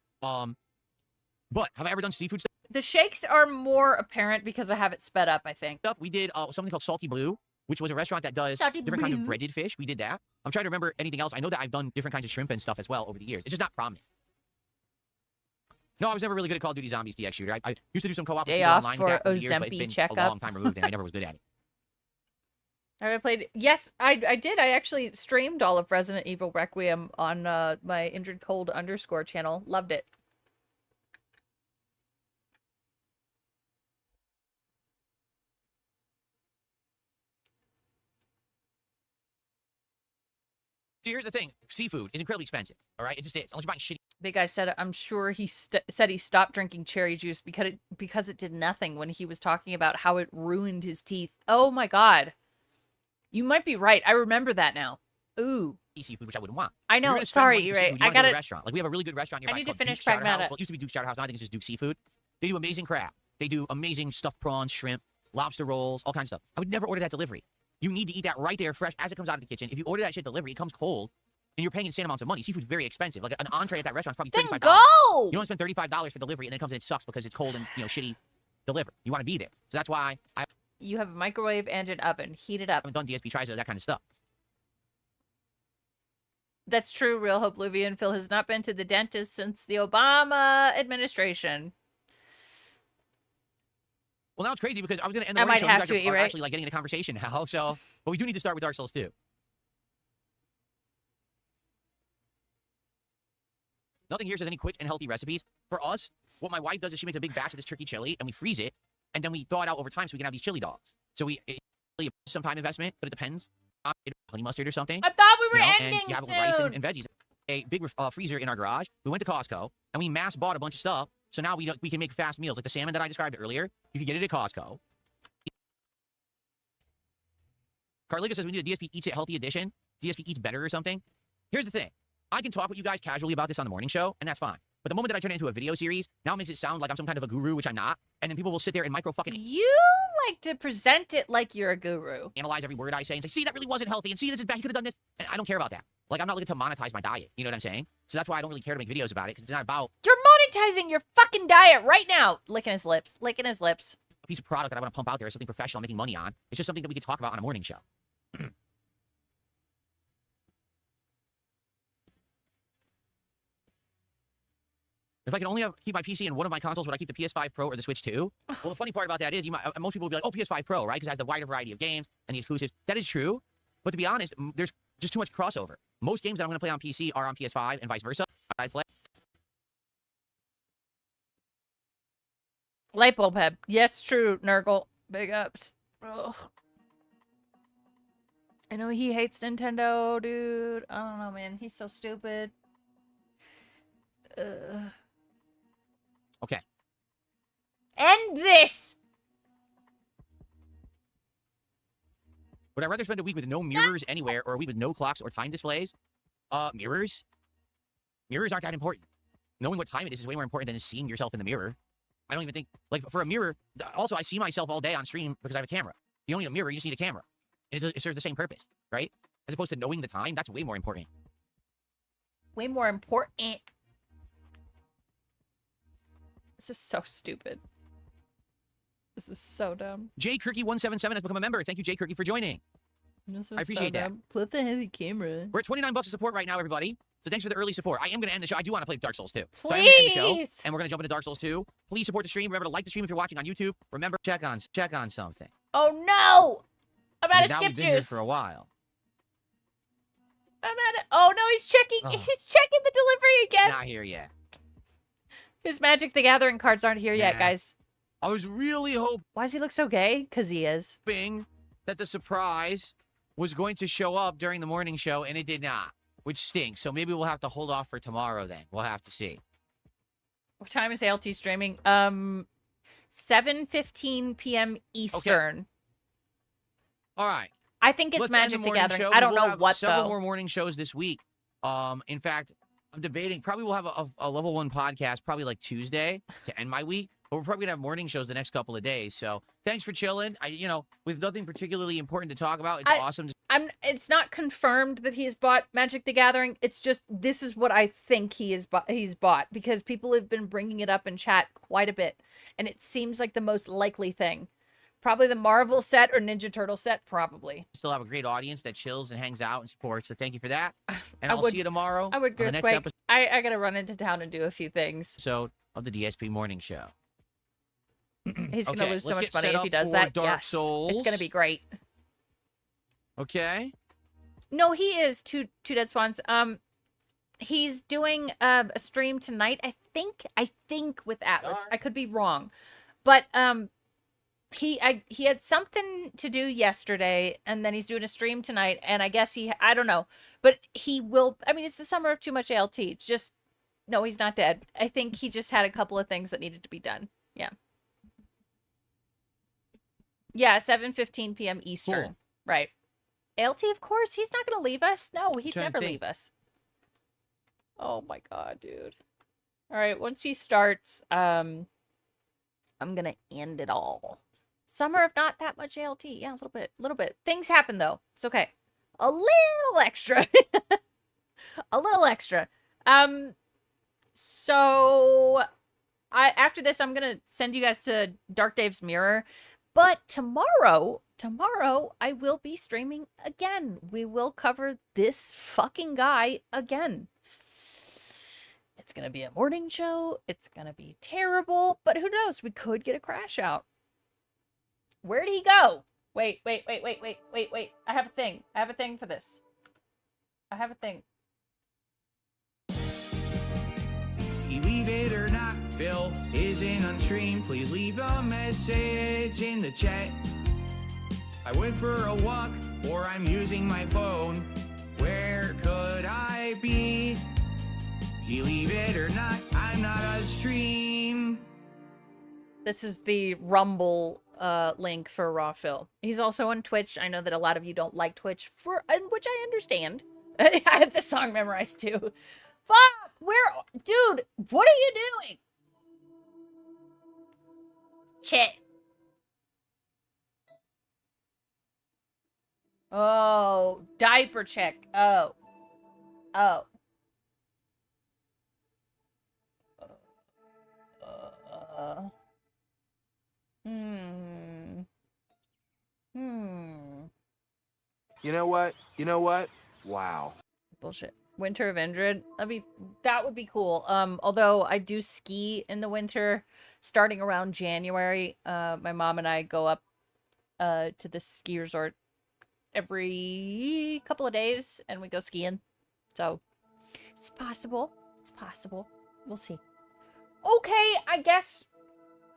S1: But have I ever done seafood
S4: The shakes are more apparent because I have it sped up, I think.
S1: stuff? We did something called Salty Blue, which was a restaurant that does
S4: Salty
S1: different kinds of
S4: Blue.
S1: breaded fish. We did that. I'm trying to remember anything else. I know that I've done different kinds of shrimp and stuff as well over the years. It's just not prominent. No, I was never really good at Call of Duty Zombies DX Shooter. I used to do some co-op with
S4: Day
S1: people
S4: off
S1: online
S4: for
S1: with that over the years, but
S4: Ozempic
S1: it's been a
S4: checkup.
S1: long time removed, and I never was good at it.
S4: Have I played? Yes, I did. I actually streamed all of Resident Evil Requiem on my Injured Cold _ channel. Loved it.
S1: See, here's the thing. Seafood is incredibly expensive, all right? It just is. Unless you're buying shitty
S4: Big guy said, I'm sure he said he stopped drinking cherry juice because it did nothing when he was talking about how it ruined his teeth. Oh my god. You might be right. I remember that now. Ooh.
S1: seafood, which I wouldn't want.
S4: I
S1: If you're
S4: know.
S1: gonna spend
S4: Sorry,
S1: money
S4: you're
S1: for
S4: right.
S1: seafood, you
S4: I
S1: wanna go to
S4: got
S1: a
S4: it.
S1: restaurant. Like, we have a really good restaurant nearby.
S4: I
S1: It's
S4: need to
S1: called
S4: finish
S1: Duke's Chowder House.
S4: Pragmata.
S1: Well, it used to be Duke's Chowder House. Now I think it's just Duke Seafood. They do amazing crab. They do amazing stuffed prawns, shrimp, lobster rolls, all kinds of stuff. I would never order that delivery. You need to eat that right there, fresh, as it comes out of the kitchen. If you order that shit delivery, it comes cold, and you're paying insane amounts of money. Seafood's very expensive. Like, an entree at that restaurant is probably $35.
S4: Then go!
S1: You don't spend $35 for delivery, and then it comes in and sucks because it's cold and, shitty delivered. You want to be there. So that's why I
S4: You have a microwave and an oven. Heat it up.
S1: haven't done DSP tries that kind of stuff.
S4: That's true, Real Hope Livian. Phil has not been to the dentist since the Obama administration.
S1: Well, now it's crazy because I was going to end the
S4: I
S1: morning
S4: might
S1: show.
S4: have
S1: You guys
S4: to,
S1: are
S4: you're right.
S1: actually like getting in a conversation now. So, but we do need to start with Dark Souls 2. Nothing here says any quick and healthy recipes. For us, what my wife does is she makes a big batch of this turkey chili and we freeze it, and then we thaw it out over time so we can have these chili dogs. So it's really some time investment, but it depends. Honey mustard or something.
S4: I thought we were
S1: and
S4: ending
S1: you have
S4: soon.
S1: rice and veggies. A big freezer in our garage. We went to Costco and we mass bought a bunch of stuff. So now we can make fast meals like the salmon that I described earlier. You can get it at Costco. Carliga says we need a DSP Eats It Healthy edition. DSP Eats Better or something. Here's the thing. I can talk with you guys casually about this on the morning show, and that's fine. But the moment that I turn it into a video series, now it makes it sound like I'm some kind of a guru, which I'm not. And then people will sit there and micro fucking
S4: You like to present it like you're a guru.
S1: analyze every word I say and say, see, that really wasn't healthy, and see, this is bad, you could have done this. And I don't care about that. Like, I'm not looking to monetize my diet. You know what I'm saying? So that's why I don't really care to make videos about it, because it's not about
S4: You're monetizing your fucking diet right now. Licking his lips. Licking his lips.
S1: a piece of product that I want to pump out there, something professional I'm making money on. It's just something that we can talk about on a morning show. If I can only keep my PC and one of my consoles, would I keep the PS5 Pro or the Switch 2? Well, the funny part about that is, most people will be like, oh, PS5 Pro, right? Because it has the wider variety of games and the exclusives. That is true. But to be honest, there's just too much crossover. Most games that I'm going to play on PC are on PS5 and vice versa. I play.
S4: Light bulb head. Yes, true, Nurgle. Big ups. Ugh. I know he hates Nintendo, dude. I don't know, man. He's so stupid.
S1: Okay.
S4: End this!
S1: Would I rather spend a week with no mirrors anywhere or a week with no clocks or time displays? Mirrors? Mirrors aren't that important. Knowing what time it is way more important than seeing yourself in the mirror. I don't even think, like, for a mirror, also, I see myself all day on stream because I have a camera. You don't need a mirror, you just need a camera. And it serves the same purpose, right? As opposed to knowing the time, that's way more important.
S4: Way more important. This is so stupid. This is so dumb.
S1: Jay Kirky177 has become a member. Thank you, Jay Kirky, for joining.
S4: This is
S1: I appreciate
S4: so
S1: that.
S4: dumb. Plus the heavy camera.
S1: We're at $29 of support right now, everybody. So thanks for the early support. I am going to end the show. I do want to play Dark Souls 2. So I'm going to end the show,
S4: Please!
S1: and we're going to jump into Dark Souls 2. Please support the stream. Remember to like the stream if you're watching on YouTube. Remember, check on something.
S4: Oh no! I'm out
S1: Because
S4: of
S1: now
S4: skip
S1: we've been here
S4: juice.
S1: for a while.
S4: I'm out of. Oh no, he's checking.
S1: Oh.
S4: He's checking the delivery again.
S1: Not here yet.
S4: His Magic the Gathering cards aren't here yet,
S1: Nah.
S4: guys.
S1: I was really
S4: Why does he look so gay? Because he is.
S1: hoping that the surprise was going to show up during the morning show, and it did not, which stinks. So maybe we'll have to hold off for tomorrow then. We'll have to see.
S4: What time is ALT streaming? 7:15 p.m. Eastern.
S1: Okay. All right.
S4: I think it's
S1: Let's end
S4: Magic
S1: the
S4: the
S1: morning
S4: Gathering.
S1: show.
S4: I don't
S1: We'll
S4: know
S1: have
S4: what
S1: several
S4: though.
S1: more morning shows this week. In fact, I'm debating. Probably we'll have a level 1 podcast probably like Tuesday to end my week. But we're probably gonna have morning shows the next couple of days. So thanks for chilling. With nothing particularly important to talk about, it's awesome.
S4: It's not confirmed that he has bought Magic the Gathering. It's just this is what I think he's bought because people have been bringing it up in chat quite a bit, and it seems like the most likely thing. Probably the Marvel set or Ninja Turtle set, probably.
S1: Still have a great audience that chills and hangs out and supports. So thank you for that. And
S4: I
S1: I'll
S4: would-
S1: see you tomorrow.
S4: I would
S1: on the next
S4: Earthquake.
S1: episode
S4: I gotta run into town and do a few things.
S1: of the DSP Morning Show.
S4: He's gonna
S1: Okay,
S4: lose so
S1: let's
S4: much
S1: get
S4: money
S1: set
S4: if
S1: up
S4: he does
S1: for
S4: that.
S1: Dark
S4: Yes,
S1: Souls.
S4: it's gonna be great.
S1: Okay.
S4: No, he is two dead spawns. He's doing a stream tonight. I think with Atlas. I could be wrong, but he had something to do yesterday, and then he's doing a stream tonight. And I guess I don't know, but he will. I mean, it's the summer of too much ALT. It's just no, he's not dead. I think he just had a couple of things that needed to be done. Yeah. Yeah, 7:15 p.m. Eastern.
S1: Cool.
S4: Right. ALT, of course. He's not going to leave us. No, he'd
S1: Trying to
S4: never
S1: think.
S4: leave us. Oh my god, dude. All right, once he starts, I'm going to end it all. Summer of not that much ALT. Yeah, a little bit. Things happen though. It's okay. A little extra. A little extra. So after this, I'm going to send you guys to Dark Dave's Mirror. But tomorrow, I will be streaming again. We will cover this fucking guy again. It's going to be a morning show. It's going to be terrible. But who knows? We could get a crash out. Where'd he go? Wait. I have a thing. I have a thing for this. I have a thing.
S11: Believe it or not, Phil isn't on stream. Please leave a message in the chat. I went for a walk, or I'm using my phone. Where could I be? Believe it or not, I'm not on stream.
S4: This is the Rumble link for Raw Phil. He's also on Twitch. I know that a lot of you don't like Twitch, which I understand. I have the song memorized too. Fuck! Dude, what are you doing? Chat. Oh, diaper check. Oh.
S12: You know what? Wow.
S4: Bullshit. Winter of Indrid. That would be cool. Although I do ski in the winter, starting around January. My mom and I go up to the ski resort every couple of days, and we go skiing. So it's possible. It's possible. We'll see. Okay, I guess.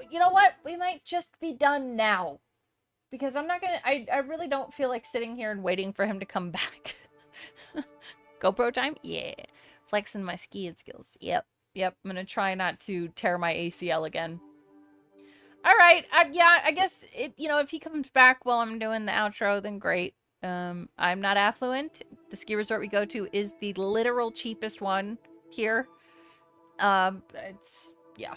S4: You know what? We might just be done now, because I'm not gonna. I really don't feel like sitting here and waiting for him to come back. GoPro time? Yeah. Flexing my skiing skills. Yep. I'm gonna try not to tear my ACL again. All right. Yeah, I guess if he comes back while I'm doing the outro, then great. I'm not affluent. The ski resort we go to is the literal cheapest one here. It's yeah.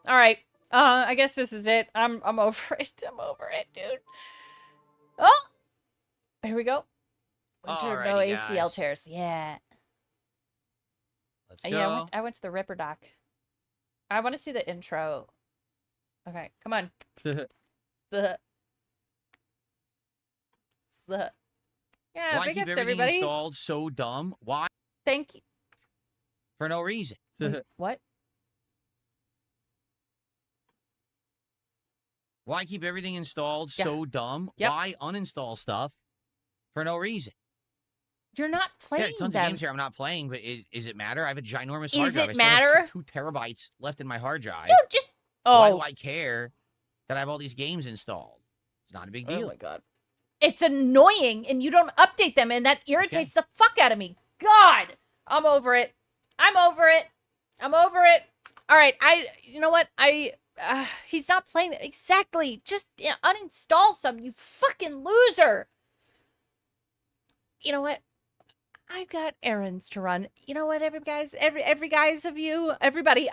S4: All right. I guess this is it. I'm over it. I'm over it, dude. Oh, here we go. Winter, no
S1: Alrighty,
S4: ACL
S1: guys.
S4: tears. Yeah.
S1: Let's go.
S4: Yeah, I went to the Ripper Doc. I want to see the intro. Okay, come on. Yeah,
S1: Why
S4: big
S1: keep
S4: ups,
S1: everything
S4: everybody.
S1: installed so dumb? Why?
S4: Thank you.
S1: For no reason.
S4: What?
S1: Why keep everything installed
S4: Yeah.
S1: so dumb?
S4: Yep.
S1: Why uninstall stuff for no reason?
S4: You're not
S1: Yeah,
S4: playing
S1: there's tons
S4: them.
S1: of games here I'm not playing, but is it matter? I have a ginormous
S4: Is
S1: hard drive.
S4: it
S1: I still have
S4: matter?
S1: 2 terabytes left in my hard drive.
S4: Dude, just
S1: Why do I care that I have all these games installed? It's not a big deal.
S4: Oh my god. It's annoying and you don't update them and that irritates the fuck out of me. God! I'm over it. I'm over it. I'm over it. All right, you know what? He's not playing it. Exactly. Just uninstall some, you fucking loser. You know what? I've got errands to run. You know what, everybody,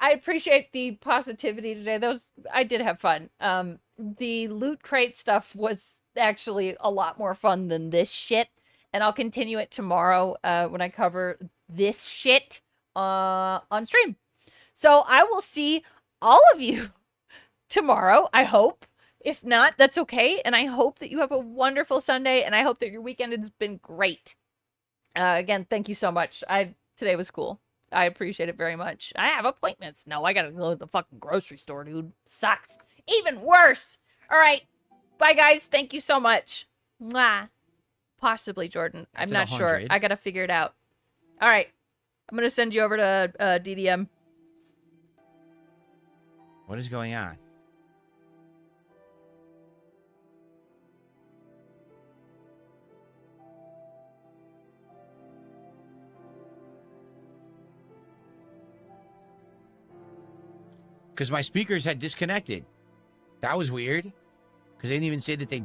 S4: I appreciate the positivity today. I did have fun. The loot crate stuff was actually a lot more fun than this shit, and I'll continue it tomorrow when I cover this shit on stream. So I will see all of you tomorrow, I hope. If not, that's okay, and I hope that you have a wonderful Sunday, and I hope that your weekend has been great. Again, thank you so much. Today was cool. I appreciate it very much. I have appointments. No, I gotta go to the fucking grocery store, dude. Sucks. Even worse. All right. Bye, guys. Thank you so much. Mwah. Possibly, Jordan. I'm not sure. I gotta figure it out. All right. I'm gonna send you over to DDM.
S1: What is going on? Because my speakers had disconnected. That was weird. Because they didn't even say that they did.